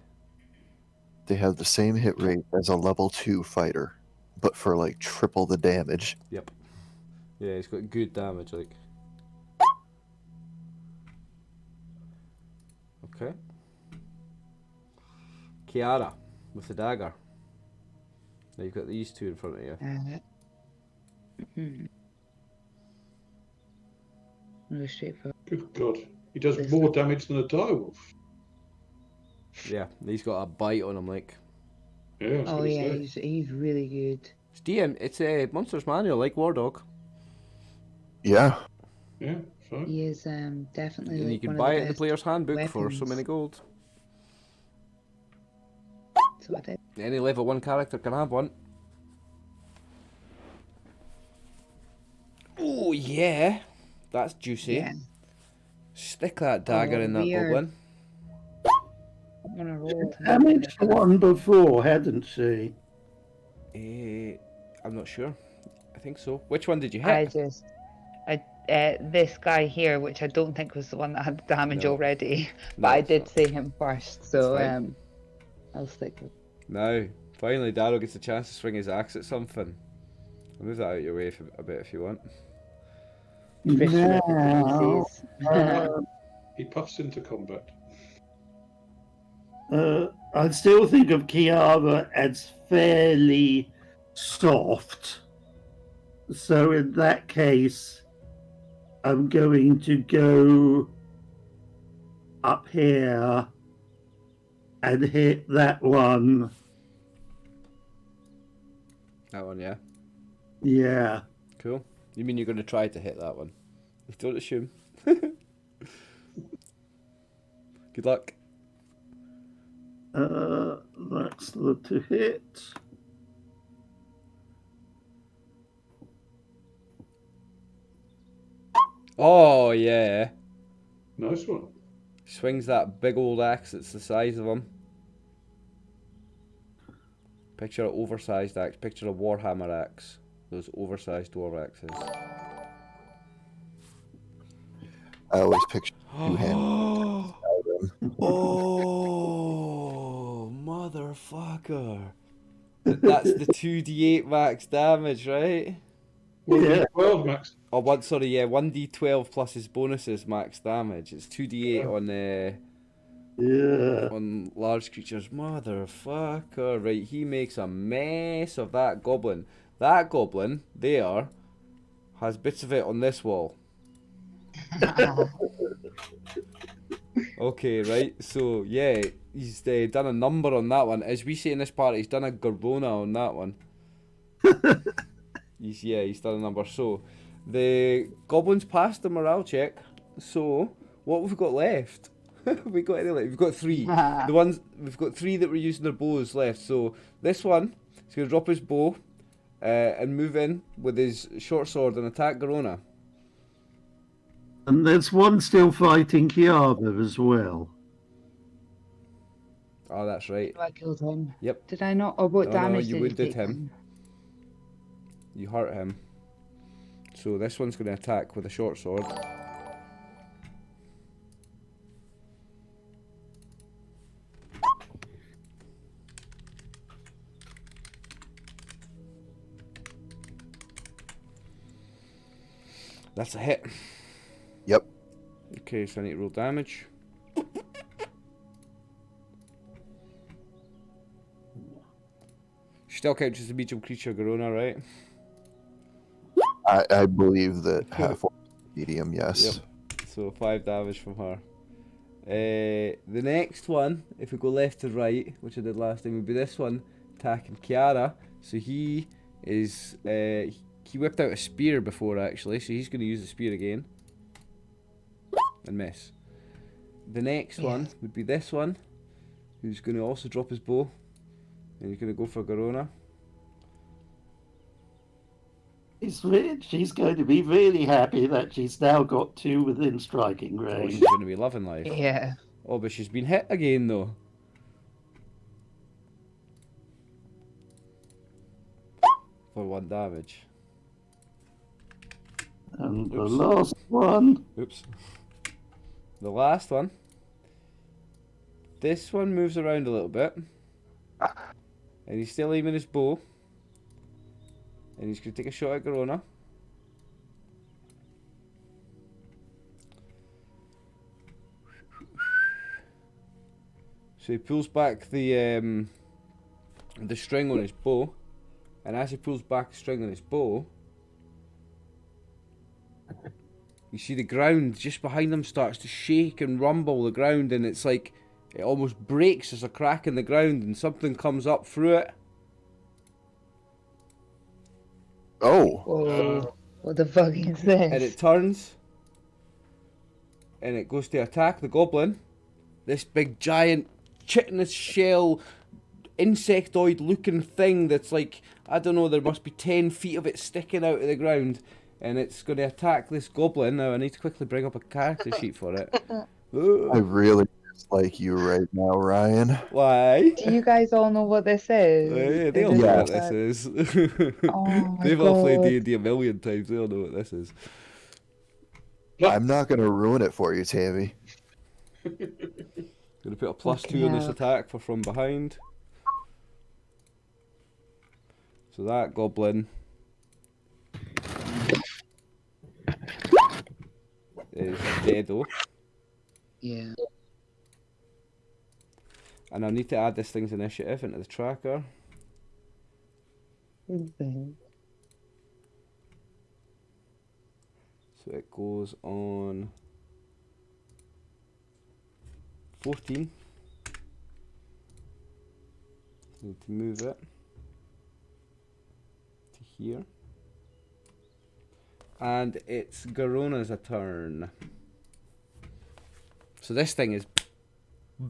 They have the same hit rate as a level 2 fighter, but for like triple the damage. Yep. Yeah, he's got good damage, like. Okay. Kiara with the dagger. Now you've got these two in front of you. Go straight for. Good God. He does more damage than a direwolf. Yeah, he's got a bite on him, like. Yeah, I was Oh gonna yeah, say. he's really good. It's DM, it's a Monsters Manual, like War Dog. Yeah. Yeah, fine. He is definitely. And you like can one buy of it the in the best player's handbook for so weapons. many gold. So I did. Any level 1 character can have one. Oh yeah, that's juicy. Yeah. Stick that dagger Oh, in that weird. goblin. I'm gonna roll. to Damaged one before, hadn't she? I'm not sure. I think so. Which one did you I hit? just, this guy here, which I don't think was the one that had the damage No. already, No, but I it's did not. say him first, so That's fine. I'll stick with. Now, finally, Darrow gets a chance to swing his axe at something. I'll move that out of your way a bit if you want. Now, He puffs into combat. I still think of Kiara as fairly soft. So in that case, I'm going to go up here and hit that one. That one, yeah. Yeah. Cool. You mean you're going to try to hit that one? Don't assume. Good luck. That's the to hit. Oh, yeah. Nice one. Swings that big old axe that's the size of him. Picture an oversized axe. Picture a Warhammer axe. Those oversized dwarf axes. I always picture two-handed. Oh, motherfucker. That's the 2d8 max damage, right? Yeah. 12 max. Oh, 1d12 plus his bonuses max damage. It's 2d8 Yeah. on large creatures. Motherfucker. Right, he makes a mess of that goblin. That goblin, there, has bits of it on this wall. Okay, right, so, yeah, he's done a number on that one. As we say in this part, he's done a Garbona on that one. He's done a number. So, the goblins passed the morale check. So, what have we got left? Have we got any left? We've got 3. We've got 3 that were using their bows left. So, this one, he's going to drop his bow and move in with his short sword and attack Garona. And there's one still fighting Kiara as well. Oh, that's right. I killed him. Yep. Did I not? Or what No, damage you did wounded he take? him. You hurt him. So this one's going to attack with a short sword. That's a hit. Yep. Okay, so I need to roll damage. Still counts as a medium creature, Garona, right? I believe that half medium, yes. Yep. So 5 damage from her. The next one, if we go left to right, which I did last time, would be this one, attacking Kiara. So he is, he whipped out a spear before actually, so he's going to use the spear again. And miss. The next one would be this one, who's going to also drop his bow. And he's going to go for Garona. She's going to be really happy that she's now got 2 within striking Oh, range. she's going to be loving life. Yeah. Oh, but she's been hit again though. For 1 damage. And the Oops. last one. Oops. The last one. This one moves around a little bit. And he's still aiming his bow. And he's going to take a shot at Garona. So he pulls back the string on his bow. And as he pulls back the string on his bow, you see the ground just behind him starts to shake and rumble the ground, and it's like it almost breaks. There's a crack in the ground and something comes up through it. Oh. Whoa. What the fuck is this? And it turns and it goes to attack the goblin. This big giant chitinous shell insectoid looking thing that's like, I don't know, there must be 10 feet of it sticking out of the ground, and it's going to attack this goblin. Now I need to quickly bring up a character sheet for it. I really like you right now, Ryan. Why? Do you guys all know what this is? They Is all this know Yeah. what like this a- is. Oh my They've all played God. D&D a million times. They all know what this is. I'm not going to ruin it for you, Tammy. Gonna put a Fucking +2 on this hell. attack for from behind. So that goblin is deado. Yeah. And I need to add this thing's initiative into the tracker. Mhm. So it goes on 14. Need to move it to here. And it's Garona's a turn. So this thing is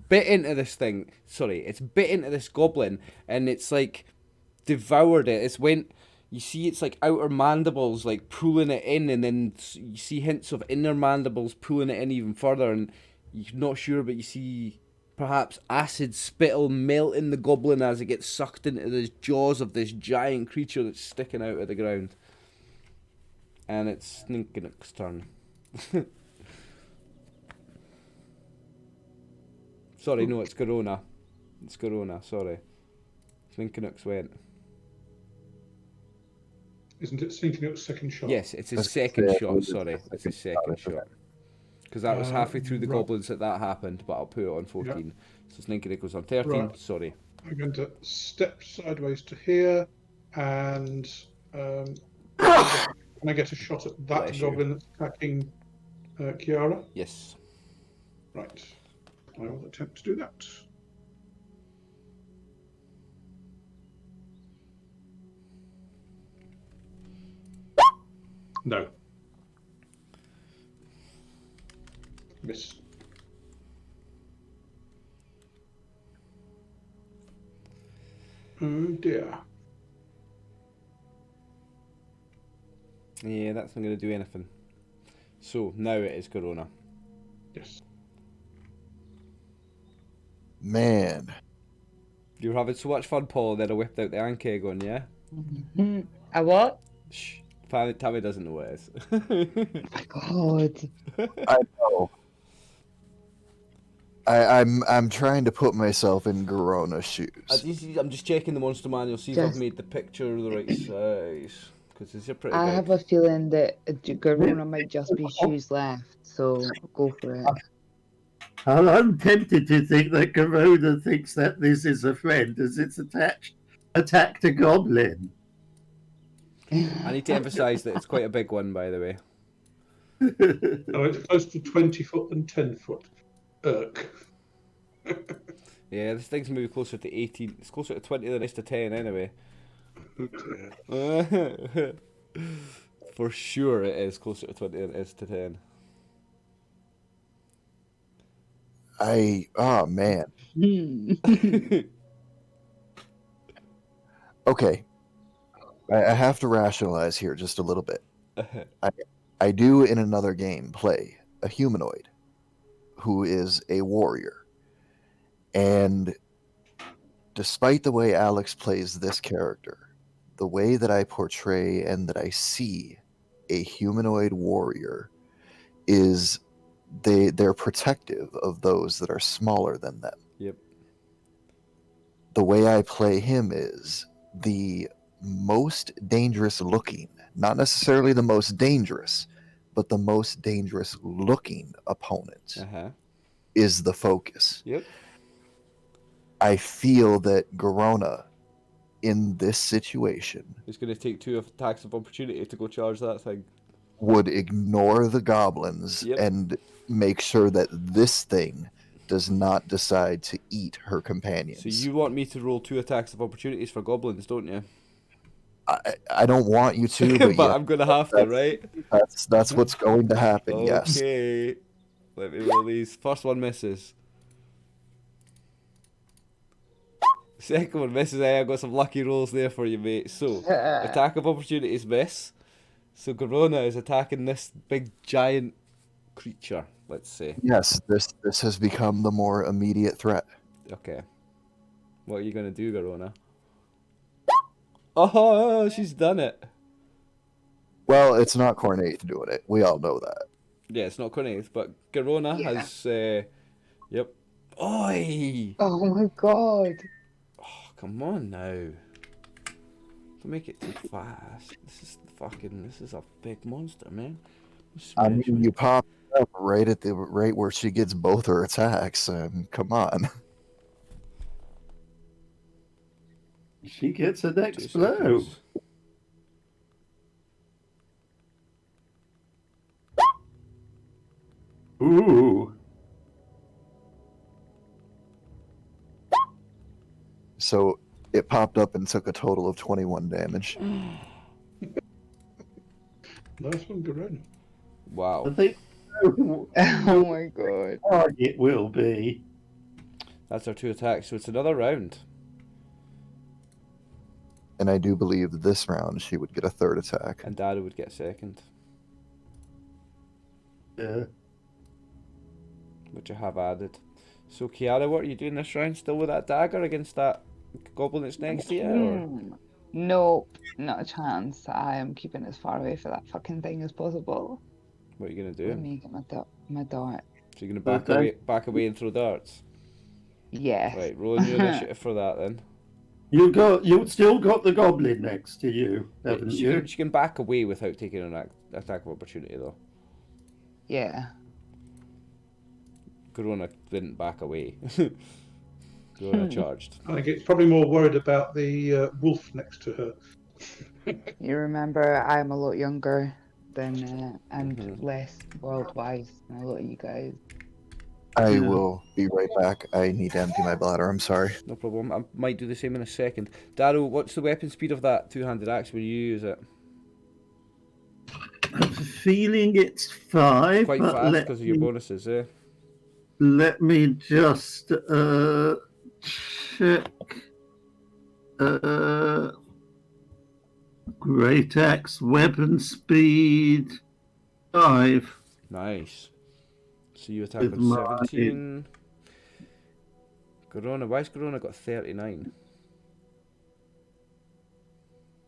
bit into this thing. Sorry, it's bit into this goblin, and it's like devoured it. It's went. You see, it's like outer mandibles like pulling it in, and then you see hints of inner mandibles pulling it in even further. And you're not sure, but you see perhaps acid spittle melting the goblin as it gets sucked into the jaws of this giant creature that's sticking out of the ground. And it's Sninkinuck's turn. Sorry, no, it's Corona. It's Corona, sorry. Sninkinuck's went. Isn't it Sninkinuck's second shot? Yes, it's his That's second it. shot, sorry. It's his second shot. Because that was halfway through the right. goblins that happened, but I'll put it on 14. So Sninkinuck was on 13, Right. sorry. I'm going to step sideways to here, and can I get a shot at that Bless you. goblin that's attacking Kiara? Yes. Right. I will attempt to do that. No. Miss. Oh dear. Yeah, that's not going to do anything. So, now it is Corona. Yes. Man, You were having so much fun, Paul, and then I whipped out the Anke going, yeah? Mhm. A what? Shh. Tammy doesn't know what it is. Oh my God. I know. I'm trying to put myself in Garona's shoes. I'm just checking the monster manual, see if I've made the picture the right size. Because it's a pretty I big. have a feeling that Garona might just be shoes left, so go for it. I'm tempted to think that Corona thinks that this is a friend as it's attacked a goblin. I need to emphasise that it's quite a big one, by the way. Oh, it's close to 20 foot and 10 foot. Irk. Yeah, this thing's maybe closer to 18. It's closer to 20 than it is to 10 anyway. Oh dear. For sure it is closer to 20 than it is to 10. Oh man. Hmm. Okay. I have to rationalize here just a little bit. I do in another game play a humanoid who is a warrior. And despite the way Alex plays this character, the way that I portray and that I see a humanoid warrior is they're protective of those that are smaller than them. Yep. The way I play him is the most dangerous looking, not necessarily the most dangerous, but the most dangerous looking opponent is the focus. Yep. I feel that Garona in this situation He's going to take 2 attacks of opportunity to go charge that thing. would ignore the goblins Yep. and make sure that this thing does not decide to eat her companions. So you want me to roll 2 attacks of opportunities for goblins, don't you? I don't want you to, but, But yeah, I'm going to have to, right? that's what's going to happen. Yes. Okay. Let me roll these. First one misses. Second one misses. Hey, I've got some lucky rolls there for you, mate. So, attack of opportunities miss. So Garona is attacking this big giant creature, let's say. Yes, this has become the more immediate threat. Okay. What are you going to do, Garona? Oh, she's done it. Well, it's not Cornate doing it. We all know that. Yeah, it's not Cornate, but Garona Yeah. has... yep. Oi! Oh my god. Oh, come on now. Don't make it too fast. This is a big monster, man. I mean, you pop up right at the right where she gets both her attacks. Come on. She gets her next 2 blow. seconds. Ooh. So it popped up and took a total of 21 damage. Nice one, Garona. Wow. I think Oh my god. target will be. That's our 2 attacks, so it's another round. And I do believe this round she would get a third attack. And Dada would get second, Yeah. which I have added. So, Kiara, what are you doing this round? Still with that dagger against that goblin that's next to you? Or? Nope, not a chance. I am keeping as far away from that fucking thing as possible. What are you going to Let do? me get my dart. So you're going to back away and throw darts? Yes. Right, rolling your initiative for that then. You've still got the goblin next to you, haven't She you? can back away without taking an attack of opportunity, though. Yeah. Corona didn't back away. Corona charged. I think it's probably more worried about the wolf next to her. You remember, I'm a lot younger than and Mhm. less world-wise than a lot of you guys. I Yeah. will be right back. I need to empty my bladder. I'm sorry. No problem. I might do the same in a second. Darrow, what's the weapon speed of that two-handed axe when you use it? I have a feeling it's 5. Quite but fast let because of your me- bonuses, eh? Let me just check. Great axe weapon speed 5. Nice. So you attack With with my- 17. Corona, why's Corona got 39?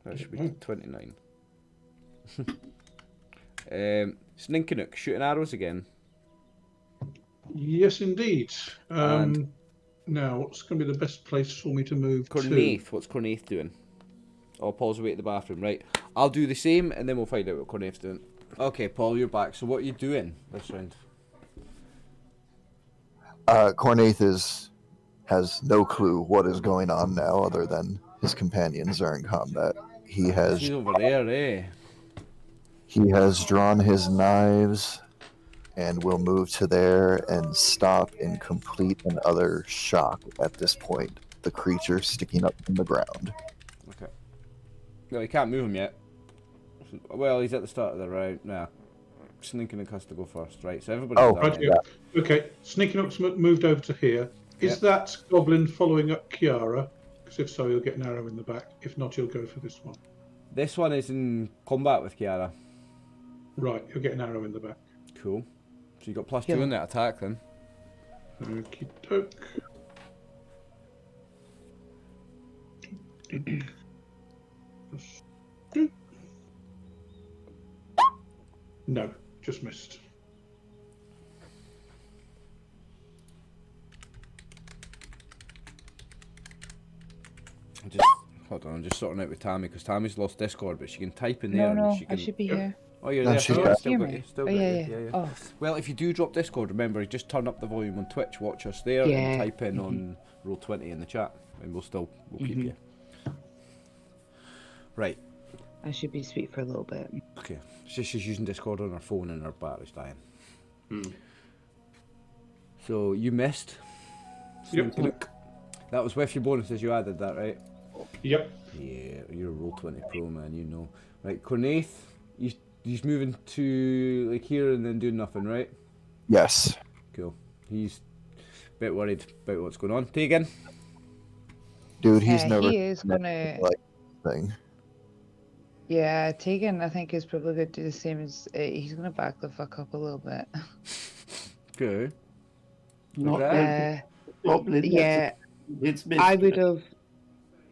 That should be 29. Sninkinuck, shooting arrows again. Yes, indeed. And- Now, what's going to be the best place for me to move to? Cornaith, what's Cornaith doing? Oh, Paul's away at the bathroom, right. I'll do the same and then we'll find out what Cornaith's doing. Okay, Paul, you're back. So what are you doing this round? Cornaith has no clue what is going on now, other than his companions are in combat. He has She's over there, eh? drawn his knives and will move to there and stop in complete and utter shock at this point. The creature sticking up from the ground. Okay. No, he can't move him yet. Well, he's at the start of the round. Nah. Sninkinuck has to go first, right? So everybody. Oh, Right, yeah. Okay, Sninkinuck's moved over to here. Is that goblin following up Kiara? Because if so, he'll get an arrow in the back. If not, he'll go for this one. This one is in combat with Kiara. Right, he'll get an arrow in the back. Cool. So you got +2 Yeah. in that attack then. Okie doke. No, just missed. Hold on, I'm just sorting out with Tammy because Tammy's lost Discord, but she can type in No, there. no, and she I can... should be Yep. here. Oh, you're No, there. she's Oh, back. still Hear got me? you. Still Oh, got yeah, you. yeah. Oh, Well, if you do drop Discord, remember, just turn up the volume on Twitch, watch us there, and Yeah. type in on Roll20 in the chat, and we'll keep you. Right. I should be sweet for a little bit. Okay. She's using Discord on her phone and her battery's dying. So you missed. Yep. Sninkinuck. That was with your bonuses. You added that, right? Yep. Yeah, you're a Roll20 pro, man. You know. Right, Cornaith. He's moving to like here and then doing nothing, right? Yes. Cool. He's a bit worried about what's going on. Tegan. Dude, he's never He is gonna. like thing. Yeah, Tegan, I think is probably going to do the same as he's going to back the fuck up a little bit. Okay. Not Okay. going to goblin. Yeah, It's I would have.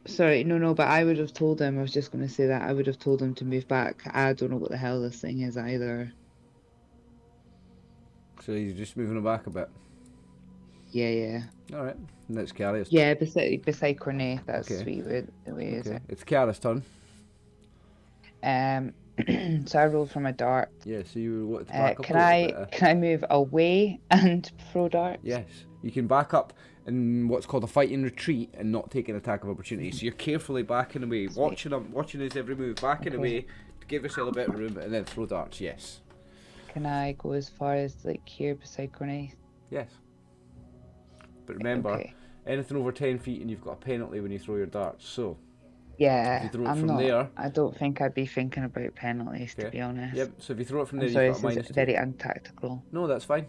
Sorry, no, but I would have told him. I was just going to say that I would have told him to move back. I don't know what the hell this thing is either. So he's just moving it back a bit. Yeah. Alright. Next Carrie's. Yeah, beside Cornet. That's Okay. sweet the way it is. Okay. It's Carrie's turn. So I rolled from a dart. Yeah, so you wanted to back up Can a little I bit. can I move away and throw darts? Yes. You can back up in what's called a fighting retreat and not take an attack of opportunity. So you're carefully backing away, watching his every move, backing away to give yourself a bit of room and then throw darts, yes. Can I go as far as like here beside Cornet? Yes. But remember, Okay. anything over 10 feet and you've got a penalty when you throw your darts. So, Yeah, if you throw it I'm from not. there. I don't think I'd be thinking about penalties, to Okay. be honest. Yep, so if you throw it from there, I'm sorry, you've got a this minus is 2. very untactical. No, that's fine.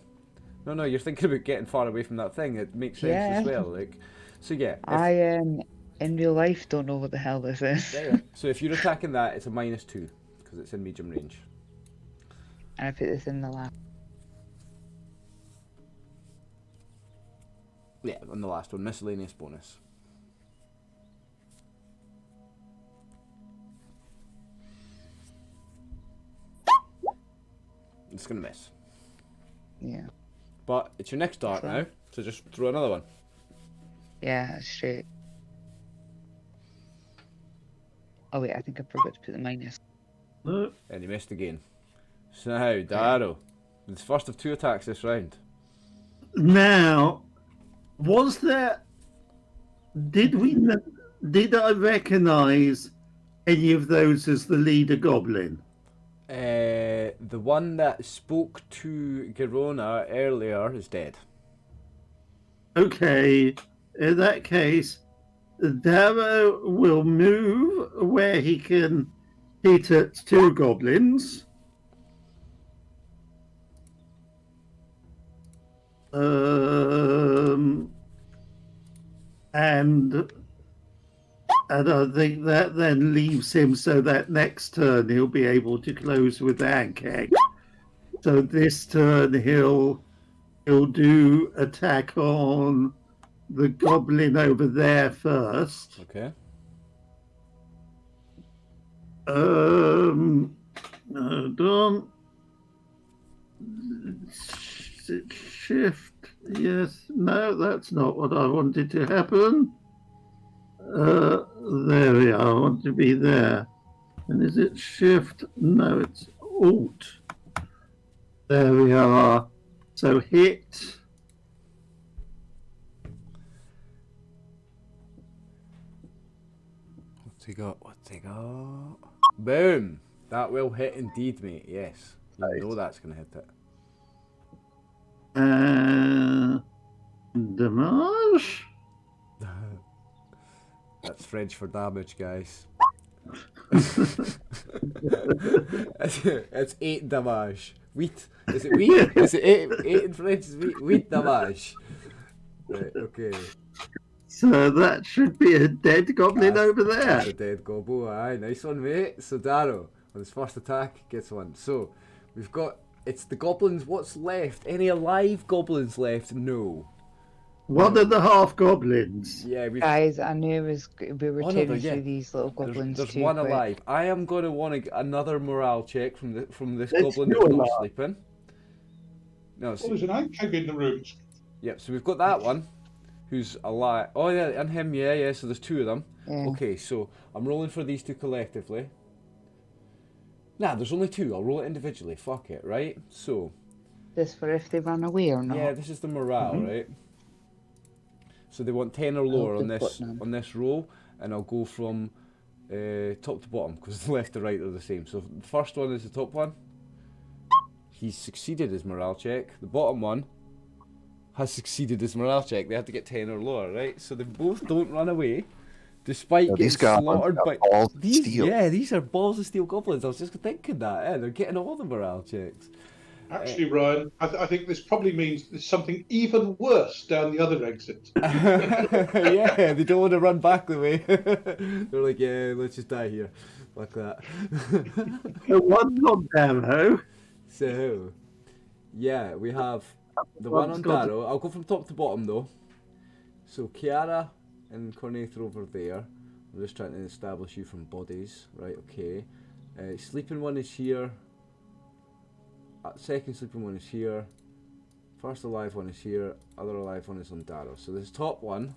No, you're thinking about getting far away from that thing. It makes sense Yeah. as well. Like, so yeah. I in real life don't know what the hell this is. Yeah. So if you're attacking that, it's a minus 2 because it's in medium range. And I put this in the lap. Yeah, on the last one, miscellaneous bonus. It's gonna miss. Yeah. But it's your next dart now, so just throw another one. Yeah, straight. Oh wait, I think I forgot to put the minus. No. And he missed again. So now, Darrow. It's first of 2 attacks this round. Now, was there? Did I recognise any of those as the leader goblin? The one that spoke to Girona earlier is dead. Okay, in that case, Darrow will move where he can hit at 2 goblins. And I think that then leaves him so that next turn he'll be able to close with Ankeg. So this turn he'll do attack on the goblin over there first. Okay. Hold on. Shift. Yes. No, that's not what I wanted to happen. There we are. I want to be there. And is it shift? No, it's alt. There we are. So hit. What's he got? Boom! That will hit indeed, mate. Yes. You know that's going to hit it. Damage. That's French for damage, guys. It's 8 damage. Wheat. Is it wheat? Is it 8 in French? Is wheat damage. Right, okay. So that should be a dead goblin over there. That's a dead gobbo, aye. Nice one, mate. So Darrow, on his first attack, gets one. So, we've got... It's the goblins. What's left? Any alive goblins left? No. 1.5 goblins. Yeah, we've... Guys, I knew we were tearing yeah. through these little goblins There's too one quick. alive. I am going to want to get another morale check from this Let's goblin do that's a not lot. sleeping. No, Oh, there's an Ankeg in the room. yep, so we've got that one, who's alive. Oh yeah, and him, yeah, so there's 2 of them. Yeah. Okay, so I'm rolling for these 2 collectively. Nah, there's only 2, I'll roll it individually, fuck it, right? So, This for if they run away or not. yeah, this is the morale, right? So they want 10 or lower on good this roll, and I'll go from top to bottom, because the left to right are the same. So the first one is the top one. He's succeeded his morale check. The bottom one has succeeded his morale check. They have to get 10 or lower, right? So they both don't run away, despite getting These goblins slaughtered got by... balls of steel. Yeah, these are balls of steel goblins. I was just thinking that, they're getting all the morale checks. Actually, Ryan, I think this probably means there's something even worse down the other exit. Yeah, they don't want to run back the way. They're like, yeah, let's just die here. Like that. The one's on Darrow. So, yeah, we have the one on Darrow. I'll go from top to bottom though. So, Kiara and Corneth are over there. I'm just trying to establish you from bodies. Right, okay. Sleeping one is here. Second sleeping one is here. First alive one is here. Other alive one is on Darrow. So this top one,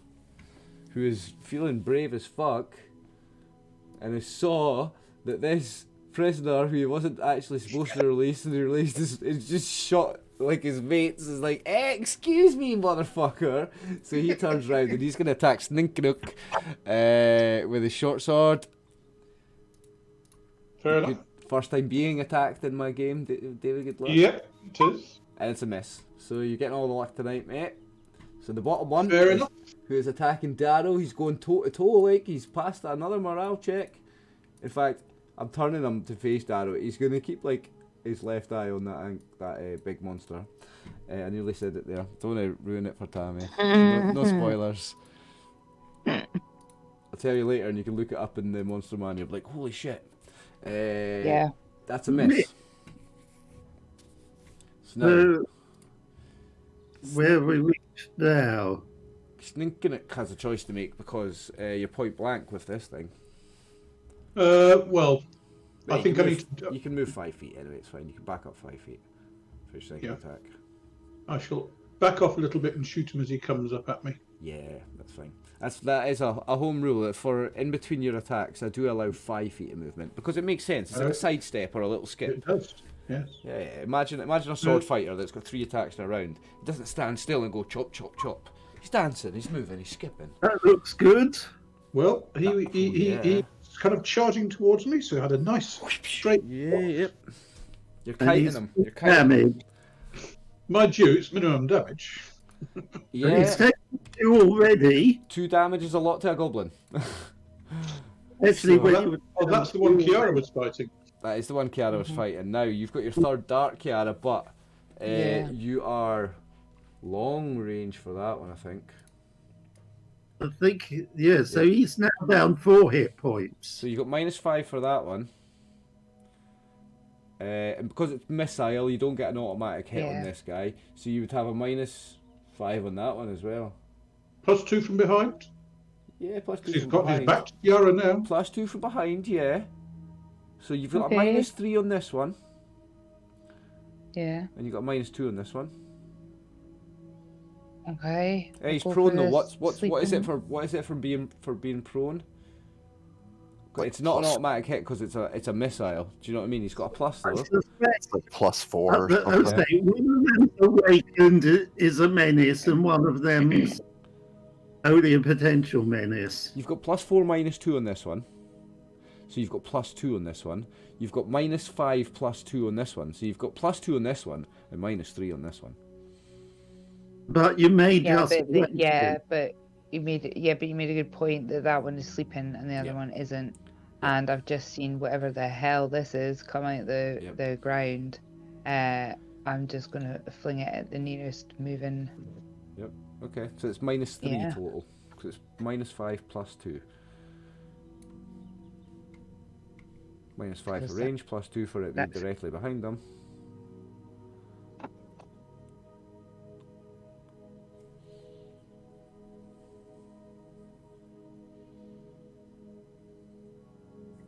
who is feeling brave as fuck, and who saw that this prisoner who he wasn't actually supposed to release and he released is just shot like his mates, is like, excuse me, motherfucker. So he turns around and he's going to attack Sninkinuck with his short sword. Fair enough. First time being attacked in my game, David Good luck. Yep, it is. And it's a miss. So you're getting all the luck tonight, mate. So the bottom one, Fair enough. who is attacking Darrow, he's going toe to toe, like he's passed another morale check. In fact, I'm turning him to face Darrow. He's going to keep like his left eye on that big monster. I nearly said it there. Don't want to ruin it for Tammy. No spoilers. I'll tell you later, and you can look it up in the Monster Manual. Like, holy shit. Yeah. That's a miss. So now, where have we reached now? Sninkinuck has a choice to make because you're point blank with this thing. Well, Right, I think you I can need move, to. You can move 5 feet anyway, it's fine. You can back up 5 feet for your second attack. I shall back off a little bit and shoot him as he comes up at me. Yeah, that's fine. That is a home rule that for in between your attacks, I do allow 5 feet of movement because it makes sense. It's like a sidestep or a little skip. It does. Yes. Yeah. Imagine a sword fighter that's got 3 attacks in a round. He doesn't stand still and go chop chop chop. He's dancing. He's moving. He's skipping. That looks good. Well, he's kind of charging towards me, so I had a nice straight. Yeah. Yep. You're And kiting he's him. You're kiting him. damage. Mind you, it's minimum damage. And Yeah. he's taken 2 already. 2 damage is a lot to a goblin. Actually, So- when That's the one Kiara was fighting. That is the one Kiara was fighting. Now you've got your third dart, Kiara, but Yeah. you are long range for that one, I think. I think, yeah, so he's now down 4 hit points. So you got -5 for that one. And because it's missile, you don't get an automatic hit on Yeah. this guy. So you would have a -5 on that one as well. +2 from behind. Yeah, +2 He's from got his behind. back to Kiara now. +2 from behind, yeah. So you've got Okay. a -3 on this one, Yeah. and you got a -2 on this one. Okay. Hey, he's I'll go prone for though. this What is it sleeping. for being prone? Like It's not an plus- automatic hit because it's a missile. Do you know what I mean? He's got a plus though. I suspect It's like +4 or I would something. say one of them's awakened is a menace, and one of them's only a potential menace. You've got +4 -2 on this one. So you've got +2 on this one. You've got -5 +2 on this one. So you've got +2 on this one and -3 on this one. But you may Yeah, just but you made a good point that one is sleeping and the other Yeah. one isn't. And I've just seen whatever the hell this is coming out the ground. I'm just gonna fling it at the nearest moving. Okay, so it's -3 Yeah. total. So it's -5 +2. -5 for Is that- range, +2 for it being that's- directly behind them.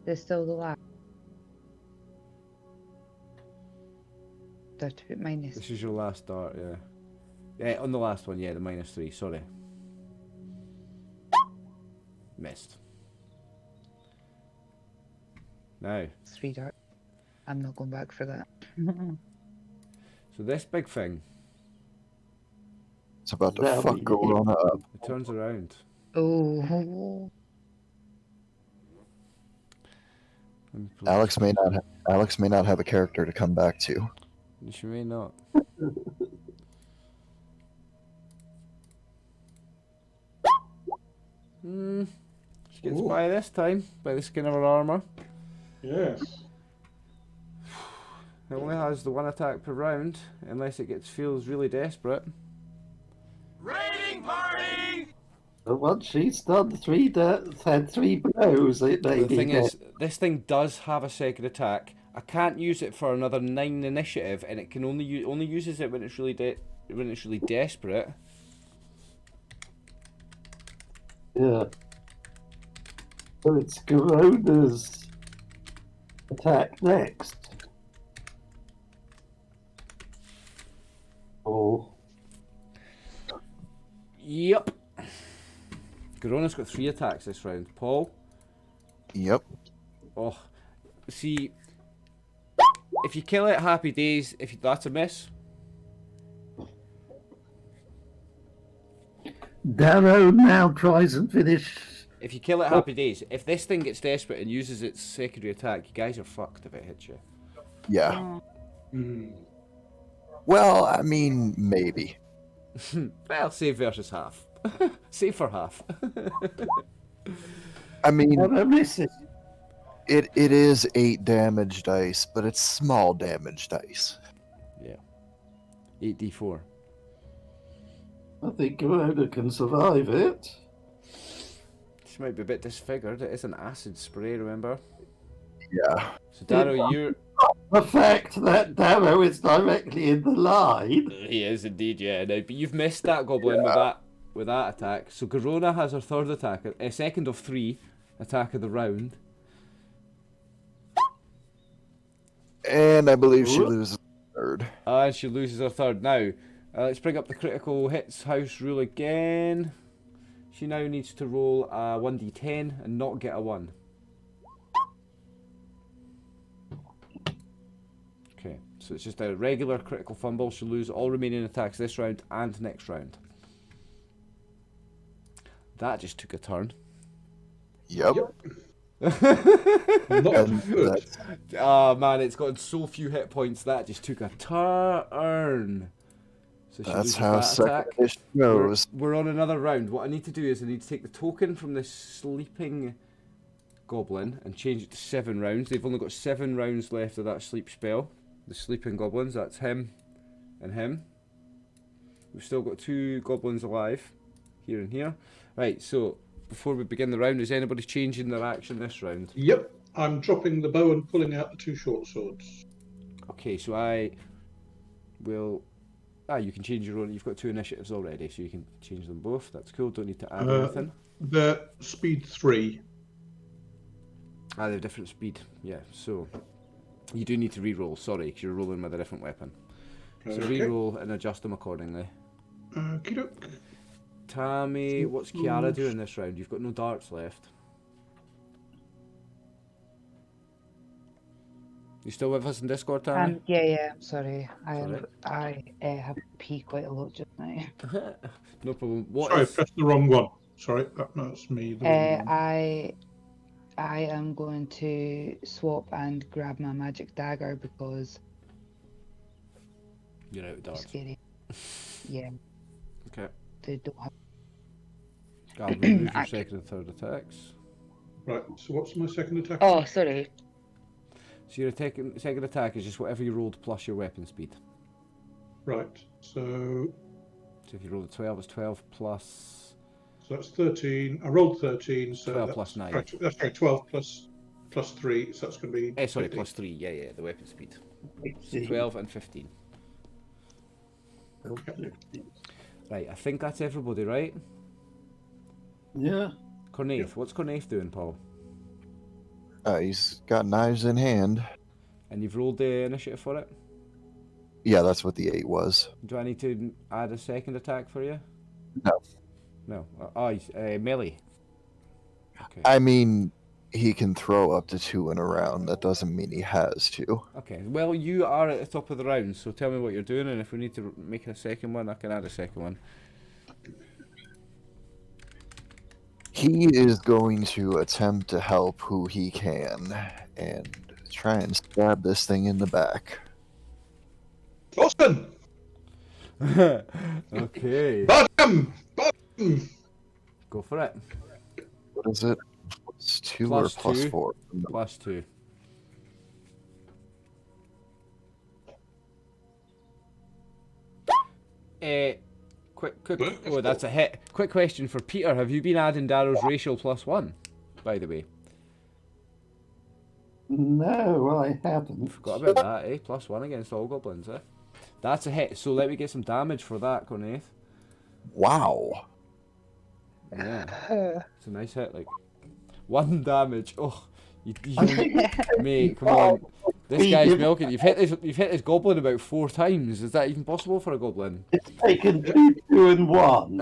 There's still the last. That's a bit minus. This is your last dart, yeah. Yeah, on the last one, yeah, the -3, sorry. Missed. Now, 3 dart. I'm not going back for that. so this big thing, It's about to That'll fuck be- Gorona up. it turns around. Oh. And Alex may not have a character to come back to. She may not. She gets Ooh. by this time, by the skin of her armour. Yes. It only has the one attack per round, unless it feels really desperate. But once she's done had 3 blows, it may The be thing dead. is, this thing does have a second attack. I can't use it for another 9 initiative, and it can only uses it when it's really desperate. Yeah. So it's Garona's attack next. Oh. Yep. Garona's got 3 attacks this round. Paul? Yep. Oh. See, if you kill it, happy days. That's a miss. Darrow now tries and finish. If you kill it, happy days. If this thing gets desperate and uses its secondary attack, you guys are fucked if it hits you. Yeah. Hmm. Well, I mean, maybe. Well, save versus half. Save for half. I mean, Never misses. it is 8 damage dice, but it's small damage dice. Yeah. 8d4. I think Garona can survive it. She might be a bit disfigured. It is an acid spray, remember? Yeah. So, Darrow, you're... The fact that Darrow is directly in the line. He is indeed, yeah. Now, but you've missed that goblin with that attack. So Garona has her third attack, a second of 3 attack of the round. And I believe she loses third. And she loses her third. Now, let's bring up the critical hits house rule again. She now needs to roll a 1d10 and not get a 1. Okay, so it's just a regular critical fumble. She'll lose all remaining attacks this round and next round. That just took a turn. Yep. Not And good. Ah man, it's got so few hit points. That just took a turn. So she That's loses how that second attack. edition goes. We're on another round. What I need to do is I need to take the token from this sleeping goblin and change it to 7 rounds. They've only got 7 rounds left of that sleep spell. The sleeping goblins, that's him and him. We've still got 2 goblins alive, here and here. Right, so before we begin the round, is anybody changing their action this round? Yep, I'm dropping the bow and pulling out the 2 short swords. Okay, so I will... you can change your own. You've got 2 initiatives already, so you can change them both. That's cool, don't need to add anything. They're speed 3. They have different speed, yeah, so... You do need to re-roll, sorry, because you're rolling with a different weapon. So Okay. re-roll and adjust them accordingly. Okey-doke. Tammy, what's Kiara doing this round? You've got no darts left. You still with us in Discord, Tammy? Yeah, I'm sorry. Sorry. I have pee quite a lot just now. No problem. What Sorry, is... pressed the wrong one. Sorry, that's me. The wrong one. I am going to swap and grab my magic dagger because You're out of it's darts. scary. Yeah, Okay. they don't have. I'll remove your Ac- second and third attacks. Right, so what's my second attack? Oh, sorry. So your second attack is just whatever you rolled plus your weapon speed. Right, so So if you roll a 12, it's 12 plus... that's 13. I rolled 13, so 12 that's, plus 9. That's right, 12 plus 3, so that's going to be... sorry, 15. plus 3, yeah, the weapon speed. So 12 and 15. Right, I think that's everybody, right? Yeah. Cornaith, Yeah. what's Cornaith doing, Paul? He's got knives in hand. And you've rolled the initiative for it? Yeah, that's what the 8 was. Do I need to add a second attack for you? No. No. He's melee. Okay. I mean, he can throw up to 2 in a round. That doesn't mean he has to. Okay, well, you are at the top of the round, so tell me what you're doing, and if we need to make a second one, I can add a second one. He is going to attempt to help who he can and try and stab this thing in the back. Boston! Okay. Bottom! Bottom! Go for it. What is it? Plus 2 Plus or plus 2. 4? Plus 2. Quick. Well, Oh, that's a hit. Quick question for Peter: have you been adding Darrow's racial +1? By the way, No, I haven't. forgot about that. +1 against all goblins. That's a hit. So let me get some damage for that, Cornaith. Wow. Yeah, it's a nice hit. Like 1 damage. Oh, mate, come on. This guy's milking. You've hit his goblin about 4 times. Is that even possible for a goblin? It's taken 2, 2, and 1.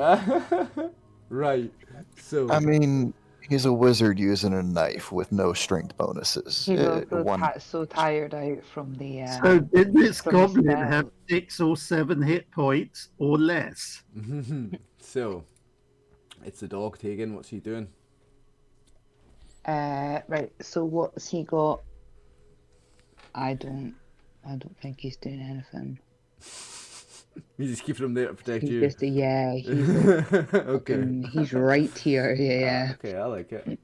Right. So. I mean, he's a wizard using a knife with no strength bonuses. He's also One. so tired out from the. So did this from the goblin spell. have 6 or 7 hit points or less? So, it's the dog Tegan. What's he doing? Right. So what's he got? I don't think he's doing anything. You just keeping him there to protect He's you. just he's Okay. he's right here. Yeah. Okay, I like it.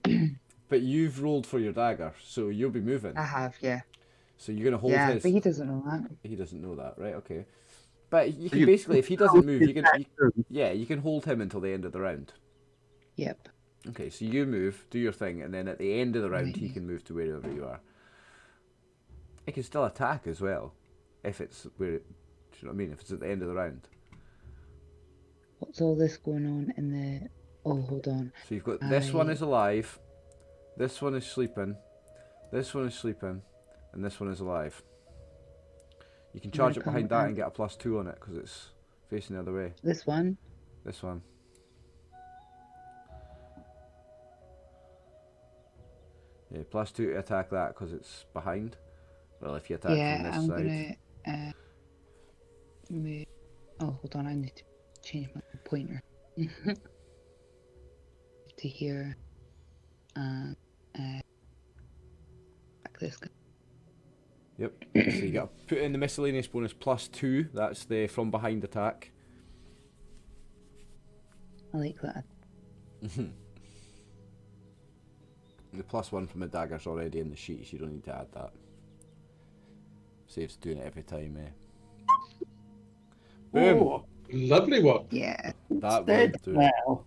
But you've rolled for your dagger, so you'll be moving. I have. Yeah. So you're gonna hold Yeah, his. but he doesn't know that. He doesn't know that, right? Okay. But you can basically, if he doesn't move, you can hold him until the end of the round. Yep. Okay, so you move, do your thing, and then at the end of the round, he can move to wherever you are. He can still attack as well, if it's where. Do you know what I mean? If it's at the end of the round. What's all this going on in the? Oh, hold on. So you've got this one is alive, this one is sleeping, this one is sleeping, and this one is alive. You can charge it behind that and get a +2 on it because it's facing the other way. This one. This one. Yeah, +2 to attack that because it's behind. Well, if you attack Yeah, from this I'm side. gonna move. Oh, hold on. I need to change my pointer to here. Back this guy. Yep. So you got to put in the miscellaneous bonus +2. That's the from behind attack. I like that. The +1 from the dagger's already in the sheet, so you don't need to add that. Saves doing it every time, Boom! Oh, Lovely one. Yeah. That will dead do. now.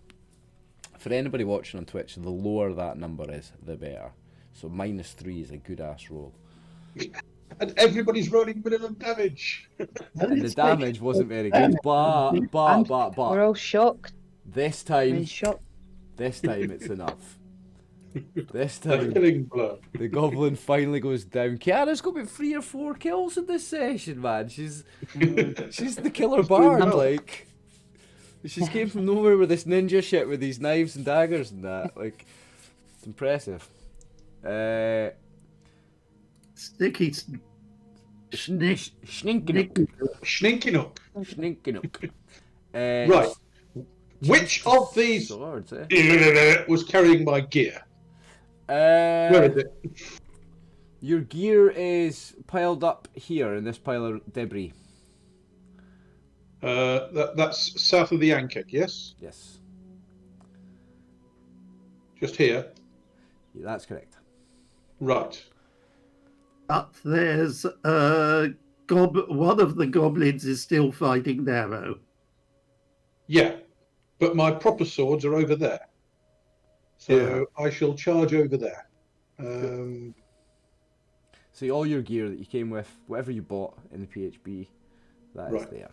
For anybody watching on Twitch, the lower that number is, the better. So -3 is a good ass roll. And everybody's rolling minimum damage. And the damage wasn't very good, but We're all shocked. this We're in time shock. it's enough. This A time killing blow. the goblin finally goes down. Kiara's got about 3 or 4 kills in this session, man. She's the killer bard, like. She's came from nowhere with this ninja shit with these knives and daggers and that. Like, it's impressive. Sticky. Sninkinuck. Sninkinuck. Right. Right. Which of these Swords, was carrying my gear? Where Where is it? Your gear is piled up here in this pile of debris. That's south of the Ankek, yes? Yes. Just here. Yeah, that's correct. Right. But there's one of the goblins is still fighting Darrow. Yeah. But my proper swords are over there. So I shall charge over there. So all your gear that you came with, whatever you bought in the PHB, that is Right. there.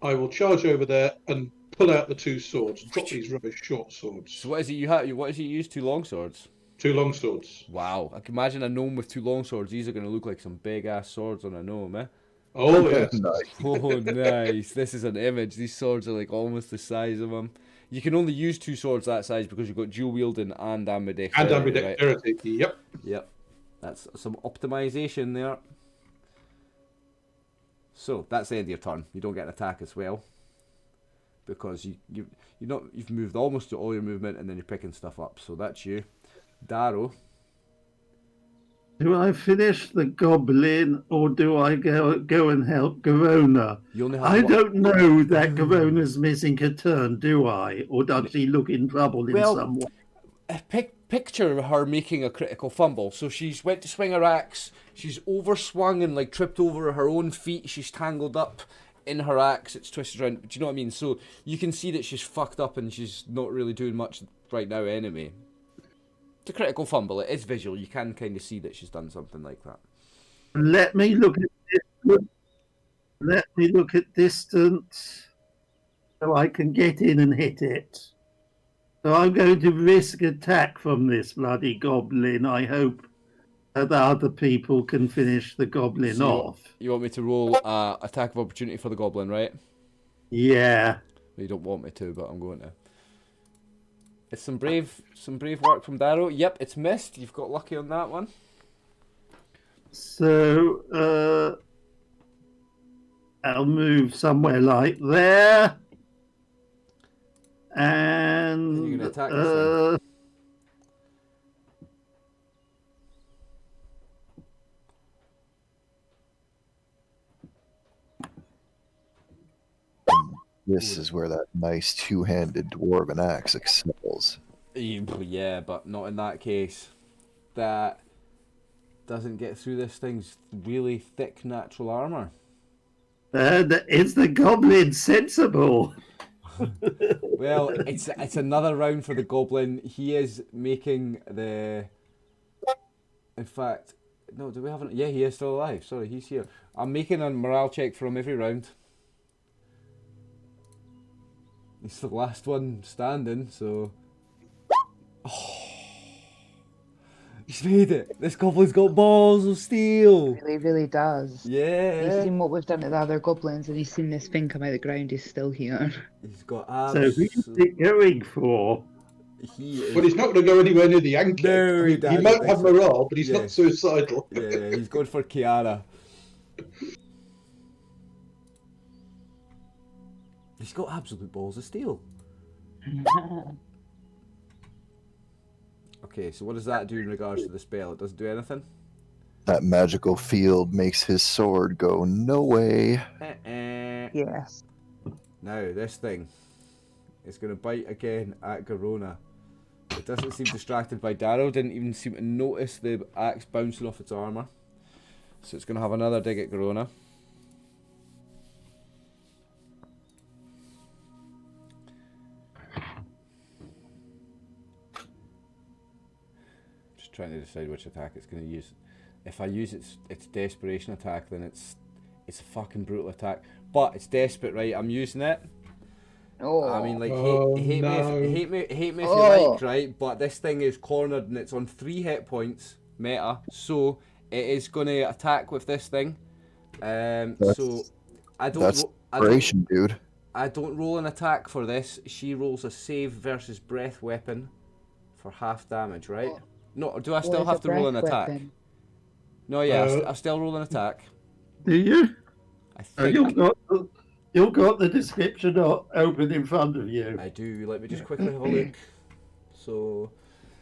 I will charge over there and pull out the 2 swords. Drop these rubbish short swords. So what is it you have? What is it you use? 2 long swords? 2 long swords. Wow, I can imagine a gnome with 2 long swords. These are going to look like some big ass swords on a gnome, eh? Oh, yes. Oh, nice. This is an image. These swords are like almost the size of them. You can only use 2 swords that size because you've got dual wielding and ambidextrity. And Right? ambidexterity. Yep. Yep. That's some optimization there. So that's the end of your turn. You don't get an attack as well. Because you've moved almost to all your movement and then you're picking stuff up. So that's you. Darrow. Do I finish the goblin or do I go and help Garona? You only have I one. don't know that Garona's missing a turn, do I? Or does she look in trouble in some way? Picture her making a critical fumble. So she's went to swing her axe. She's overswung and like tripped over her own feet. She's tangled up in her axe, it's twisted around. Do you know what I mean? So you can see that she's fucked up and she's not really doing much right now anyway. It's a critical fumble. It is visual. You can kind of see that she's done something like that. Let me look at distance. Let me look at distance so I can get in and hit it. So I'm going to risk attack from this bloody goblin. I hope that other people can finish the goblin So off. you want me to roll attack of opportunity for the goblin, right? Yeah. You don't want me to, but I'm going to. It's some brave work from Darrow. Yep, it's missed. You've got lucky on that one. So I'll move somewhere like there. And you're gonna attack this thing. This is where that nice two-handed dwarven axe excels. Yeah, but not in that case. That doesn't get through this thing's really thick natural armor. is the goblin sensible? Well, it's another round for the goblin. He is making the. In fact, no. Do we have? Yeah, he is still alive. Sorry, he's here. I'm making a morale check for him every round. He's the last one standing, so. Oh, he's made it. This goblin's got balls of steel. Really, really does. Yeah. He's seen what we've done to the other goblins, and he's seen this thing come out of the ground. He's still here. He's got So who's it going for? He is. But he's not going to go anywhere near the Yankee. No, he might have morale, but he's Yeah. not suicidal. Yeah, he's going for Kiara. He's got absolute balls of steel. Okay, so what does that do in regards to the spell? It doesn't do anything? That magical field makes his sword go no way. Yes. Now, this thing is going to bite again at Garona. It doesn't seem distracted by Darrow, didn't even seem to notice the axe bouncing off its armour. So it's going to have another dig at Garona. Just trying to decide which attack it's going to use. If I use its desperation attack, then it's a fucking brutal attack. But it's desperate, right? I'm using it. Oh. I mean, like, Oh, hate no. me if you Oh. like, right? But this thing is cornered and it's on 3 hit points meta, so it is going to attack with this thing. So I don't. That's inspiration, dude. I don't roll an attack for this. She rolls a save versus breath weapon for half damage, right? No, do I still What is have a to roll an breath attack? weapon? No, yeah, I still roll an attack. Do you? I Oh, think you've got the description open in front of you. I do. Let me just quickly have a look. So.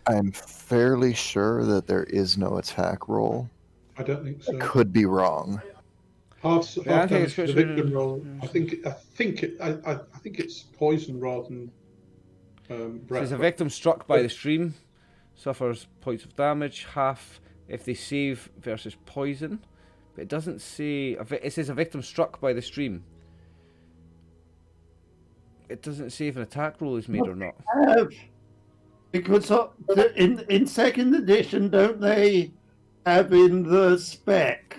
I'm fairly sure that there is no attack roll. I don't think so. I could be wrong. Half Yeah, I think damage it's to the good. victim roll. I think it's poison rather than breath. Says a victim struck by the stream suffers points of damage, half if they save versus poison. But it doesn't say. It says a victim struck by the stream. It doesn't say if an attack roll is made or not. Because in second edition, don't they have in the spec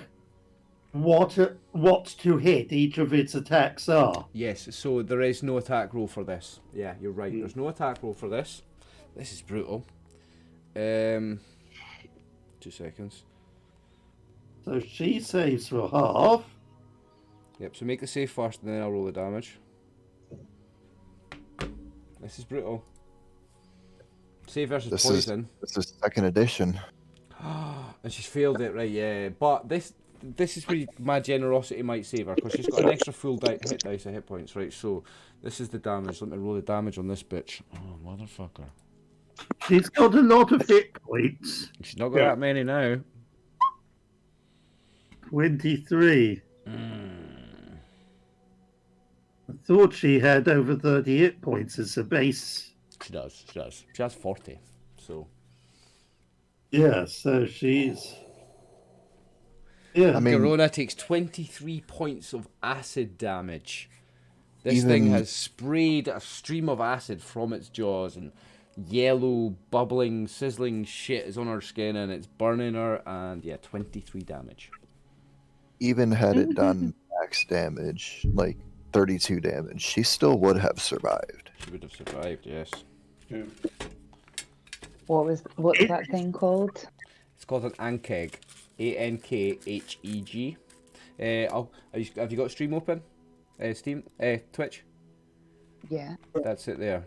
what to hit each of its attacks are? Yes, so there is no attack roll for this. Yeah, you're right. There's no attack roll for this. This is brutal. 2 seconds. So she saves for half. Yep, so make the save first and then I'll roll the damage. This is brutal. Save versus poison. This is second edition. And she's failed it, right, yeah. But this is where my generosity might save her, because she's got an extra full hit dice of hit points, right? So this is the damage. Let me roll the damage on this bitch. Oh, motherfucker. She's got a lot of hit points. She's not got that many now. 23. I thought she had over 30 hit points as a base. She does. She has 40, so... Yeah, so she's Yeah. I mean, Corona takes 23 points of acid damage. This Even- thing has sprayed a stream of acid from its jaws, and yellow, bubbling, sizzling shit is on her skin, and it's burning her, and yeah, 23 damage. even had it done max damage, like 32 damage, she still would have survived. She would have survived, yes. Yeah. What's that thing called? It's called an Ankeg. Ankheg. Have you got stream open? Steam? Twitch? Yeah. That's it there.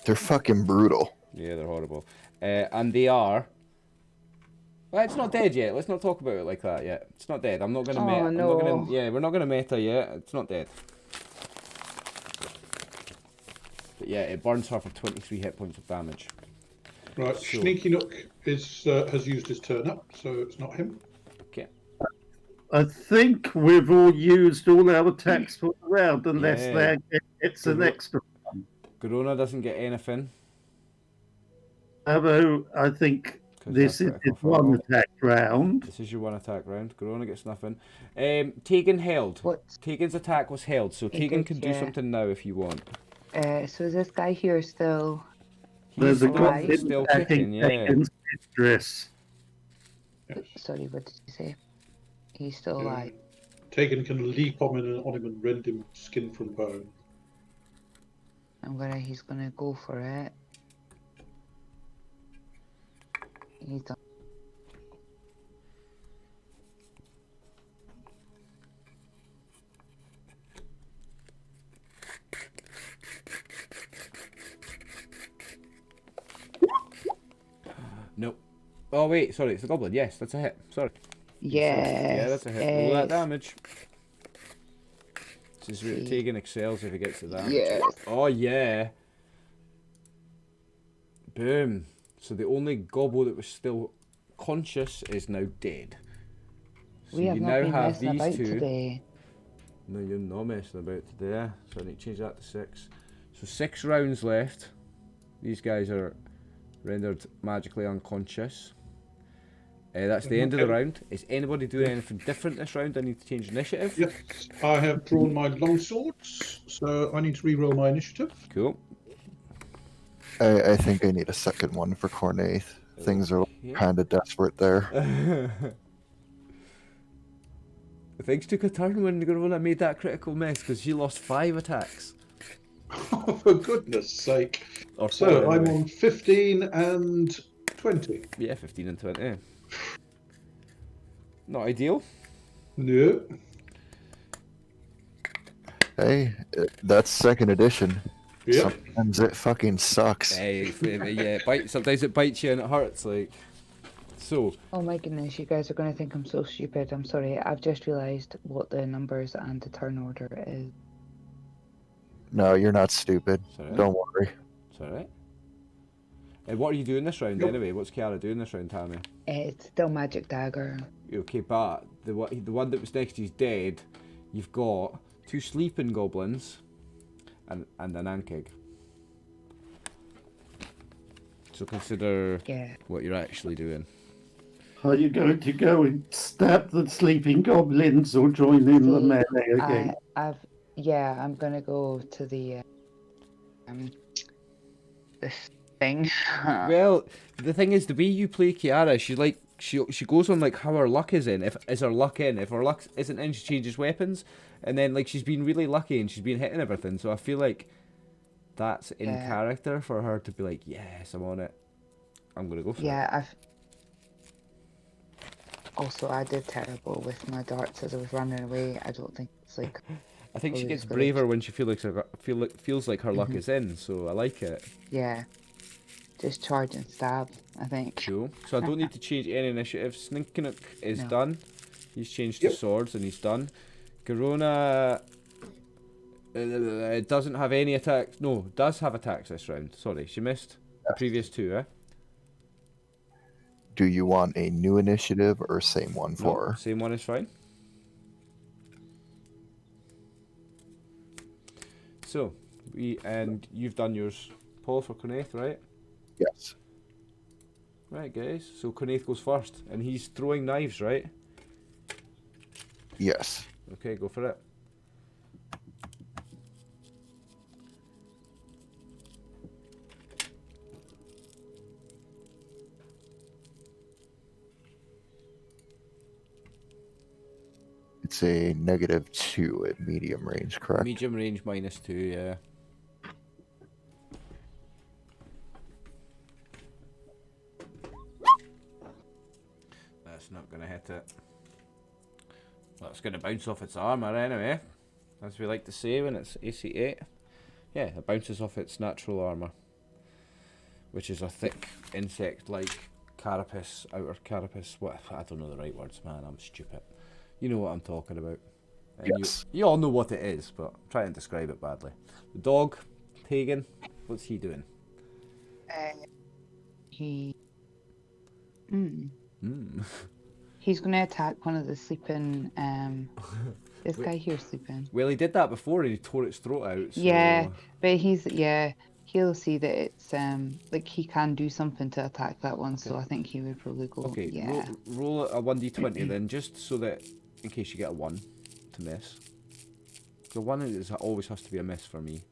They're fucking brutal. Yeah, they're horrible. And they are... Well, it's not dead yet. Let's not talk about it like that yet. It's not dead. I'm not gonna Oh, no. we're not gonna meta yet. It's not dead. But yeah, it burns her for 23 hit points of damage. Right, So- Sninkinuck has used his turn up, so it's not him. Okay. I think we've all used all our attacks for the round, unless Yeah. there it's an Good. extra. Corona doesn't get anything. Although I think 'Cause this that's is critical his one fail. attack round. This is your one attack round. Corona gets nothing. Tegan held. What? Tegan's attack was held, so He Tegan did, can do yeah. something now if you want. So is this guy here still? There's a He's goblin still attacking kicking, yeah. Tegan's mistress. Yes. Sorry, what did you say? He's still alive. Tegan can leap on him and rend him skin from bone. He's gonna go for it. He's done. Nope. Oh wait, sorry, it's a goblin. Yes, that's a hit. Sorry. Yes. Yeah, that's a hit. Roll that yes. damage. This is where See. Tegan excels if he gets the damage. Yes. Oh yeah. Boom. So the only gobbo that was still conscious is now dead. So We have you not now been have messing these about two. today. No, you're not messing about today. So I need to change that to 6. So 6 rounds left. These guys are rendered magically unconscious. That's the end of the Okay. round. Is anybody doing anything different this round? I need to change initiative. Yes, I have drawn my longswords, so I need to reroll my initiative. Cool. I think I need a second one for Cornaith. Things are Yeah. kind of desperate there. Things took a turn when Gorilla made that critical miss because she lost 5 attacks. For goodness sake. Or So 4 I'm anyway. on 15 and 20. Yeah, 15 and 20. Not ideal. No. Hey, that's second edition. Yep. Sometimes it fucking sucks. Hey, yeah, sometimes it bites you and it hurts. Like, so Oh my goodness, you guys are gonna think I'm so stupid. I'm sorry. I've just realised what the numbers and the turn order is. No, you're not stupid. Sorry. Don't worry. it's alright. And what are you doing this round Yep. anyway? What's Kiara doing this round, Tammy? It's still magic dagger. Okay, but the one that was next to you's dead. You've got 2 sleeping goblins and an Ankeg. So consider Yeah. what you're actually doing. Are you going to go and stab the sleeping goblins or join in the See, melee again? I'm gonna go to the this thing. Well, the thing is, the way you play Kiara, she goes on like how her luck is in. If her luck isn't in, she changes weapons, and then like she's been really lucky and she's been hitting everything. So I feel like that's in Yeah. character for her to be like, yes, I'm on it. I'm gonna go for it. Yeah, I did terrible with my darts as I was running away. I don't think it's like I think she Oh, gets it's good. braver when she feels like her luck is in. So I like it. yeah, just charge and stab. I think. Cool. So I don't need to change any initiative. Sninkinuck is No. done. He's changed Yep. to swords and he's done. Corona doesn't have any attacks. No, does have attacks this round. Sorry, she missed the previous 2, eh? Do you want a new initiative or same one No, for her? same one is fine. So, and you've done yours, Paul, for Kenneth, right? Yes. Right, guys. So Cornaith goes first, and he's throwing knives, right? Yes. Okay, go for it. It's a -2 at medium range, correct? Medium range -2, yeah. That's not going to hit it. Well, it's going to bounce off its armour anyway, as we like to say when it's AC 8. Yeah, it bounces off its natural armour, which is a thick insect-like carapace, outer carapace. What? I don't know the right words, man. I'm stupid. You know what I'm talking about. And Yes. you all know what it is, but I'm trying to describe it badly. The dog, Tegan, what's he doing? He. Mm. He's going to attack one of the sleeping. This guy here sleeping. Well, he did that before and he tore its throat out. So... Yeah, but he'll see that it's like he can do something to attack that one. So I think he would probably go. Okay, Yeah. roll a 1d20 then, just so that in case you get a 1 to miss. The 1 always has to be a miss for me.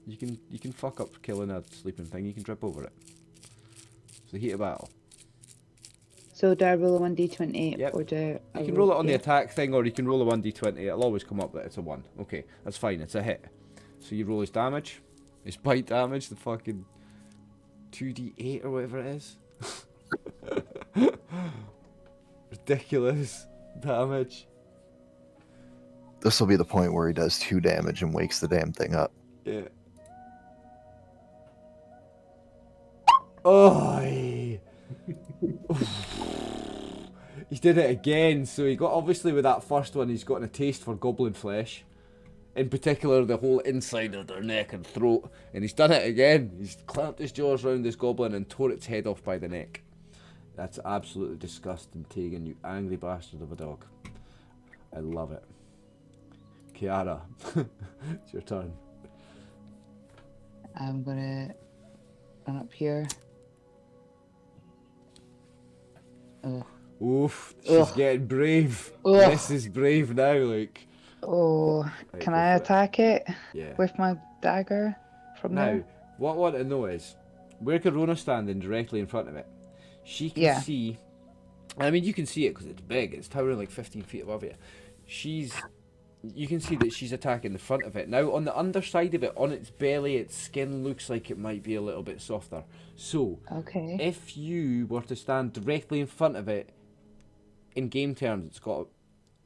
You can fuck up killing a sleeping thing. You can trip over it. It's the heat of battle. So do I roll a 1d20 Yep. or do I You can roll it on the yeah. attack thing, or you can roll a 1d20. It'll always come up that it's a 1. Okay, that's fine. It's a hit. So you roll his damage, his bite damage, the fucking 2d8 or whatever it is. Ridiculous damage. This will be the point where he does 2 damage and wakes the damn thing up. Yeah. Oh. He did it again. So he got, obviously with that first one, he's gotten a taste for goblin flesh. In particular, the whole inside of their neck and throat. And he's done it again. He's clamped his jaws around this goblin and tore its head off by the neck. That's absolutely disgusting, Tegan, you angry bastard of a dog. I love it. Kiara, it's your turn. I'm gonna run up here. Oh. Oof, she's getting brave. Ugh. This is brave now, like. Oh, Right, can go I for it. attack it Yeah. with my dagger from Now, there? what I want to know is, where Corona's standing directly in front of it, she can Yeah. see, I mean, you can see it because it's big, it's towering like 15 feet above you. You can see that she's attacking the front of it. Now, on the underside of it, on its belly, its skin looks like it might be a little bit softer. So, Okay. if you were to stand directly in front of it, in game terms, it's got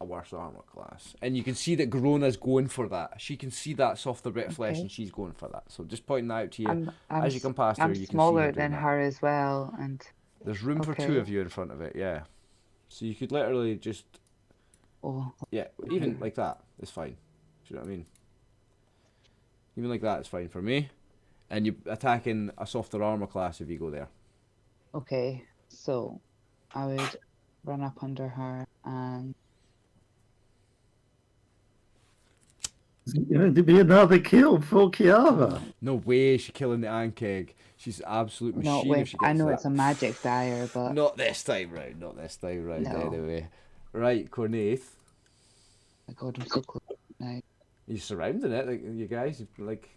a worse armor class. And you can see that Corona's going for that. She can see that softer bit of flesh Okay. and she's going for that. So just pointing that out to you. I'm As you come past her, I'm you can see smaller her doing than that. her as well, and There's room for 2 Okay. of you in front of it, yeah. So you could literally just, oh, yeah, even like that is fine. Do you know what I mean? Even like that is fine for me. And you attacking a softer armor class if you go there. okay. So I would run up under her and Is it going to be another kill for Kiara? No way she's killing the Ankeg. She's an absolute machine not if with. she gets I know that. it's a magic dagger, but Not this time round, not this time round No. anyway. Right, Cornaith. my God, I'm so close now. You're surrounding it, like you guys, like.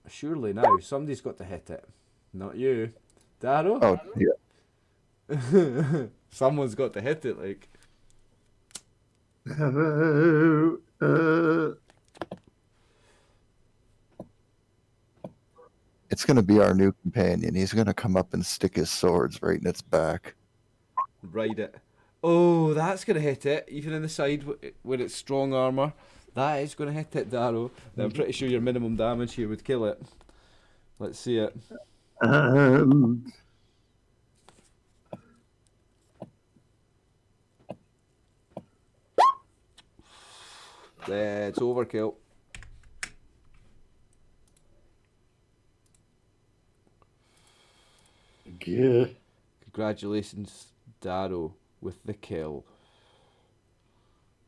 Surely now, somebody's got to hit it. Not you. Darrow? Oh, yeah. Someone's got to hit it, like. It's going to be our new companion. He's going to come up and stick his swords right in its back. Ride it. Oh, that's going to hit it, even in the side with its strong armour. That is going to hit it, Darrow. Now, I'm pretty sure your minimum damage here would kill it. Let's see it. It's overkill. Yeah. Congratulations, Darrow, with the kill.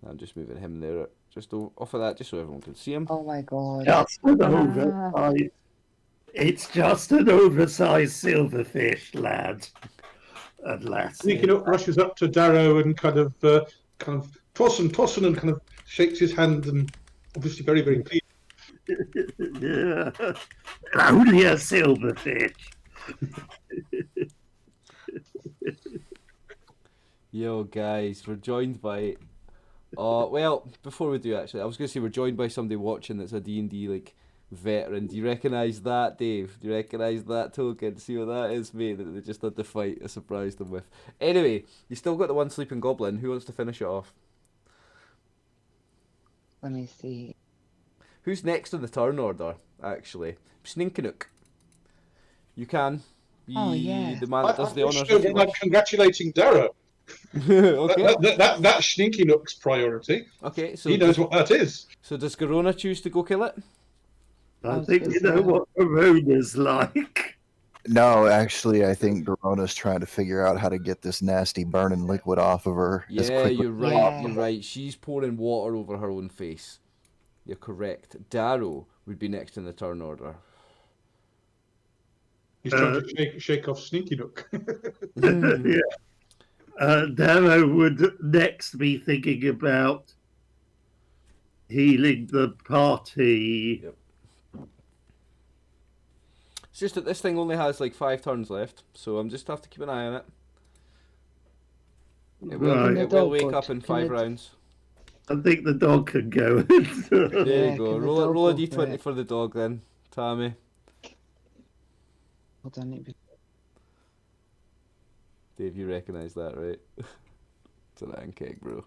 I'm just moving him there, just off of that, just so everyone can see him. Oh my God. Just over. It's just an oversized silverfish, lad. And lassie. Sninkinuck rushes up to Darrow and kind of tossing and kind of shakes his hand and obviously very, very pleased. Yeah. Only a silverfish. Yo, guys, we're joined by... well, before we do, actually, I was going to say we're joined by somebody watching that's a D&D, like, veteran. Do you recognise that, Dave? Do you recognise that token? See what that is, mate, that they just had to fight? I surprised them with. Anyway, you still got the one sleeping goblin. Who wants to finish it off? Let me see. Who's next in the turn order, actually? Sninkinuck. You can be the man that does the honours. I'm congratulating Darrow. Okay. That's Sninkinuck's priority. Okay, so he knows what that is. So does Garona choose to go kill it? I think you know what Corona's like. No, actually, I think Garona's trying to figure out how to get this nasty burning liquid off of her. Yeah, you're right. Yeah. You're right. She's pouring water over her own face. You're correct. Darrow would be next in the turn order. He's trying to shake off Sninkinuck. Yeah. Darrow would next be thinking about healing the party. Yep. It's just that this thing only has like 5 turns left, so I'm just have to keep an eye on it. It will, Right. it will wake up in 5 rounds. I think the dog could go. There Yeah, you go. can the Roll a dog go for d20 it? for the dog then, Tammy. Hold on, let me- Dave, you recognise that, right? It's an iron keg, bro.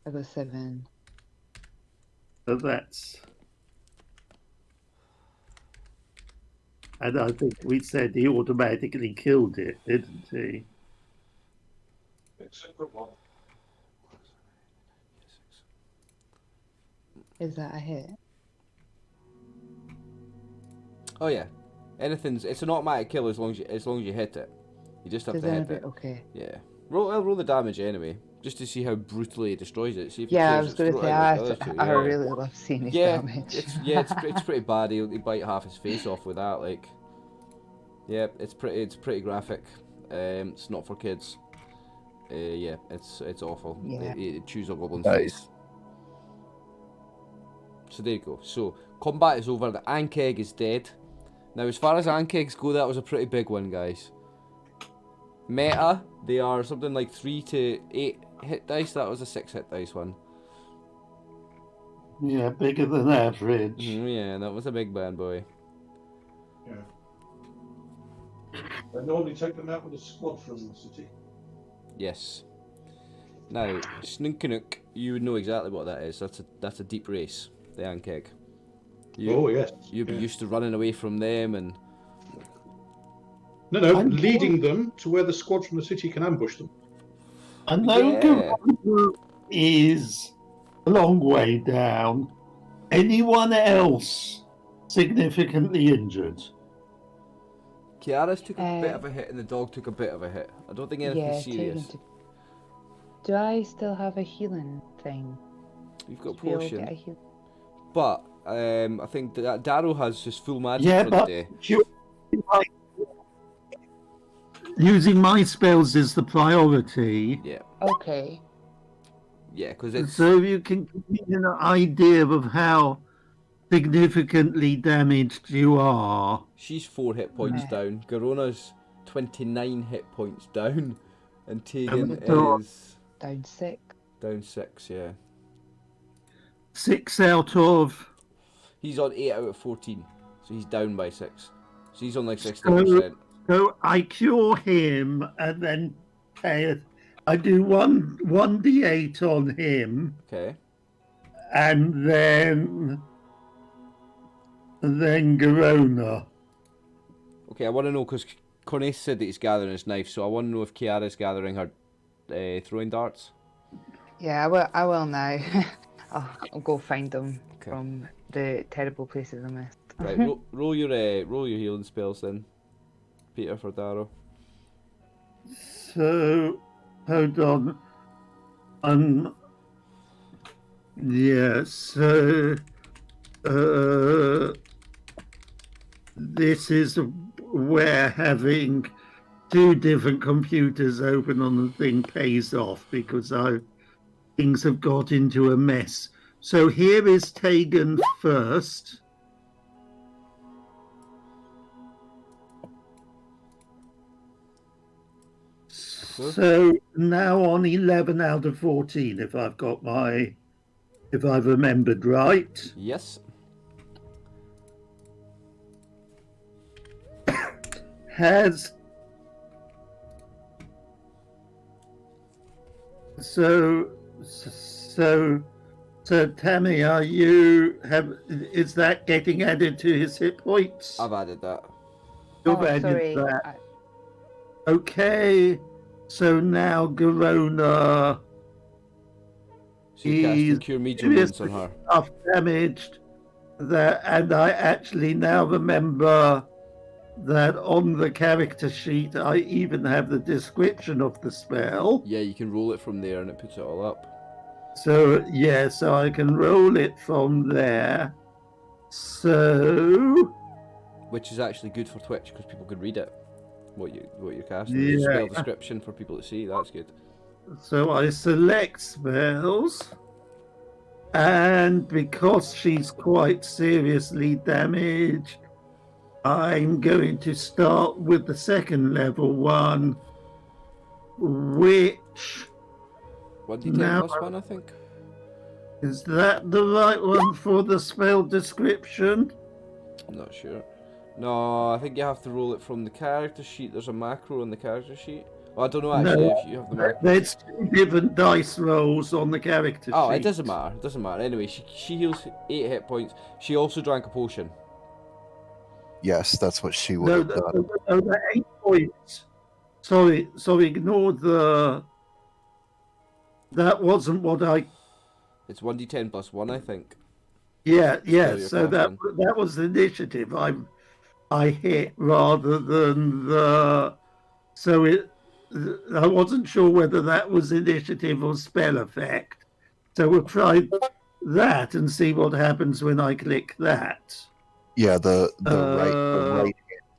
I got 7. So that's. And I think we said he automatically killed it, didn't he? Except for one. Is that a hit? Oh yeah, it's an automatic kill as long as you hit it. You just have Does to hit anybody? it. Okay. Yeah. Roll the damage anyway, just to see how brutally it destroys it. See if he Yeah, I clears was its going to throat say, out like the other two, I yeah. really love seeing his Yeah, damage. it's pretty bad. He'll bite half his face off with that. Like, yeah, it's pretty graphic. It's not for kids. Yeah, it's awful. Yeah. It chews a goblin's Nice. face. So there you go. So combat is over. The Ankeg is dead. Now, as far as Ankegs go, that was a pretty big one, guys. Meta, they are something like 3 to 8 hit dice. That was a 6 hit dice one. Yeah, bigger than average. Yeah, that was a big bad boy. Yeah. I normally take them out with a squad from the city. Yes. Now, Sninkinuck, you would know exactly what that is. That's a deep race, the Ankeg. Oh yes. You'd be Yeah. used to running away from them and... No, leading them to where the squad from the city can ambush them. I know Yeah. Garona is a long way down. Anyone else significantly injured? Kiara's took a bit of a hit and the dog took a bit of a hit. I don't think anything Yeah, serious. taken to... Do I still have a healing thing? You've got a We all get a potion. heal- But, I think that Darrow has just full magic Yeah, for but the day. using my spells is the priority. Yeah. Okay. Yeah, because it's... So you can give me an idea of how significantly damaged you are. She's 4 hit points Yeah. down. Garona's 29 hit points down. And Tegan so- is Down 6. down 6, yeah. 6 out of... He's on 8 out of 14. So he's down by 6. So he's on like 16%. So I cure him and then I do 1d8 on him Okay. and then Garona. Okay, I want to know because Cornelius said that he's gathering his knife, so I want to know if Kiara's gathering her throwing darts. Yeah, I will now. I'll go find them Okay. from the terrible places I missed. Right, roll your healing spells then, Peter, for Darrow. So hold on. Yeah, so This is where having two different computers open on the thing pays off, because things have got into a mess. So here is Tegan first. So now on 11 out of 14, if I've remembered right. Yes. So Tammy, is that getting added to his hit points? I've added that. You've Oh, added sorry. that. Okay. So now Garona So you casting is Cure Medium Wounds on her. half damaged. And I actually now remember that on the character sheet I even have the description of the spell. Yeah, you can roll it from there and it puts it all up. So yeah, so I can roll it from there. So Which is actually good for Twitch because people could read it. What you're casting. Yeah. Spell description for people to see. That's good. So I select spells, and because she's quite seriously damaged, I'm going to start with the second level one, which 1d10 Now- plus 1, I think. is that the right one for the spell description? I'm not sure. No, I think you have to roll it from the character sheet. There's a macro on the character sheet. Well, I don't know actually No, if you have the macro. There's two different dice rolls on the character Oh, sheet. it doesn't matter. It doesn't matter. Anyway, she heals 8 hit points. She also drank a potion. Yes, that's what she would No, have done. the 8 points. Sorry, ignore the... That wasn't what I... It's 1d10 plus 1, I think. Yeah, you're so that was the initiative I hit rather than the... So I wasn't sure whether that was initiative or spell effect. So we'll try that and see what happens when I click that. Yeah, the Uh,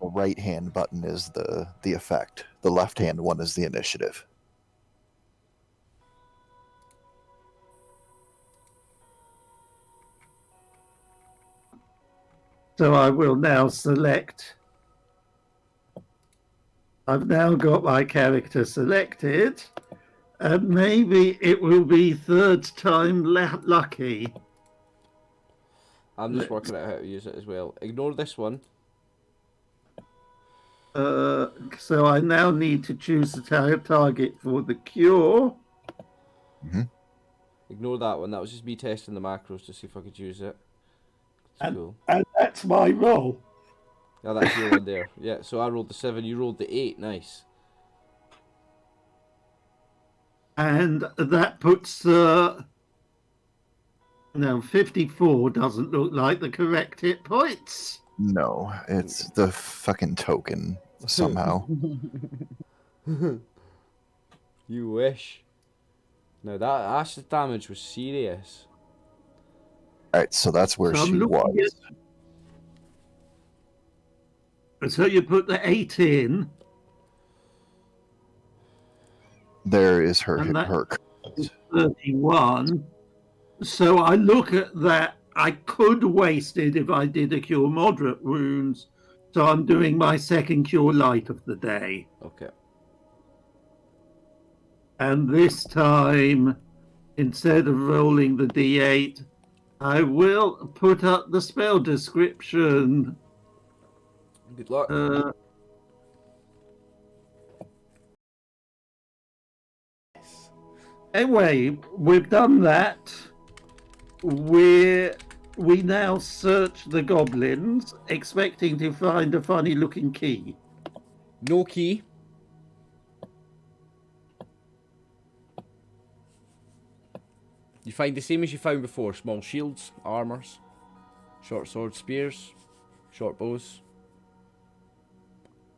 right hand button is the effect. The left hand one is the initiative. So I will now select. I've now got my character selected, and maybe it will be third time lucky. I'm just working out how to use it as well. Ignore this one. So I now need to choose the target for the cure. Ignore that one. That was just me testing the macros to see if I could use it. It's cool. And that's my roll. Yeah, that's your one there. Yeah, so I rolled the 7, you rolled the 8. Nice. And that puts no, 54 doesn't look like the correct hit points. No, it's the fucking token somehow. You wish. No, that acid damage was serious. Alright, so that's where So I'm she looking was. So you put the 8 in. There is her And that- her 31. So I look at that. I could waste it if I did a cure moderate wounds. So I'm doing my second cure light of the day. Okay. And this time, instead of rolling the d8, I will put up the spell description. Good luck. Anyway, we've done that. We now search the goblins, expecting to find a funny-looking key. No key. You find the same as you found before. Small shields, armors, short swords, spears, short bows,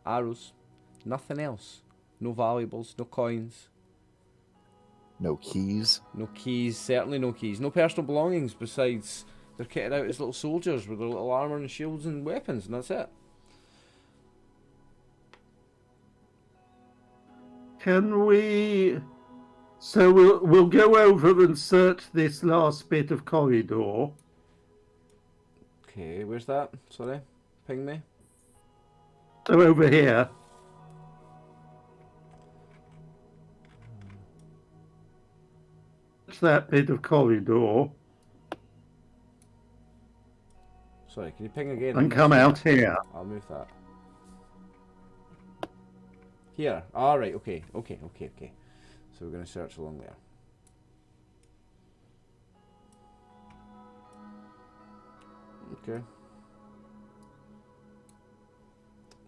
arrows. Nothing else. No valuables, no coins, no keys. no keys, certainly no keys. No personal belongings besides They're kitted out as little soldiers with their little armour and shields and weapons, and that's it. Can we? So we'll go over and search this last bit of corridor. Okay, where's that? Sorry, ping me. So over here. That bit of corridor Sorry, can you ping again? and come out here. I'll move that. Here. Alright, okay. So we're going to search along there. Okay.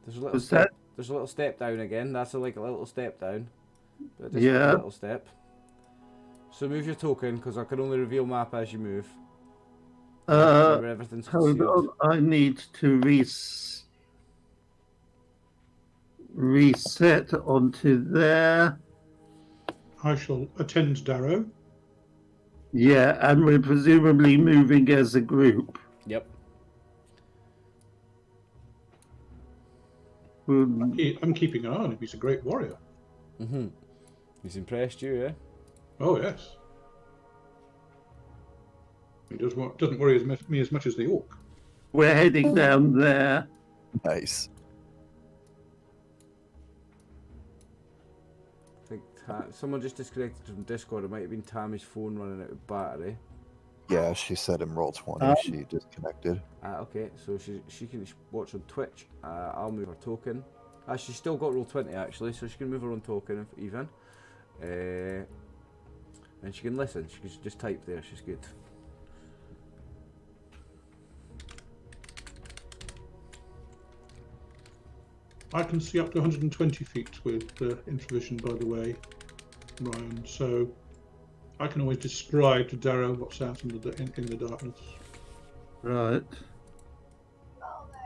There's a little step down again. That's like a little step down. But just a little step. So move your token, because I can only reveal map as you move. Everything's Hold on, I need to reset onto there. I shall attend Darrow. Yeah, and we're presumably moving as a group. Yep. I'm keeping an eye on him. He's a great warrior. Mm-hmm. He's impressed you, yeah? Oh, yes. He doesn't worry me as much as the orc. We're heading down there. Nice. I think someone just disconnected from Discord. It might have been Tammy's phone running out of battery. Yeah, she said in roll 20 she disconnected. Okay, so she can watch on Twitch. I'll move her token. She's still got roll 20 actually, so she can move her own token even. And she can listen. She can just type there. She's good. I can see up to 120 feet with infravision, by the way, Ryan. So I can always describe to Darrow what's out in the darkness. Right.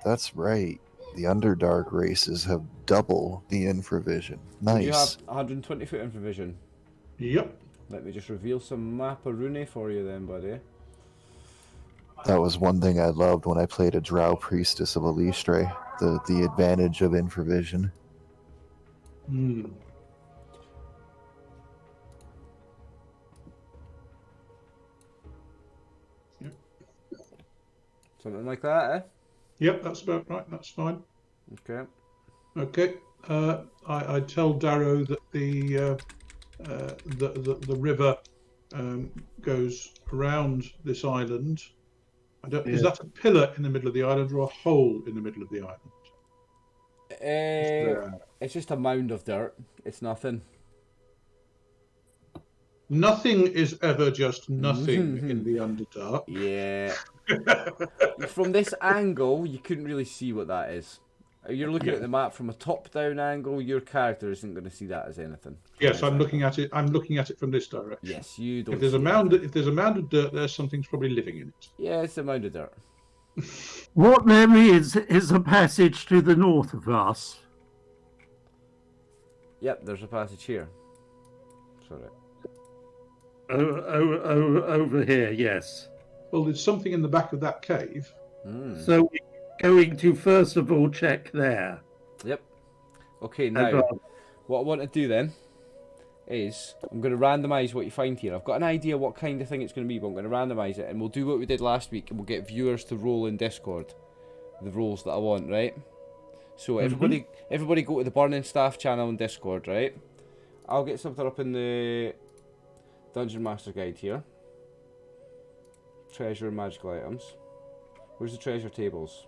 That's right. The Underdark races have double the infravision. Nice. You have 120 foot infravision. Yep. Let me just reveal some Maparune for you then, buddy. That was one thing I loved when I played a Drow Priestess of Elistre. The advantage of infravision. Hmm. Yep. Something like that, eh? Yep, that's about right. That's fine. Okay. Okay. I tell Darrow that the river goes around this island. Is that a pillar in the middle of the island or a hole in the middle of the island? It's just a mound of dirt. It's nothing. Nothing is ever just nothing in the Underdark. Yeah. From this angle, you couldn't really see what that is. You're looking at the map from a top-down angle. Your character isn't going to see that as anything. Yes, I'm looking at it. I'm looking at it from this direction. Yes, you don't. If there's a mound, if there's a mound of dirt there, something's probably living in it. Yeah, it's a mound of dirt. What there is a passage to the north of us. Yep, there's a passage here. Sorry. Over here, yes. Well, there's something in the back of that cave. So we're going to first of all check there. Yep. Okay, now what I want to do then is I'm going to randomise what you find here. I've got an idea what kind of thing it's going to be, but I'm going to randomise it, and we'll do what we did last week, and we'll get viewers to roll in Discord the roles that I want, right? So everybody go to the Burning Staff channel in Discord, right? I'll get something up in the Dungeon Master Guide here. Treasure and magical items. Where's the treasure tables?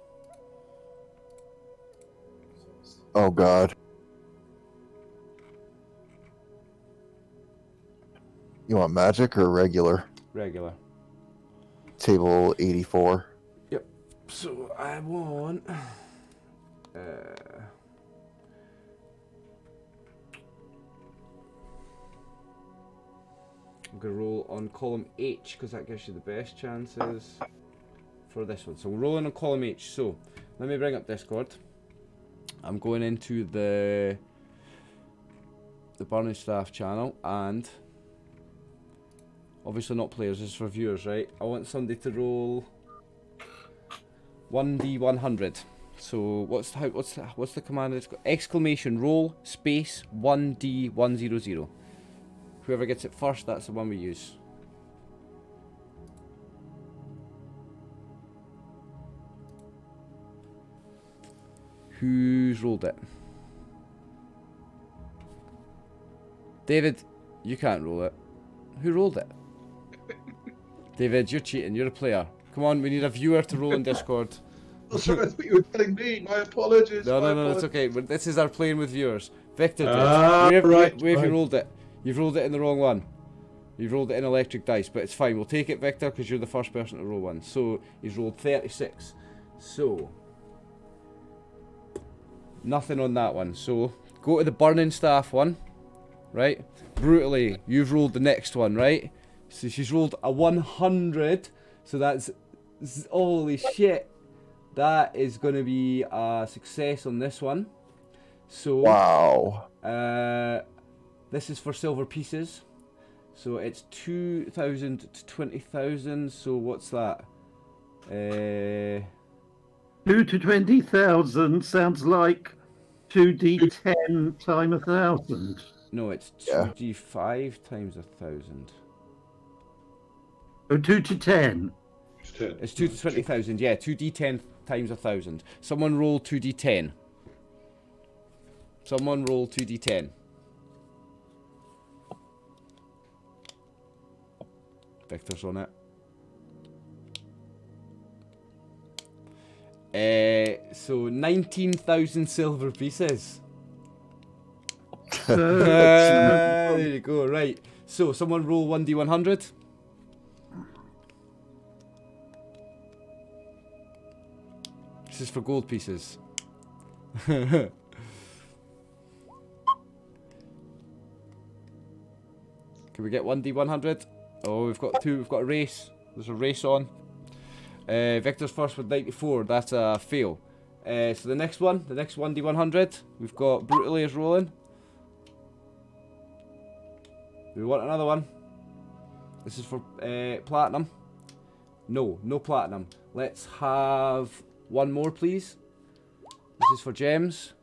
Oh god. You want magic or regular? Regular. Table 84. Yep. So I want... I'm going to roll on column H because that gives you the best chances for this one. So we're rolling on column H. So let me bring up Discord. I'm going into the Burning Staff channel, and obviously not players, this is for viewers, right? I want somebody to roll 1d100. So what's the command? It's got exclamation roll space 1d100. Whoever gets it first, that's the one we use. Who's rolled it? David, you can't roll it. Who rolled it? David, you're cheating. You're a player. Come on, we need a viewer to roll in Discord. Oh, sorry, I thought you were telling me. My apologies. No, it's okay. This is our playing with viewers. Victor, Ah, where right. have you rolled it? You've rolled it in the wrong one. You've rolled it in electric dice, but it's fine. We'll take it, Victor, because you're the first person to roll one. So he's rolled 36. So nothing on that one. So go to the burning staff one, right? Brutally, you've rolled the next one, right? So she's rolled a 100. So that's holy shit. That is going to be a success on this one. So Wow. this is for silver pieces. So it's 2,000 to 20,000. So what's that? 2 to 20,000 sounds like 2d10 times 1,000. No, it's Yeah. 2d5 times 1,000. Oh, 2 to 10. It's 2 to 20,000. Yeah, 2d10 times 1,000. Someone roll 2d10. Someone roll 2d10. Victor's on it. So 19,000 silver pieces. There you go. Right. So someone roll 1d100. This is for gold pieces. Can we get 1d100? Oh, we've got two. We've got a race. There's a race on. Victor's first with 94. That's a fail. So the next 1d100, we've got Brutally is rolling. Do we want another one? This is for platinum. No platinum. Let's have one more, please. This is for gems.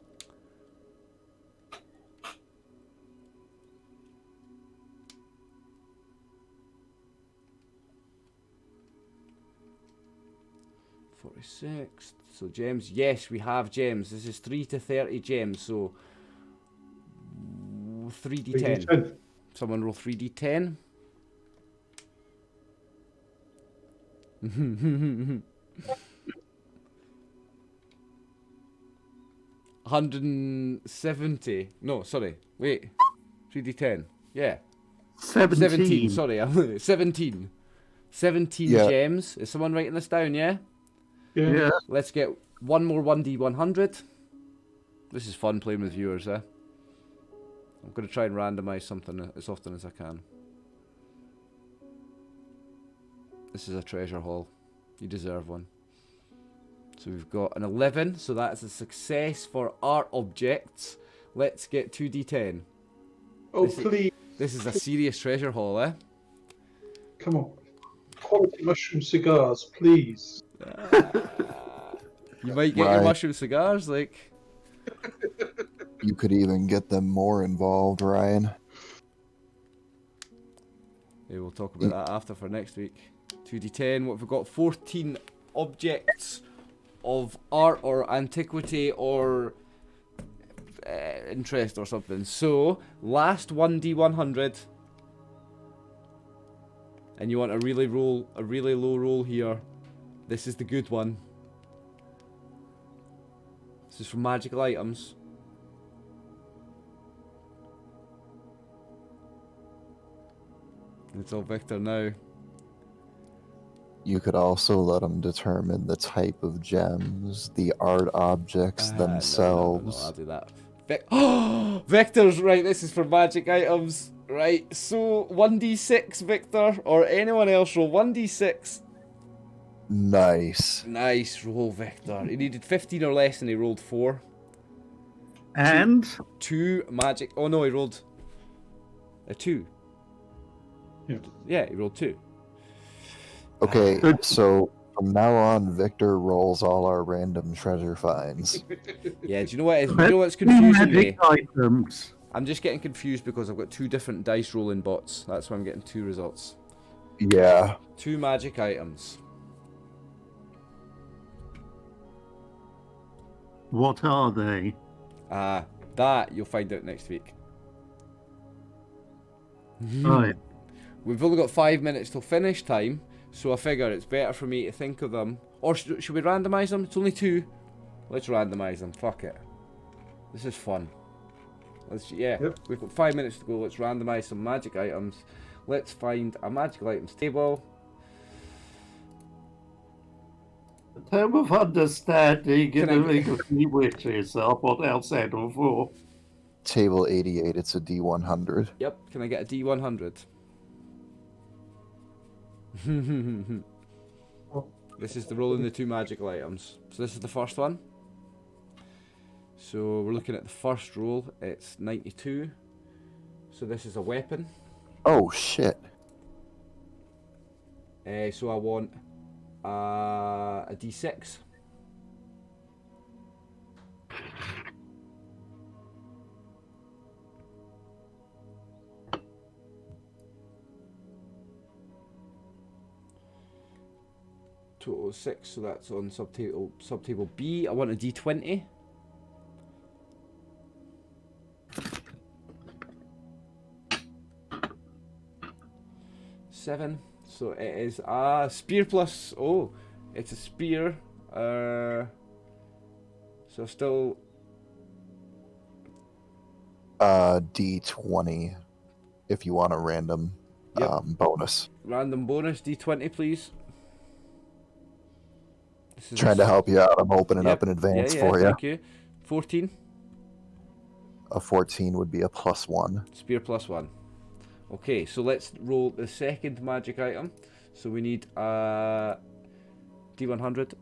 $46. So gems. Yes, we have gems. This is 3 to 30 gems. So 3d10. Someone roll 3d10. $170. No, sorry. Wait. 3d10. Yeah. 17. Sorry. 17. 17 Yeah. gems. Is someone writing this down, yeah? Yeah. Let's get one more 1d100. This is fun playing with viewers, eh? I'm going to try and randomise something as often as I can. This is a treasure haul. You deserve one. So we've got an 11, so that's a success for art objects. Let's get 2d10. Oh, This is- please. This is a serious treasure haul, eh? Come on. Quality mushroom cigars, please. You might get your Right. mushroom cigars, like... You could even get them more involved, Ryan. Yeah, we'll talk about that after for next week. 2d10, what have we got? 14 objects of art or antiquity or interest or something. So, last 1d100. And you want a really low roll here. This is the good one. This is from magical items. It's all Victor now. You could also let them determine the type of gems, the art objects No, themselves. I'll do that. Victor's right. This is for magic items, right? So 1d6, Victor, or anyone else roll 1d6. Nice. Nice roll, Victor. He needed 15 or less, and he rolled 4. And 2 magic. Oh no, he rolled a 2. Yeah. Yeah, he rolled 2. Okay, so From now on, Victor rolls all our random treasure finds. Yeah, do you know what? You know what's confusing me? Magic items. I'm just getting confused because I've got 2 different dice rolling bots. That's why I'm getting 2 results. Yeah. 2 magic items. What are they? That you'll find out next week. Right. We've only got 5 minutes till finish time, so I figure it's better for me to think of them. Or should we randomise them? It's only 2. Let's randomise them. Fuck it. This is fun. Yep. We've got 5 minutes to go. Let's randomise some magic items. Let's find a magical items table. The Tome of Understanding Can and I- the Ring of Three Witches are what I'll settle for. Table 88, it's a D100. Yep. Can I get a D100? This is the rolling the 2 magical items. So this is the first one. So we're looking at the first roll. It's 92. So this is a weapon. Oh, shit. So I want a D6. Total of 6, so that's on subtable B. I want a D20. Seven. So it is a spear plus. Oh, it's a spear. So still. D20, if you want a random bonus. Random bonus D20, please. This is Trying to help you out. I'm opening up in advance for you. Thank you. 14. A 14 would be a +1. Spear plus 1. Okay, so let's roll the second magic item. So we need a D100.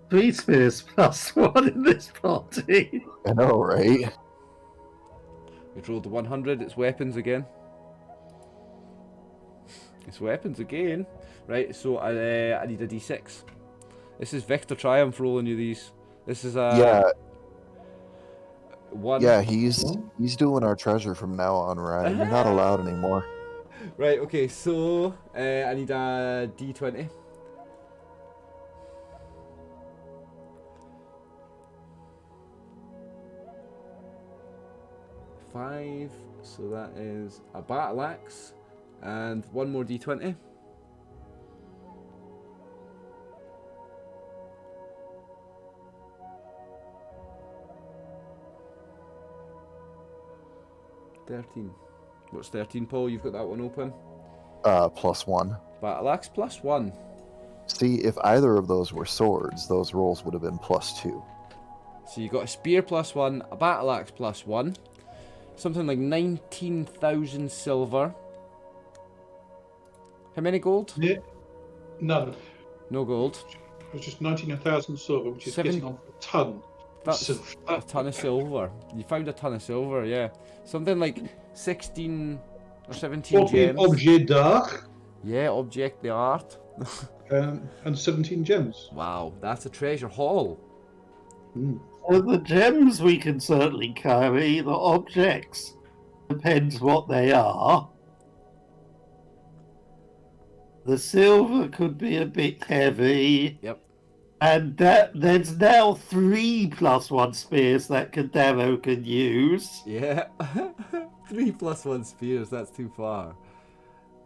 3 spears plus 1 in this party. I know, right? We've rolled the 100. It's weapons again. It's weapons again. Right, so I need a D6. This is Victor Triumph rolling you these. This is a... Yeah. 1. Yeah, he's doing our treasure from now on, Ryan. You're not allowed anymore. Right, okay, so I need a D20. Five, so that is a battle axe, and 1 more D20. $13. What's 13, Paul? You've got that one open. +1. Battle axe plus 1. See, if either of those were swords, those rolls would have been +2. So you got a spear plus 1, a battle axe plus 1, something like 19,000 silver. How many gold? Yeah. None. No gold. It was just 19,000 silver, which is Seven- getting on a ton. That's Silver. a ton of silver. You found a ton of silver, yeah. Something like 16 or 17 gems. Objet d'art, Yeah, object d'art. and 17 gems. Wow, that's a treasure haul. Well, the gems we can certainly carry, the objects depends what they are. The silver could be a bit heavy. Yep. And there's now 3 +1 spears that Cadero can use. Yeah. 3 plus 1 spears, that's too far.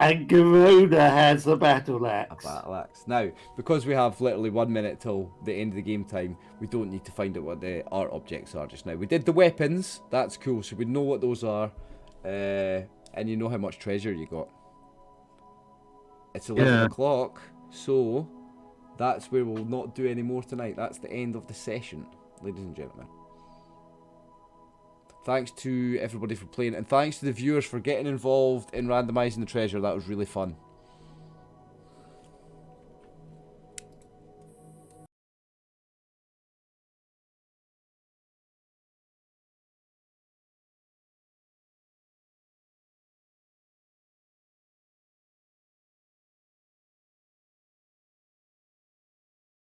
And Garona has a battle A axe. battle axe. Now, because we have literally 1 minute till the end of the game time, we don't need to find out what the art objects are just now. We did the weapons, that's cool, so we know what those are, and you know how much treasure you got. It's 11 o'clock, so that's where we'll not do any more tonight. That's the end of the session, ladies and gentlemen. Thanks to everybody for playing, and thanks to the viewers for getting involved in randomising the treasure. That was really fun.